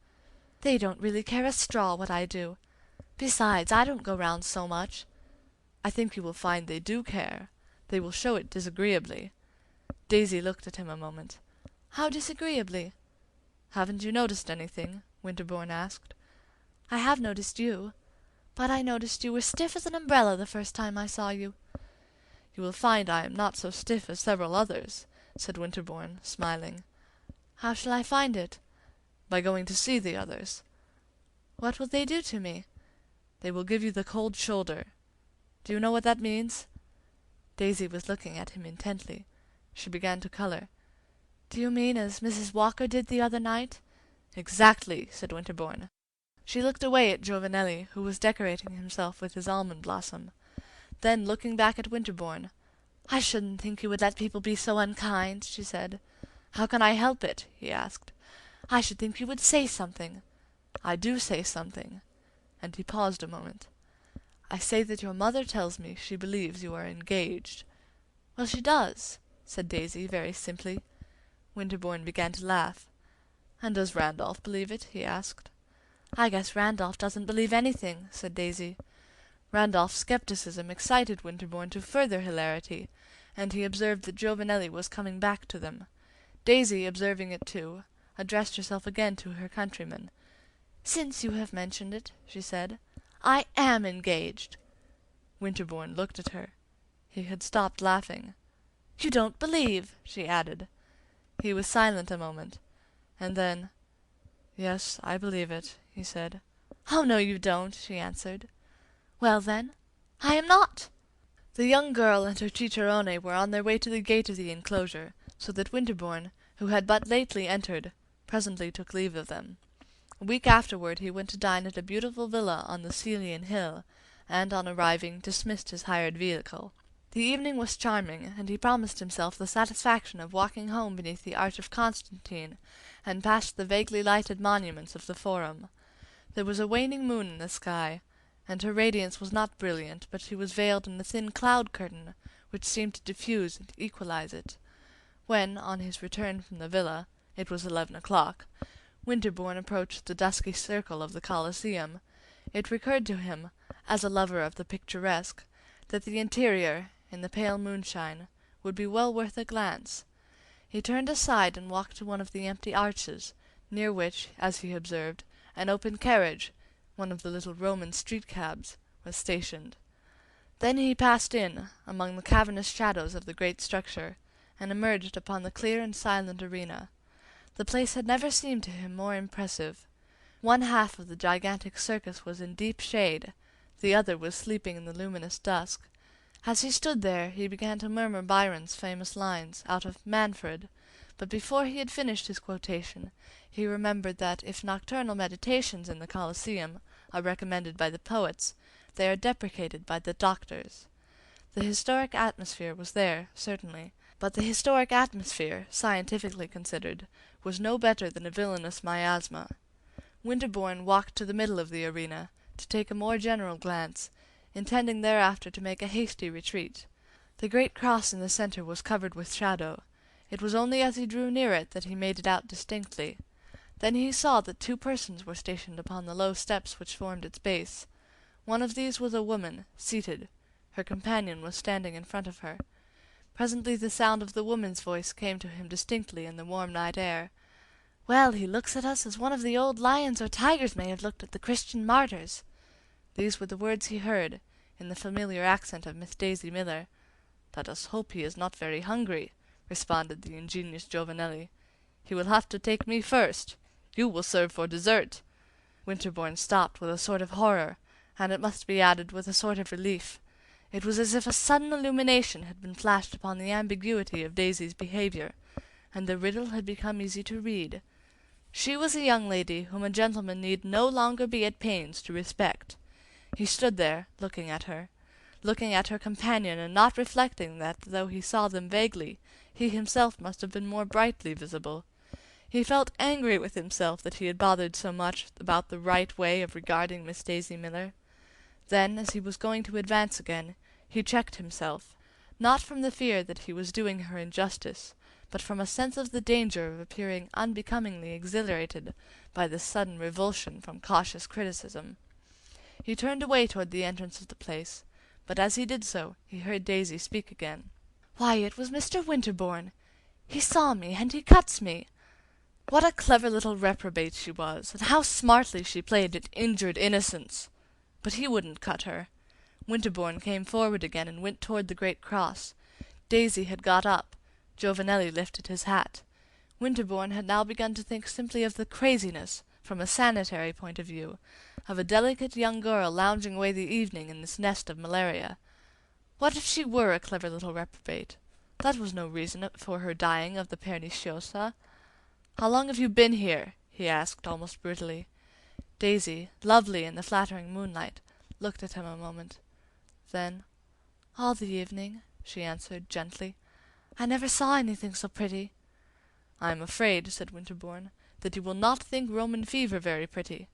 They don't really care a straw what I do. Besides, I don't go round so much." "I think you will find they do care. They will show it disagreeably." Daisy looked at him a moment. "How disagreeably?" "Haven't you noticed anything?" Winterbourne asked. "I have noticed you. But I noticed you were stiff as an umbrella the first time I saw you." "You will find I am not so stiff as several others," said Winterbourne, smiling. "How shall I find it?" "By going to see the others." "What will they do to me?" "They will give you the cold shoulder. Do you know what that means?" Daisy was looking at him intently. She began to color. "Do you mean as Mrs. Walker did the other night?" "Exactly," said Winterbourne. She looked away at Giovanelli, who was decorating himself with his almond blossom. Then, looking back at Winterbourne, "I shouldn't think you would let people be so unkind," she said. "How can I help it?" he asked. I should think you would say something. I do say something." And he paused a moment. "I say that your mother tells me she believes you are engaged." "Well, she does," said Daisy very simply. Winterbourne began to laugh. "And does Randolph believe it?" he asked. "I guess Randolph doesn't believe anything," said Daisy. Randolph's skepticism excited Winterbourne to further hilarity, and he observed that Giovanelli was coming back to them. Daisy, observing it too, addressed herself again to her countryman. "Since you have mentioned it," she said, "I am engaged." Winterbourne looked at her. He had stopped laughing. "You don't believe," she added. He was silent a moment, and then, "Yes, I believe it," he said. "Oh, no, you don't," she answered. "Well, then, I am not." The young girl and her cicerone were on their way to the gate of the enclosure, so that Winterbourne, who had but lately entered, presently took leave of them. A week afterward he went to dine at a beautiful villa on the Celian hill, and on arriving dismissed his hired vehicle. The evening was charming, and he promised himself the satisfaction of walking home beneath the Arch of Constantine, and past the vaguely lighted monuments of the Forum. There was a waning moon in the sky, and her radiance was not brilliant, but she was veiled in a thin cloud curtain, which seemed to diffuse and equalize it. When, on his return from the villa, it was 11 o'clock, Winterbourne approached the dusky circle of the Colosseum, it recurred to him, as a lover of the picturesque, that the interior, in the pale moonshine, would be well worth a glance. He turned aside and walked to one of the empty arches, near which, as he observed, an open carriage, one of the little Roman street cabs, was stationed. Then he passed in, among the cavernous shadows of the great structure, and emerged upon the clear and silent arena. The place had never seemed to him more impressive. One half of the gigantic circus was in deep shade, the other was sleeping in the luminous dusk. As he stood there he began to murmur Byron's famous lines out of Manfred, but before he had finished his quotation he remembered that if nocturnal meditations in the Colosseum are recommended by the poets, they are deprecated by the doctors. The historic atmosphere was there, certainly, but the historic atmosphere, scientifically considered, was no better than a villainous miasma. Winterbourne walked to the middle of the arena, to take a more general glance, intending thereafter to make a hasty retreat. The great cross in the center was covered with shadow. It was only as he drew near it that he made it out distinctly. Then he saw that 2 persons were stationed upon the low steps which formed its base. One of these was a woman, seated. Her companion was standing in front of her. Presently the sound of the woman's voice came to him distinctly in the warm night air. "Well, he looks at us as one of the old lions or tigers may have looked at the Christian martyrs." These were the words he heard, in the familiar accent of Miss Daisy Miller. "Let us hope he is not very hungry," responded the ingenious Giovanelli. "He will have to take me first. You will serve for dessert." Winterbourne stopped with a sort of horror, and it must be added with a sort of relief. It was as if a sudden illumination had been flashed upon the ambiguity of Daisy's behavior, and the riddle had become easy to read. She was a young lady whom a gentleman need no longer be at pains to respect. He stood there, looking at her companion, and not reflecting that, though he saw them vaguely, he himself must have been more brightly visible. He felt angry with himself that he had bothered so much about the right way of regarding Miss Daisy Miller. Then, as he was going to advance again, he checked himself, not from the fear that he was doing her injustice, but from a sense of the danger of appearing unbecomingly exhilarated by this sudden revulsion from cautious criticism. He turned away toward the entrance of the place, but as he did so he heard Daisy speak again. "Why, it was Mr. Winterbourne. He saw me, and he cuts me." What a clever little reprobate she was, and how smartly she played at injured innocence! But he wouldn't cut her. Winterbourne came forward again and went toward the great cross. Daisy had got up. Giovanelli lifted his hat. Winterbourne had now begun to think simply of the craziness, from a sanitary point of view, of a delicate young girl lounging away the evening in this nest of malaria. What if she were a clever little reprobate? That was no reason for her dying of the perniciosa. "How long have you been here?" he asked almost brutally. Daisy, lovely in the flattering moonlight, looked at him a moment. Then, "All the evening," she answered gently. "I never saw anything so pretty." "I am afraid," said Winterbourne, that you will not think Roman fever very pretty.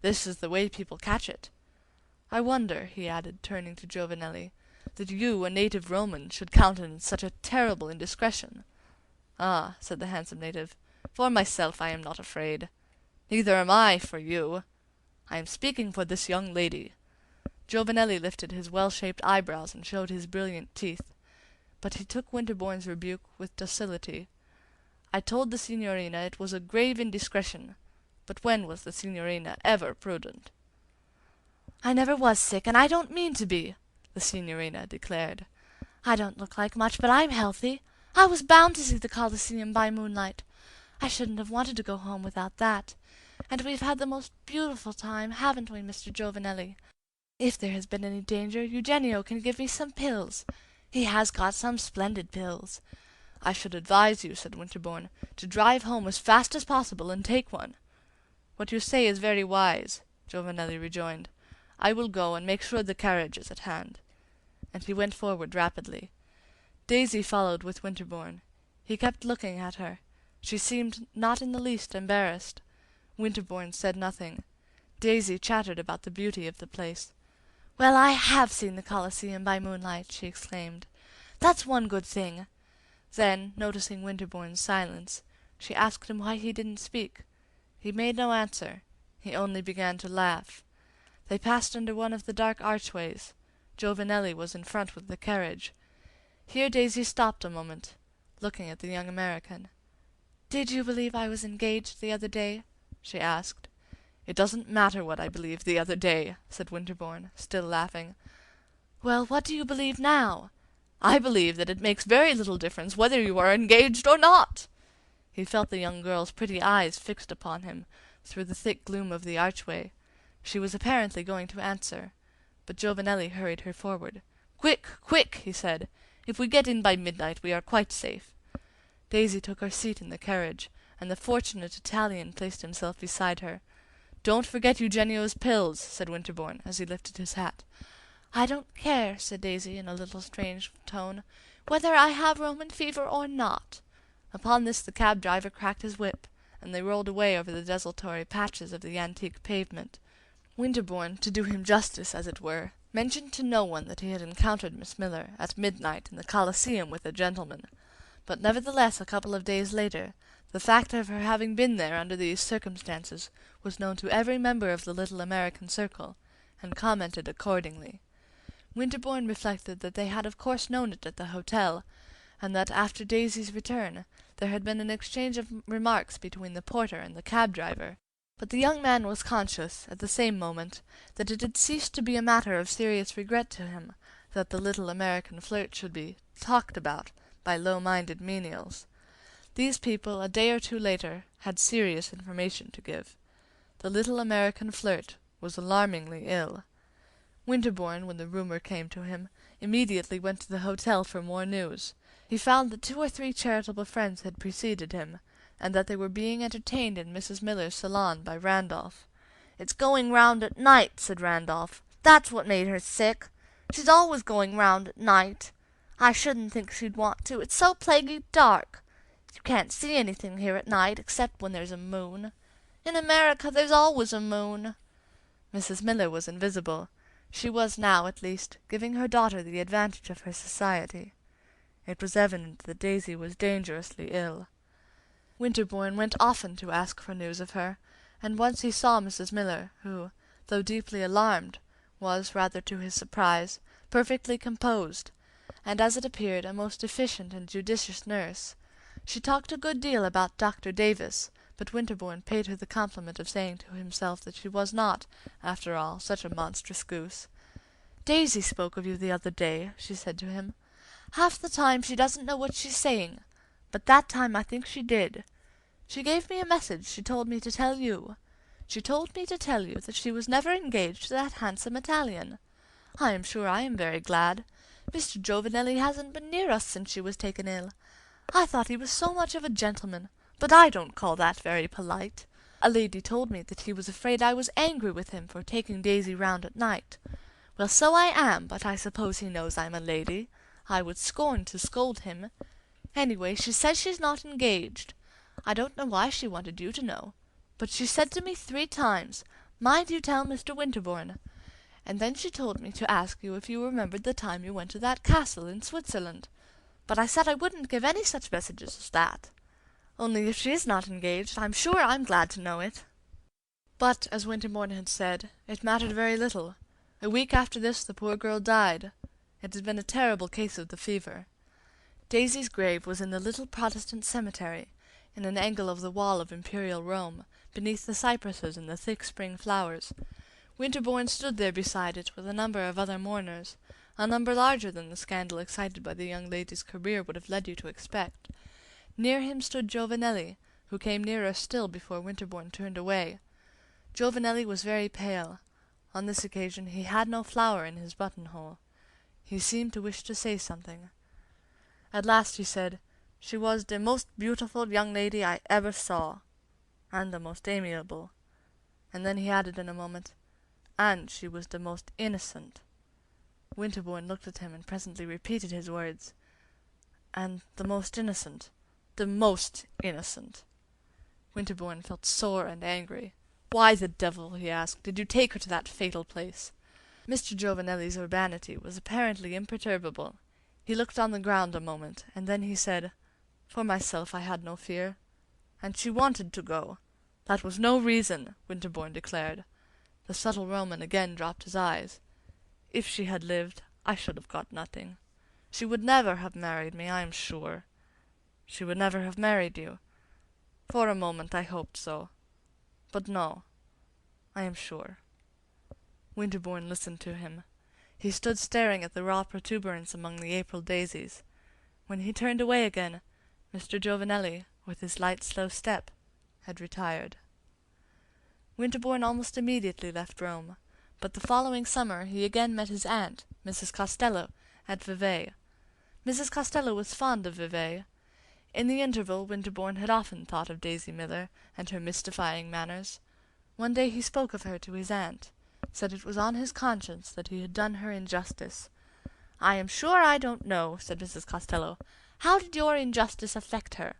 This is the way people catch it. I wonder," he added, turning to Giovanelli, "that you, a native Roman, should countenance such a terrible indiscretion." "Ah," said the handsome native, "for myself I am not afraid. Neither am I for you. I am speaking for this young lady." Giovanelli lifted his well-shaped eyebrows and showed his brilliant teeth, but he took Winterbourne's rebuke with docility. "I told the signorina it was a grave indiscretion, but when was the signorina ever prudent?" "I never was sick, and I don't mean to be," the signorina declared. "I don't look like much, but I'm healthy. I was bound to see the Colosseum by moonlight. I shouldn't have wanted to go home without that. And we've had the most beautiful time, haven't we, Mr. Giovanelli? If there has been any danger, Eugenio can give me some pills. He has got some splendid pills." "I should advise you," said Winterbourne, "to drive home as fast as possible and take one." "What you say is very wise," Giovanelli rejoined. "I will go and make sure the carriage is at hand." And he went forward rapidly. Daisy followed with Winterbourne. He kept looking at her. She seemed not in the least embarrassed. Winterbourne said nothing. Daisy chattered about the beauty of the place. "Well, I have seen the Colosseum by moonlight," she exclaimed. "That's one good thing." Then, noticing Winterbourne's silence, she asked him why he didn't speak. He made no answer. He only began to laugh. They passed under one of the dark archways. Giovanelli was in front with the carriage. Here Daisy stopped a moment, looking at the young American. "Did you believe I was engaged the other day?" she asked. "It doesn't matter what I believed the other day," said Winterbourne, still laughing. "Well, what do you believe now?" "I believe that it makes very little difference whether you are engaged or not." He felt the young girl's pretty eyes fixed upon him through the thick gloom of the archway. She was apparently going to answer, but Giovanelli hurried her forward. "Quick, quick!" he said. "If we get in by midnight we are quite safe." Daisy took her seat in the carriage, and the fortunate Italian placed himself beside her. "Don't forget Eugenio's pills," said Winterbourne, as he lifted his hat. "I don't care," said Daisy in a little strange tone, "whether I have Roman fever or not." Upon this the cab driver cracked his whip, and they rolled away over the desultory patches of the antique pavement. Winterbourne, to do him justice, as it were, mentioned to no one that he had encountered Miss Miller at midnight in the Colosseum with a gentleman, but nevertheless a couple of days later the fact of her having been there under these circumstances was known to every member of the little American circle, and commented accordingly. Winterbourne reflected that they had of course known it at the hotel, and that after Daisy's return there had been an exchange of remarks between the porter and the cab driver, but the young man was conscious, at the same moment, that it had ceased to be a matter of serious regret to him that the little American flirt should be talked about by low-minded menials. These people, a day or two later, had serious information to give. The little American flirt was alarmingly ill. Winterbourne, when the rumor came to him, immediately went to the hotel for more news. He found that 2 or 3 charitable friends had preceded him, and that they were being entertained in Mrs. Miller's salon by Randolph. "It's going round at night," said Randolph. "That's what made her sick. She's always going round at night. I shouldn't think she'd want to. It's so plaguey dark. You can't see anything here at night, except when there's a moon. In America there's always a moon." Mrs. Miller was invisible. She was now, at least, giving her daughter the advantage of her society. It was evident that Daisy was dangerously ill. Winterbourne went often to ask for news of her, and once he saw Mrs. Miller, who, though deeply alarmed, was, rather to his surprise, perfectly composed, and, as it appeared, a most efficient and judicious nurse. She talked a good deal about Dr. Davis, but Winterbourne paid her the compliment of saying to himself that she was not, after all, such a monstrous goose. "Daisy spoke of you the other day," she said to him. "Half the time she doesn't know what she's saying, but that time I think she did. She gave me a message she told me to tell you. She told me to tell you that she was never engaged to that handsome Italian. I am sure I am very glad. Mr. Giovanelli hasn't been near us since she was taken ill. I thought he was so much of a gentleman, but I don't call that very polite. A lady told me that he was afraid I was angry with him for taking Daisy round at night. Well, so I am, but I suppose he knows I'm a lady. I would scorn to scold him. Anyway, she says she's not engaged. I don't know why she wanted you to know, but she said to me 3 times, 'Mind you tell Mr. Winterbourne.' And then she told me to ask you if you remembered the time you went to that castle in Switzerland. But I said I wouldn't give any such messages as that. Only if she is not engaged, I'm sure I'm glad to know it." But, as Winterbourne had said, it mattered very little. A week after this the poor girl died. It had been a terrible case of the fever. Daisy's grave was in the little Protestant cemetery, in an angle of the wall of Imperial Rome, beneath the cypresses and the thick spring flowers. Winterbourne stood there beside it with a number of other mourners, a number larger than the scandal excited by the young lady's career would have led you to expect. Near him stood Giovanelli, who came nearer still before Winterbourne turned away. Giovanelli was very pale. On this occasion he had no flower in his buttonhole. He seemed to wish to say something. At last he said, "She was the most beautiful young lady I ever saw, and the most amiable." And then he added in a moment, "And she was the most innocent." Winterbourne looked at him and presently repeated his words, "And the most innocent, the most innocent." Winterbourne felt sore and angry. "Why the devil," he asked, "did you take her to that fatal place?" Mr. Giovanelli's urbanity was apparently imperturbable. He looked on the ground a moment, and then he said, "For myself I had no fear. And she wanted to go. That was no reason," Winterbourne declared. The subtle Roman again dropped his eyes. "If she had lived, I should have got nothing. She would never have married me, I am sure. She would never have married you. For a moment I hoped so. But no, I am sure." Winterbourne listened to him. He stood staring at the raw protuberance among the April daisies. When he turned away again, Mr. Giovanelli, with his light, slow step, had retired. Winterbourne almost immediately left Rome, but the following summer he again met his aunt, Mrs. Costello, at Vevey. Mrs. Costello was fond of Vevey. In the interval Winterbourne had often thought of Daisy Miller and her mystifying manners. One day he spoke of her to his aunt, said it was on his conscience that he had done her injustice. "I am sure I don't know," said Mrs. Costello. "How did your injustice affect her?"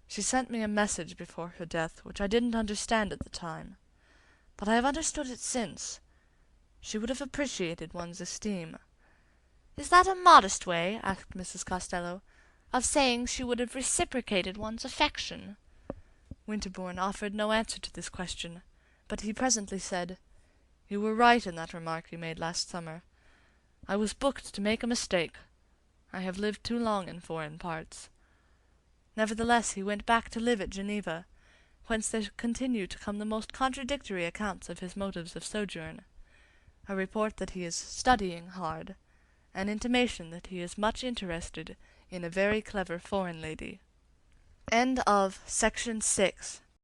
"She sent me a message before her death, which I didn't understand at the time. But I have understood it since. She would have appreciated one's esteem." "Is that a modest way," asked Mrs. Costello, "of saying she would have reciprocated one's affection?" Winterbourne offered no answer to this question, but he presently said, "You were right in that remark you made last summer. I was booked to make a mistake. I have lived too long in foreign parts." Nevertheless he went back to live at Geneva, whence there continue to come the most contradictory accounts of his motives of sojourn. A report that he is studying hard, an intimation that he is much interested in a very clever foreign lady. End of Section 6.